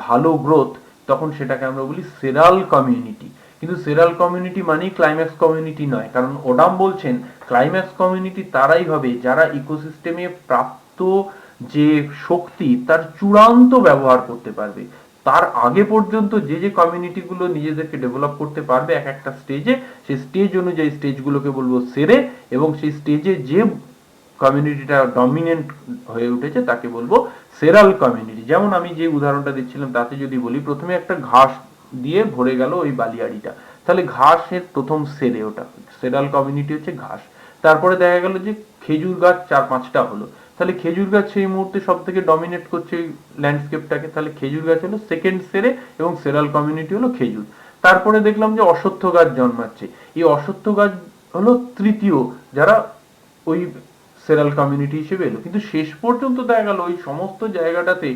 ভালো গ্রোথ, তখন সেটাকে আমরা বলি সেরাল কমিউনিটি। কিন্তু সেরাল কমিউনিটি মানেই ক্লাইম্যাক্স কমিউনিটি নয়, কারণ ওডাম বলছেন ক্লাইম্যাক্স কমিউনিটি তারাই হবে যারা ইকোসিস্টেমে প্রাপ্ত যে শক্তি তার চূড়ান্ত ব্যবহার করতে পারবে। তার আগে পর্যন্ত যে যে কমিউনিটিগুলো নিজেদেরকে ডেভেলপ করতে পারবে এক একটা স্টেজে, সেই স্টেজ অনুযায়ী স্টেজগুলোকে বলবো সেরে, এবং সেই স্টেজে যে কমিউনিটিটা ডমিনেন্ট হয়ে উঠেছে তাকে বলবো সেরাল কমিউনিটি। যেমন আমি যে উদাহরণটা দিচ্ছিলাম তাতে যদি বলি, প্রথমে একটা ঘাস দিয়ে ভরে গেল ওই বালিয়াড়িটা, তাহলে ঘাসের প্রথম সেরে, ওটা সেরাল কমিউনিটি হচ্ছে ঘাস। তারপরে দেখা গেল যে খেজুর গাছ 4-5টা হলো, তাহলে খেজুর গাছ সেই মুহূর্তে সব থেকে ডমিনেট করছে ল্যান্ডস্কেপটাকে, তাহলে খেজুর গাছ হলো সেকেন্ড সেরে এবং সেরাল কমিউনিটি হলো খেজুর। তারপরে দেখলাম যে অশ্বত্থ গাছ জন্মাচ্ছে। এই অশ্বত্থ গাছ হলো তৃতীয় যারা ওই সেরাল কমিউনিটি হিসেবে এলো, কিন্তু শেষ পর্যন্ত দেখা গেল ওই সমস্ত জায়গাটাতে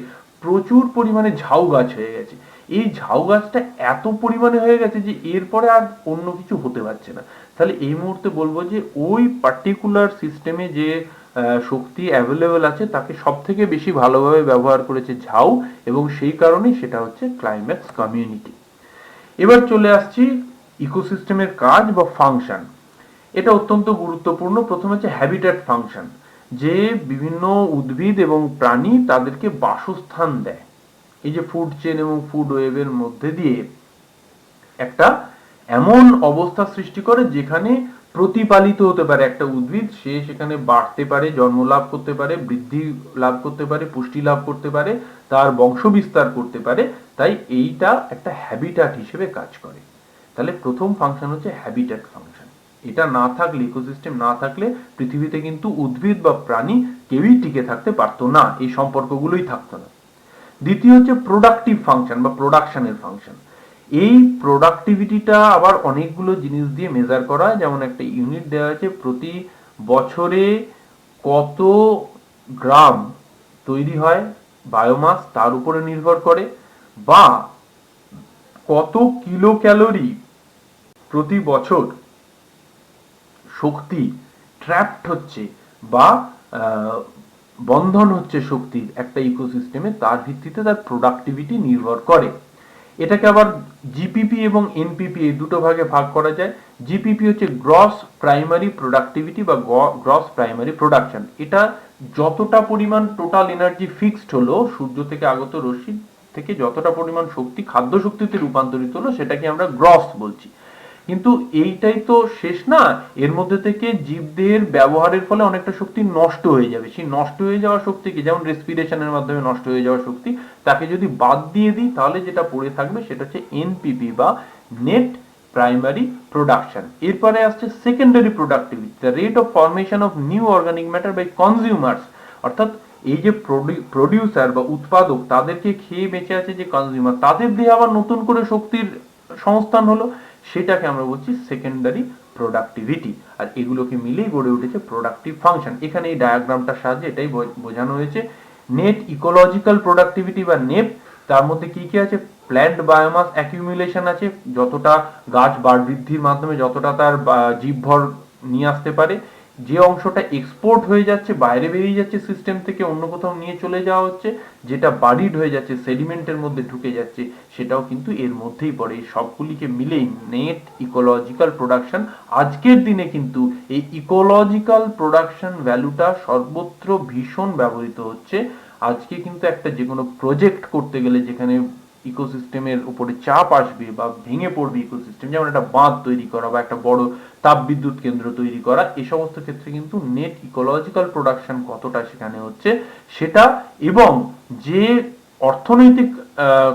প্রচুর পরিমাণে ঝাউ গাছ হয়ে গেছে। এই ঝাউ গাছটা এত পরিমাণে হয়ে গেছে যে এরপরে আর অন্য কিছু হতে পারছে না। তাহলে এই মুহূর্তে বলবো যে ওই পার্টিকুলার সিস্টেমে যে শক্তি অ্যাভেলেবেল আছে তাকে সব থেকে বেশি ভালোভাবে ব্যবহার করেছে ঝাউ, এবং সেই কারণেই সেটা হচ্ছে ক্লাইম্যাক্স কমিউনিটি। এবার চলে আসছি ইকোসিস্টেমের কাজ বা ফাংশন। এটা অত্যন্ত গুরুত্বপূর্ণ। প্রথমে হচ্ছে হ্যাবিটেট ফাংশন, যে বিভিন্ন উদ্ভিদ এবং প্রাণী তাদেরকে বাসস্থান দেয়। এই যে ফুড চেন এবং ফুড ওয়েভের মধ্যে দিয়ে একটা এমন অবস্থা সৃষ্টি করে যেখানে প্রতিপালিত হতে পারে একটা উদ্ভিদ, সে সেখানে বাড়তে পারে, জন্ম লাভ করতে পারে, বৃদ্ধি লাভ করতে পারে, পুষ্টি লাভ করতে পারে, তার বংশ বিস্তার করতে পারে। তাই এইটা একটা হ্যাবিটাট হিসেবে কাজ করে। তাহলে প্রথম ফাংশন হচ্ছে হ্যাবিটাট ফাংশন। এটা না থাকলে, ইকোসিস্টেম না থাকলে পৃথিবীতে কিন্তু উদ্ভিদ বা প্রাণী কেউই টিকে থাকতে পারতো না, এই সম্পর্কগুলোই থাকতো না। দ্বিতীয় হচ্ছে প্রোডাক্টিভ ফাংশন বা প্রোডাকশনের ফাংশন। এই প্রোডাক্টিভিটিটা আবার অনেকগুলো জিনিস দিয়ে মেজার করা হয়। যেমন একটা ইউনিট দেওয়া আছে, প্রতি বছরে কত গ্রাম তৈরি হয় বায়োমাস, তার উপরে নির্ভর করে, বা কত কিলো ক্যালোরি প্রতি বছর শক্তি ট্র্যাপড হচ্ছে বা বন্ধন হচ্ছে শক্তির একটা ইকোসিস্টেমে, তার ভিত্তিতে তার প্রোডাক্টিভিটি নির্ভর করে। এটাকে আবার জিপিপি এবং এনপিপি এই দুটো ভাগে ভাগ করা যায়। জিপিপি হচ্ছে গ্রস প্রাইমারি প্রোডাক্টিভিটি বা গ্রস প্রাইমারি প্রোডাকশন। এটা যতটা পরিমাণ টোটাল এনার্জি ফিক্সড হলো, সূর্য থেকে আগত রশ্মি থেকে যতটা পরিমাণ শক্তি খাদ্য শক্তিতে রূপান্তরিত হলো, সেটাকে আমরা গ্রস বলছি। কিন্তু এইটাই তো শেষ না, এর মধ্যে থেকে জীবদেহের ব্যবহারের ফলে অনেকটা শক্তি নষ্ট হয়ে যাবে। সেই নষ্ট হয়ে যাওয়া শক্তিকে, যেমন রেসপিরেশনের মাধ্যমে নষ্ট হয়ে যাওয়া শক্তি, তাকে যদি বাদ দিয়ে দিই তাহলে যেটা পড়ে থাকবে সেটা হচ্ছে এনপিপি বা নেট প্রাইমারি প্রোডাকশন। এরপরে আসছে secondary productivity, the rate of formation of new organic matter by consumers. অর্থাৎ এই যে প্রডিউসার বা উৎপাদক, তাদেরকে খেয়ে বেঁচে আছে যে কনজিউমার, তাদের দিয়ে আবার নতুন করে শক্তির সংস্থান হলো, সেটাকে আমরা বলছি সেকেন্ডারি প্রোডাক্টিভিটি। আর এগুলোকে মিলেই গড়ে উঠেছে প্রোডাক্টিভ ফাংশন। এখানে এই ডায়াগ্রামটার সাহায্যে এটাই বোঝানো হয়েছে। নেট ইকোলজিক্যাল প্রোডাক্টিভিটি বা নেপ, তার মধ্যে কি কি আছে? প্ল্যান্ট বায়োমাস অ্যাকিউমুলেশন আছে, যতটা গাছ বাড় বৃদ্ধির মাধ্যমে যতটা তার জীবভর নিয়ে আসতে পারে। যে অংশটা এক্সপোর্ট হয়ে যাচ্ছে, বাইরে বেরিয়ে যাচ্ছে সিস্টেম থেকে, অন্য কোথাও নিয়ে চলে যাওয়া হচ্ছে, যেটা বারিড হয়ে যাচ্ছে, সেডিমেন্টের মধ্যে ঢুকে যাচ্ছে, সেটাও কিন্তু এর মধ্যেই পড়ে। এই সবগুলিকে মিলেই নেট ইকোলজিক্যাল প্রোডাকশন। আজকের দিনে কিন্তু এই ইকোলজিক্যাল প্রোডাকশন ভ্যালুটা সর্বত্র ভীষণ ব্যবহৃত হচ্ছে। আজকে কিন্তু একটা যে কোনো প্রজেক্ট করতে গেলে যেখানে ইকোসিস্টেমের উপরে চাপ আসবে বা ভেঙে পড়বে ইকোসিস্টেম, যেমন একটা বাঁধ তৈরি করা বা একটা বড় তাপবিদ্যুৎ কেন্দ্র তৈরি করা, এই সমস্ত ক্ষেত্রে কিন্তু নেট ইকোলজিক্যাল প্রোডাকশন কতটা সেখানে হচ্ছে সেটা, এবং যে অর্থনৈতিক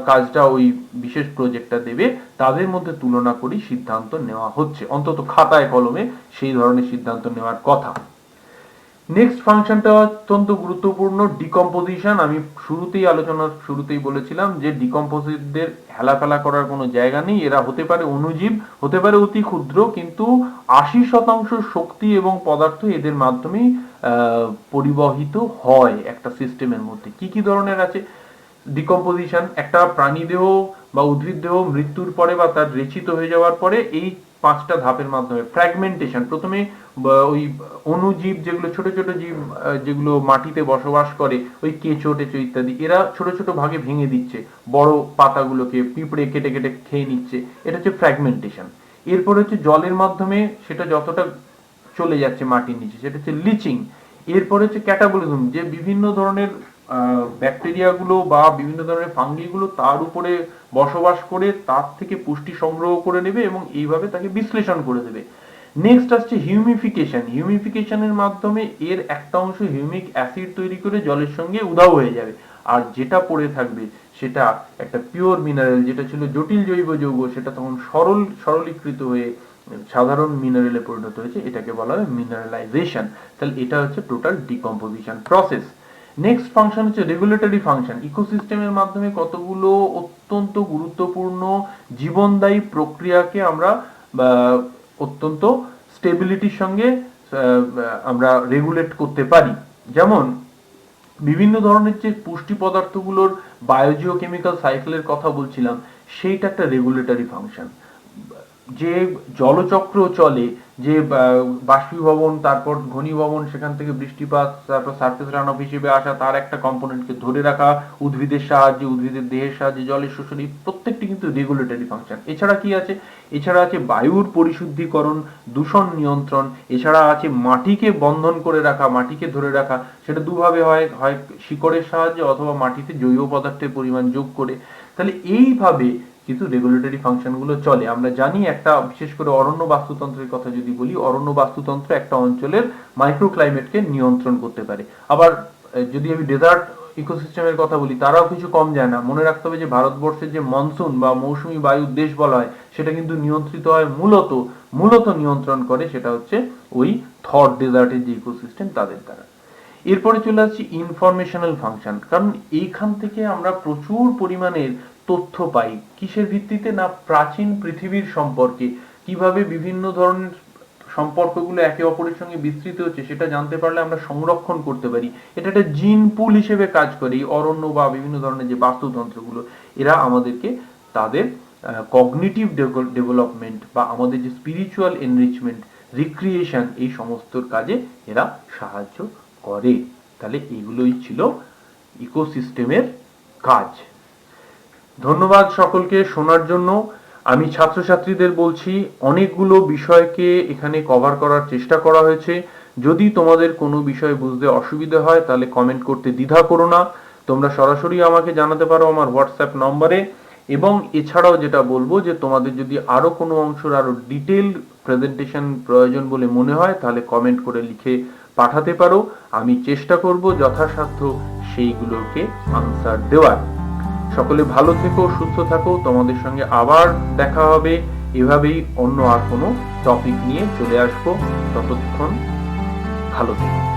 কাজটা ওই বিশেষ প্রজেক্টটা দেবে, তাদের মধ্যে তুলনা করেই সিদ্ধান্ত নেওয়া হচ্ছে। অন্তত খাতায় কলমে সেই ধরনের সিদ্ধান্ত নেওয়ার কথা। নেক্সট ফাংশনটা অত্যন্ত গুরুত্বপূর্ণ, ডিকম্পোজিশন। আমি আলোচনার শুরুতেই বলেছিলাম যে ডিকম্পোজিটদের হেলাফেলা করার কোনো জায়গা নেই। এরা হতে পারে অণুজীব, হতে পারে অতি ক্ষুদ্র, কিন্তু 80% শক্তি এবং পদার্থ এদের মাধ্যমেই পরিবহিত হয় একটা সিস্টেমের মধ্যে। কি কি ধরনের আছে ডিকম্পোজিশন? একটা প্রাণী দেহ বা উদ্ভিদ দেহ মৃত্যুর পরে বা তার রেচিত হয়ে যাওয়ার পরে এই 5টা ধাপের মাধ্যমে ফ্র্যাগমেন্টেশন। প্রথমে ওই অণুজীব, যেগুলো ছোট ছোট জীব, যেগুলো মাটিতে বসবাস করে, ওই কেঁচো টেচো ইত্যাদি, এরা ছোট ছোট ভাগে ভেঙে দিচ্ছে, বড় পাতাগুলোকে পিঁপড়ে কেটে কেটে খেয়ে নিচ্ছে, এটা হচ্ছে ফ্র্যাগমেন্টেশন। এরপর হচ্ছে জলের মাধ্যমে সেটা যতটা চলে যাচ্ছে মাটির নিচে, সেটা হচ্ছে লিচিং। এরপর হচ্ছে ক্যাটাবলিজম, যে বিভিন্ন ধরনের ব্যাকটেরিয়াগুলো বা বিভিন্ন ধরনের ফাঙ্গিগুলো তার উপরে বসবাস করে তার থেকে পুষ্টি সংগ্রহ করে নেবে এবং এইভাবে তাকে বিশ্লেষণ করে দেবে। নেক্সট আসছে হিউমিফিকেশন। হিউমিফিকেশনের মাধ্যমে এর একটা অংশ হিউমিক অ্যাসিড তৈরি করে জলের সঙ্গে উধাও হয়ে যাবে, আর যেটা পড়ে থাকবে সেটা একটা পিওর মিনারেল, যেটা ছিল জটিল জৈব যৌগ, সেটা তখন সরলীকৃত হয়ে সাধারণ মিনারেলে পরিণত হয়েছে। এটাকে বলা হয় মিনারেলাইজেশন। তাহলে এটা হচ্ছে total decomposition process. Next function হচ্ছে রেগুলেটরি ফাংশন। ইকোসিস্টেমের মাধ্যমে কতগুলো অত্যন্ত গুরুত্বপূর্ণ জীবনদায়ী প্রক্রিয়াকে আমরা অত্যন্ত স্টেবিলিটির সঙ্গে আমরা রেগুলেট করতে পারি। যেমন বিভিন্ন ধরনের যে পুষ্টি পদার্থগুলোর বায়োজিওকেমিক্যাল সাইকেলের কথা বলছিলাম, সেইটা একটা রেগুলেটরি ফাংশন। যে জলচক্র চলে, যে বাষ্পীভবন, তারপর ঘনীভবন, সেখান থেকে বৃষ্টিপাত, তারপর সারফেস রান অফ হিসেবে আসা, তার একটা কম্পোনেন্টকে ধরে রাখা উদ্ভিদের সাহায্যে, উদ্ভিদের দেহের সাহায্যে জলের শোষণ, এই প্রত্যেকটি কিন্তু রেগুলেটরি ফাংশন। এছাড়া কি আছে? এছাড়া আছে বায়ুর পরিশুদ্ধিকরণ, দূষণ নিয়ন্ত্রণ, এছাড়া আছে মাটিকে বন্ধন করে রাখা, মাটিকে ধরে রাখা। সেটা দুভাবে হয়, হয় শিকড়ের সাহায্যে অথবা মাটিতে জৈব পদার্থের পরিমাণ যোগ করে। তাহলে এইভাবে কিন্তু রেগুলেটরি ফাংশনগুলো চলে। আমরা জানি একটা, বিশেষ করে অরণ্য বাস্তুতন্ত্রের কথা যদি বলি, অরণ্য বাস্তুতন্ত্র একটা অঞ্চলের মাইক্রোক্লাইমেটকে নিয়ন্ত্রণ করতে পারে। আবার যদি আমি ডেজার্ট ইকোসিস্টেমের কথা বলি, তারাও কিছু কম যায় না। মনে রাখতে হবে যে ভারতবর্ষের যে মনসুন বা মৌসুমী বায়ুর দেশ বলা হয়, সেটা কিন্তু নিয়ন্ত্রিত হয় মূলত নিয়ন্ত্রণ করে সেটা হচ্ছে ওই থর ডেজার্টের যে ইকোসিস্টেম তাদের দ্বারা। এরপরে চলে আসছি ইনফরমেশনাল ফাংশন। কারণ এইখান থেকে আমরা প্রচুর পরিমাণের তথ্য পাই। কিসের ভিত্তিতে? না, প্রাচীন পৃথিবীর সম্পর্কে কিভাবে বিভিন্ন ধরনের সম্পর্কগুলো একে অপরের সঙ্গে বিস্তৃত হচ্ছে সেটা জানতে পারলে আমরা সংরক্ষণ করতে পারি। এটা একটা জিন পুল হিসেবে কাজ করে। এই অরণ্য বা বিভিন্ন ধরনের যে বাস্তুতন্ত্রগুলো, এরা আমাদেরকে তাদের কগনিটিভ ডেভেলপমেন্ট বা আমাদের যে স্পিরিচুয়াল এনরিচমেন্ট, রিক্রিয়েশন, এই সমস্ত কাজে এরা সাহায্য করে। তাহলে এইগুলোই ছিল ইকোসিস্টেমের কাজ। ধন্যবাদ সকলকে শোনার জন্য। আমি ছাত্রছাত্রীদের বলছি, অনেকগুলো বিষয়কে এখানে কভার করার চেষ্টা করা হয়েছে। যদি তোমাদের কোনো বিষয় বুঝতে অসুবিধা হয় তাহলে কমেন্ট করতে দ্বিধা করো না। তোমরা সরাসরি আমাকে জানাতে পারো আমার হোয়াটসঅ্যাপ নম্বরে। এবং এছাড়াও যেটা বলবো, যে তোমাদের যদি আরো কোনো অংশের আরো ডিটেইল প্রেজেন্টেশন প্রয়োজন বলে মনে হয় তাহলে কমেন্ট করে লিখে পাঠাতে পারো। আমি চেষ্টা করব যথাসাধ্য সেইগুলোকে আনসার দেওয়ার। সকলে ভালো থেকো, সুস্থ থাকো। তোমাদের সঙ্গে আবার দেখা হবে। এভাবেই অন্য আর কোনো টপিক নিয়ে চলে আসবো। ততক্ষণ ভালো থেকো।